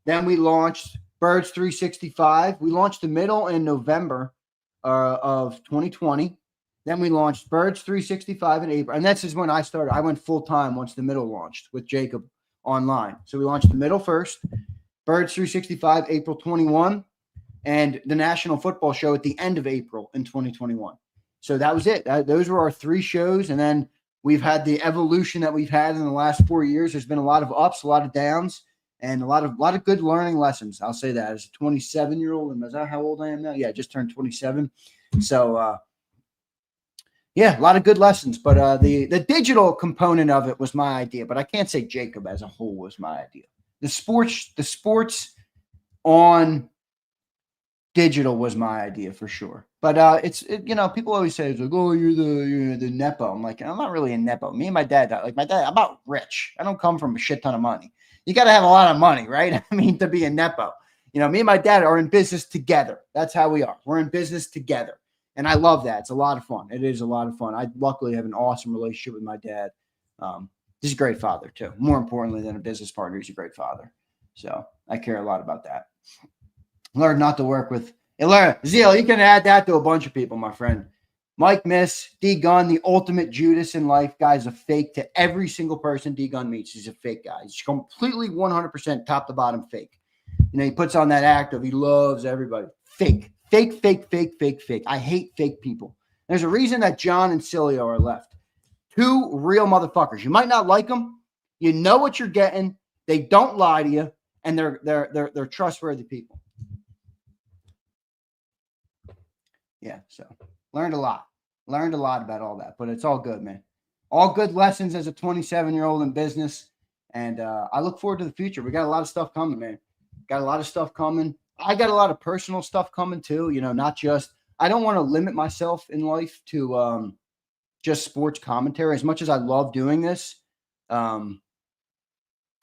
Then we launched Birds 365. We launched the middle in November of 2020. Then we launched Birds 365 in April. And this is when I started. I went full-time once the middle launched with JAKIB online. So we launched the middle first, Birds 365, April 21, and the National Football Show at the end of April in 2021. So that was it. Those were our 3 shows. And then we've had the evolution that we've had in the last 4 years. There's been a lot of ups, a lot of downs, and a lot of good learning lessons. I'll say that as a 27-year-old. And is that how old I am now? Yeah, I just turned 27. So, yeah, a lot of good lessons, but the digital component of it was my idea. But I can't say JAKIB as a whole was my idea. The sports on digital was my idea for sure. But people always say, it's like, oh, you're the nepo. I'm like, I'm not really a nepo. Me and my dad, I'm about rich. I don't come from a shit ton of money. You got to have a lot of money, right? I mean, to be a nepo. Me and my dad are in business together. That's how we are. We're in business together. And I love that. It's a lot of fun. It is a lot of fun. I luckily have an awesome relationship with my dad. He's a great father, too. More importantly than a business partner, he's a great father. So I care a lot about that. Learn not to work with – Zeal, you can add that to a bunch of people, my friend. Mike Miss, D-Gun, the ultimate Judas in life. Guy's a fake to every single person D-Gun meets. He's a fake guy. He's completely 100% top to bottom fake. He puts on that act of he loves everybody. Fake. Fake, fake, fake, fake, fake. I hate fake people. There's a reason that John and Cilio are left. 2 real motherfuckers. You might not like them. You know what you're getting. They don't lie to you, and they're trustworthy people. Yeah, so learned a lot. Learned a lot about all that, but it's all good, man. All good lessons as a 27-year-old in business, and I look forward to the future. We got a lot of stuff coming, man. Got a lot of stuff coming. I got a lot of personal stuff coming too, not just, I don't want to limit myself in life to just sports commentary. As much as I love doing this, I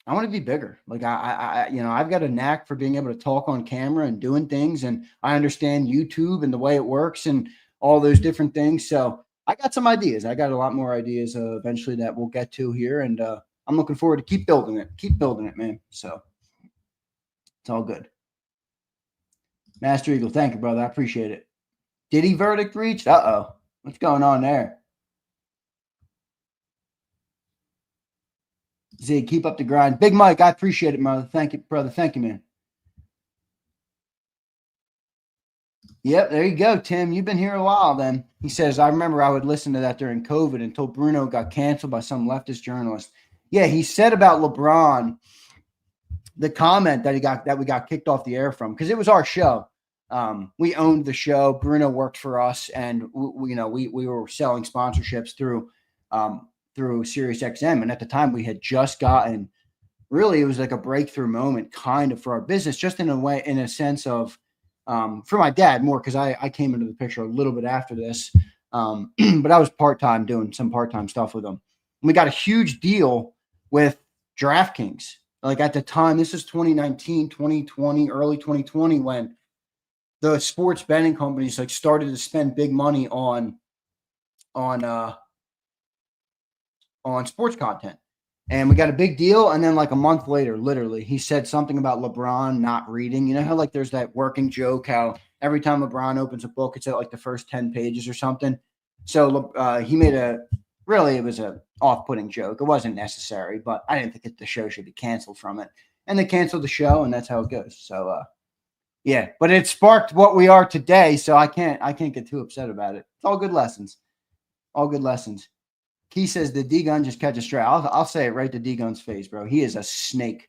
want to be bigger. Like I've got a knack for being able to talk on camera and doing things, and I understand YouTube and the way it works and all those different things. So I got some ideas. I got a lot more ideas eventually that we'll get to here, and I'm looking forward to keep building it, man. So it's all good. Master Eagle, thank you, brother. I appreciate it. Did he verdict reached? Uh-oh. What's going on there? Zig, keep up the grind. Big Mike, I appreciate it, brother. Thank you, brother. Thank you, man. Yep, there you go, Tim. You've been here a while then. He says, I remember I would listen to that during COVID until Bruno got canceled by some leftist journalist. Yeah, he said about LeBron, the comment that we got kicked off the air from, because it was our show. We owned the show. Bruno worked for us, and we were selling sponsorships through Sirius XM. And at the time, we had just gotten, really, it was like a breakthrough moment, kind of, for our business, just in a sense of, for my dad more, because I came into the picture a little bit after this, but I was part-time doing some part-time stuff with them. And we got a huge deal with DraftKings. Like at the time, this is 2019, 2020, early 2020, when the sports betting companies like started to spend big money on sports content. And we got a big deal. And then like a month later, literally, he said something about LeBron not reading. You know how like there's that working joke how every time LeBron opens a book, it's at like the first 10 pages or something. So he made it was a off-putting joke. It wasn't necessary, but I didn't think the show should be canceled from it. And they canceled the show, and that's how it goes. So, yeah, but it sparked what we are today, so I can't get too upset about it. It's all good lessons. All good lessons. Key says the D-Gun just catch a stray. I'll say it right to D-Gun's face, bro. He is a snake.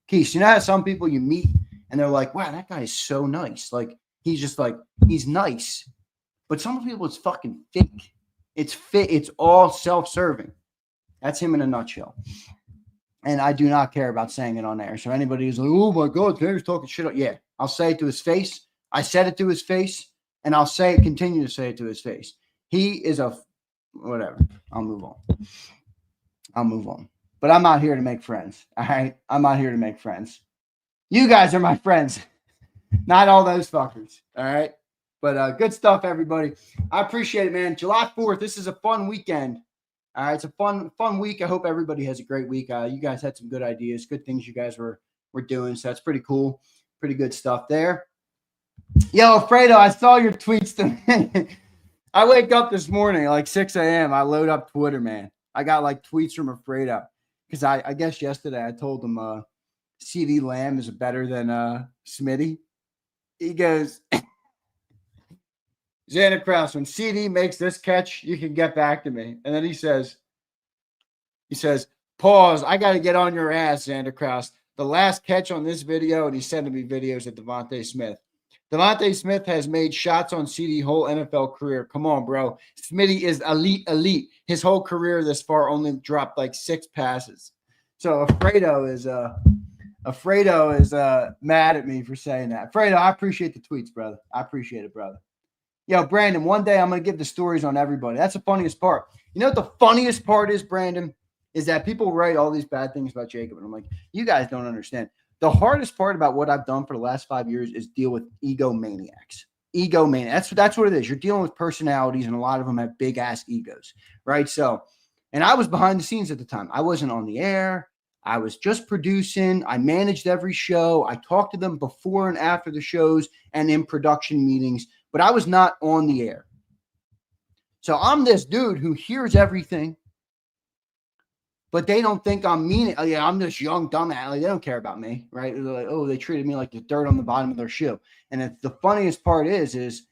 Keith, you know how some people you meet and they're like, wow, that guy is so nice. Like, he's just like, he's nice. But some people, it's fucking fake. It's fit. It's all self-serving. That's him in a nutshell. And I do not care about saying it on air. So anybody who's like, oh my God, Tanner's talking shit. Yeah, I'll say it to his face. I said it to his face, and I'll continue to say it to his face. He is whatever. I'll move on. But I'm not here to make friends. All right. I'm not here to make friends. You guys are my friends, not all those fuckers. All right. But good stuff, everybody. I appreciate it, man. July 4th. This is a fun weekend. All right, it's a fun week. I hope everybody has a great week. You guys had some good ideas, good things you guys were doing. So that's pretty cool. Pretty good stuff there. Yo, Alfredo, I saw your tweets today. I wake up this morning like 6 a.m. I load up Twitter, man. I got like tweets from Alfredo because I guess yesterday I told him CD Lamb is better than Smitty. He goes, Zander Krause, when CD makes this catch, you can get back to me. And then he says, pause, I got to get on your ass, Zander Krause. The last catch on this video, and he's sending me videos of Devontae Smith. Devontae Smith has made shots on CD whole NFL career. Come on, bro. Smitty is elite. His whole career this far only dropped like 6 passes. So Alfredo is mad at me for saying that. Alfredo, I appreciate the tweets, brother. I appreciate it, brother. Yo, Brandon, one day I'm going to give the stories on everybody. That's the funniest part. You know what the funniest part is, Brandon? Is that people write all these bad things about JAKIB. And I'm like, you guys don't understand. The hardest part about what I've done for the last 5 years is deal with egomaniacs. That's what it is. You're dealing with personalities, and a lot of them have big-ass egos, right? So, and I was behind the scenes at the time. I wasn't on the air. I was just producing. I managed every show. I talked to them before and after the shows and in production meetings. But I was not on the air. So I'm this dude who hears everything, but they don't think I'm mean. Oh, yeah, I'm this young dumbass. Like, they don't care about me, right? They're like, oh, they treated me like the dirt on the bottom of their shoe. And the funniest part is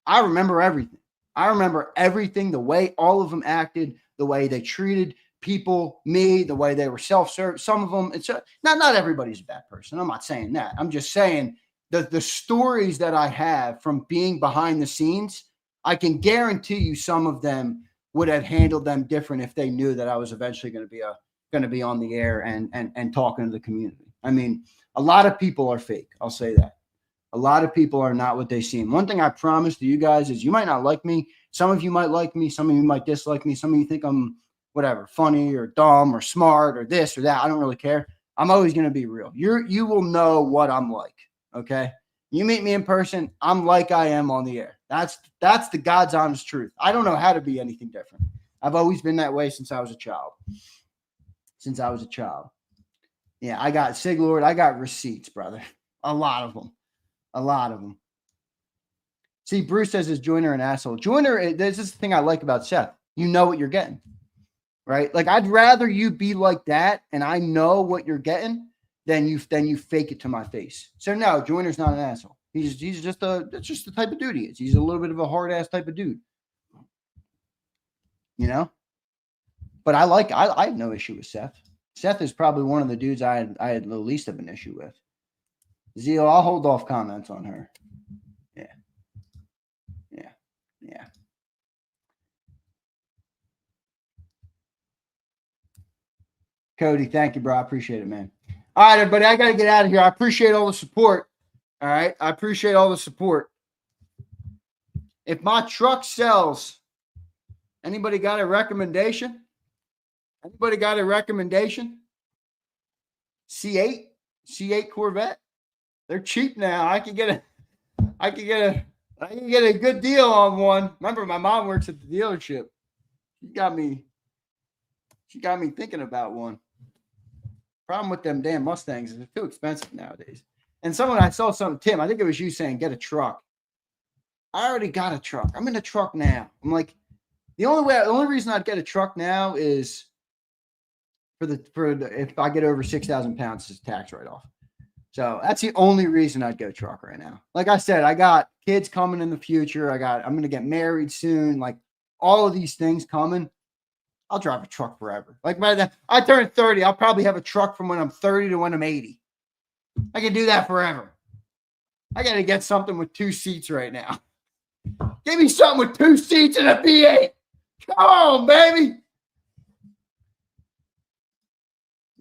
I remember everything. I remember everything, the way all of them acted, the way they treated people, me, the way they were self-served. Some of them, it's not everybody's a bad person. I'm not saying that. I'm just saying the stories that I have from being behind the scenes, I can guarantee you some of them would have handled them different if they knew that I was eventually going to be on the air and talking to the community. I mean, a lot of people are fake. I'll say that. A lot of people are not what they seem. One thing I promise to you guys is you might not like me. Some of you might like me. Some of you might dislike me. Some of you think I'm whatever, funny or dumb or smart or this or that. I don't really care. I'm always going to be real. You will know what I'm like. Okay. You meet me in person, I'm like I am on the air. That's the God's honest truth. I don't know how to be anything different. I've always been that way since I was a child. Yeah, I got Siglord. I got receipts, brother. A lot of them. See, Bruce says, is Joyner an asshole? Joyner, this is the thing I like about Seth. You know what you're getting, right? Like, I'd rather you be like that and I know what you're getting than you fake it to my face. So no, Joyner's not an asshole. He's just the type of dude he is. He's a little bit of a hard ass type of dude, you know. But I have no issue with Seth. Seth is probably one of the dudes I had the least of an issue with. Zio, I'll hold off comments on her. Yeah. Cody, thank you, bro. I appreciate it, man. All right, everybody, I got to get out of here. I appreciate all the support. All right, I appreciate all the support. If my truck sells, anybody got a recommendation? C8 Corvette. They're cheap now. I can get a good deal on one. Remember, my mom works at the dealership. She got me She got me thinking about one. Problem with them damn Mustangs is they're too expensive nowadays. And I saw something, Tim, I think it was you saying, get a truck. I already got a truck. I'm in a truck now. I'm like, the only reason I'd get a truck now is if I get over 6,000 pounds, it's a tax write-off. So that's the only reason I'd go truck right now. Like I said, I got kids coming in the future. I'm going to get married soon. Like all of these things coming. I'll drive a truck forever. Like by the time I turn 30, I'll probably have a truck from when I'm 30 to when I'm 80. I can do that forever. I got to get something with 2 seats right now. Give me something with 2 seats and a V8. Come on, baby.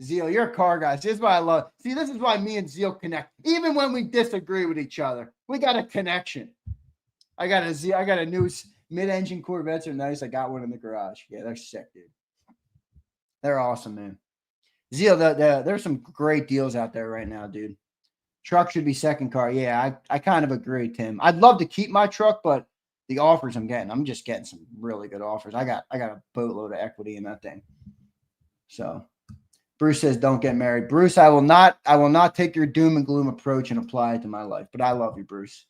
Zeal, you're a car guy. This is what I love. See, this is why me and Zeal connect. Even when we disagree with each other, we got a connection. I got a new mid-engine Corvettes are nice. I got one in the garage. Yeah, they're sick, dude. They're awesome, man. Zeal, there's some great deals out there right now, dude. Truck should be second car. Yeah, I kind of agree, Tim. I'd love to keep my truck, but the offers I'm just getting some really good offers. I got a boatload of equity in that thing. So Bruce says, don't get married. Bruce, I will not take your doom and gloom approach and apply it to my life. But I love you, Bruce.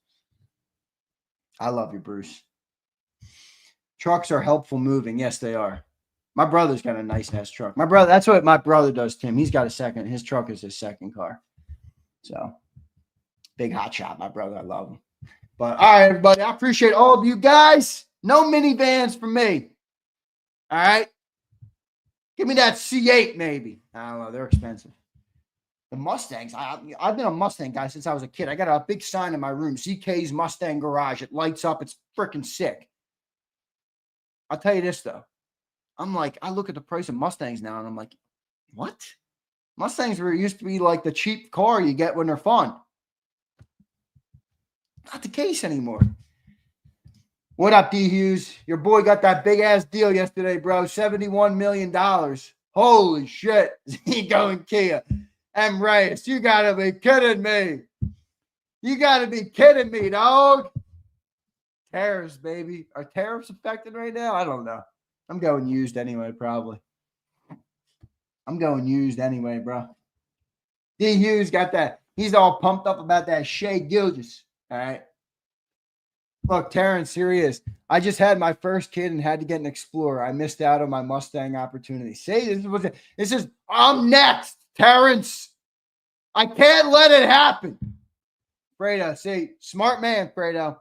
I love you, Bruce. Trucks are helpful moving. Yes, they are. My brother's got a nice ass truck. That's what my brother does, Tim. He's got a second. His truck is his second car. So big hot shot, my brother. I love him. But all right, everybody. I appreciate all of you guys. No minivans for me. All right. Give me that C8, maybe. I don't know. They're expensive. The Mustangs. I've been a Mustang guy since I was a kid. I got a big sign in my room. ZK's Mustang Garage. It lights up. It's freaking sick. I'll tell you this, though. I look at the price of Mustangs now, and I'm like, what? Mustangs used to be like the cheap car you get when they're fun. Not the case anymore. What up, D. Hughes? Your boy got that big-ass deal yesterday, bro. $71 million. Holy shit. He going Kia. M. Reyes, you got to be kidding me. You got to be kidding me, dog. Tariffs, baby. Are tariffs affected right now? I don't know. I'm going used anyway, probably. I'm going used anyway, bro. D. Hughes got that. He's all pumped up about that Shea Gilgis. All right. Look, Terrence, here he is. I just had my first kid and had to get an Explorer. I missed out on my Mustang opportunity. See, I'm next, Terrence. I can't let it happen. Fredo, see, smart man, Fredo.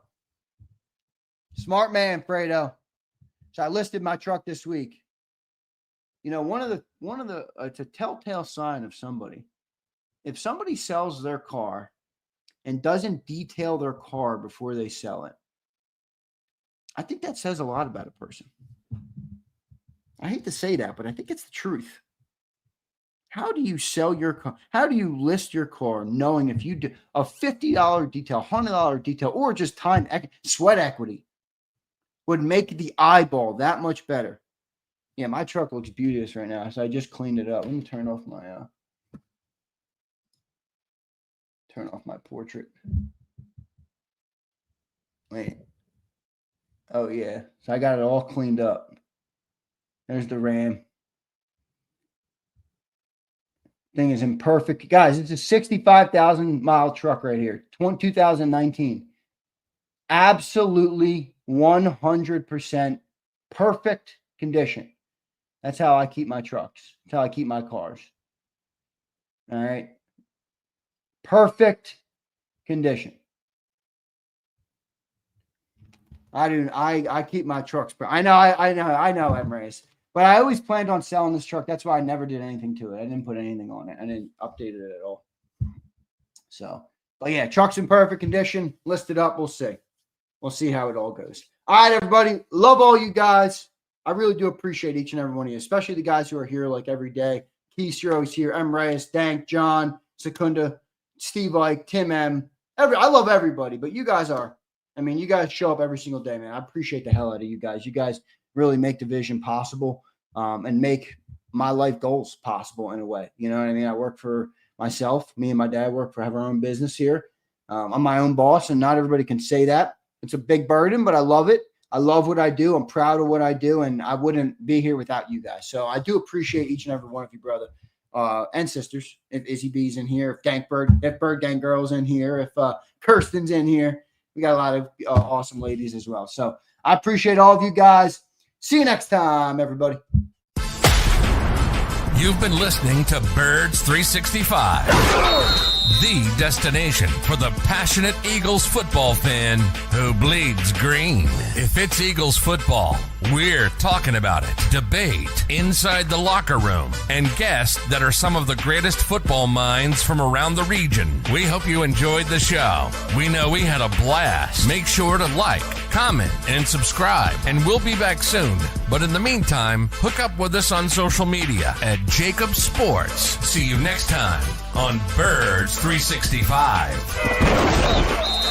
Smart man, Fredo. So I listed my truck this week. You know, one of the it's a telltale sign of somebody. If somebody sells their car and doesn't detail their car before they sell it, I think that says a lot about a person. I hate to say that, but I think it's the truth. How do you sell your car? How do you list your car knowing if you do a $50 detail, $100 detail, or just time, sweat equity would make the eyeball that much better? Yeah, my truck looks beauteous right now, so I just cleaned it up. Let me turn off my portrait. Wait. Oh, yeah. So I got it all cleaned up. There's the RAM. Thing is in perfect. Guys, it's a 65,000 mile truck right here. 2019. Absolutely 100% perfect condition. That's how I keep my trucks. That's how I keep my cars. All right. Perfect condition. I keep my trucks. I know, Emrace. But I always planned on selling this truck. That's why I never did anything to it. I didn't put anything on it. I didn't update it at all. So, but yeah, truck's in perfect condition. Listed up. We'll see. We'll see how it all goes. All right, everybody. Love all you guys. I really do appreciate each and every one of you, especially the guys who are here like every day. Keisro's here. M. Reyes, Dank, John, Secunda, Steve Ike, Tim M. I love everybody, but you guys are. I mean, you guys show up every single day, man. I appreciate the hell out of you guys. You guys really make the vision possible and make my life goals possible in a way. You know what I mean? I work for myself. Me and my dad have our own business here. I'm my own boss, and not everybody can say that. It's a big burden, but I love it. I love what I do. I'm proud of what I do, and I wouldn't be here without you guys. So I do appreciate each and every one of you, brother and sisters. If Izzy B's in here, if Bird Gang Girl's in here, if Kirsten's in here, we got a lot of awesome ladies as well. So I appreciate all of you guys. See you next time, everybody. You've been listening to Birds 365, the destination for the passionate Eagles football fan who bleeds green. If it's Eagles football, we're talking about it. Debate inside the locker room and guests that are some of the greatest football minds from around the region. We hope you enjoyed the show. We know we had a blast. Make sure to like, comment, and subscribe, and we'll be back soon. But in the meantime, hook up with us on social media at JAKIB Sports. See you next time on Birds 365.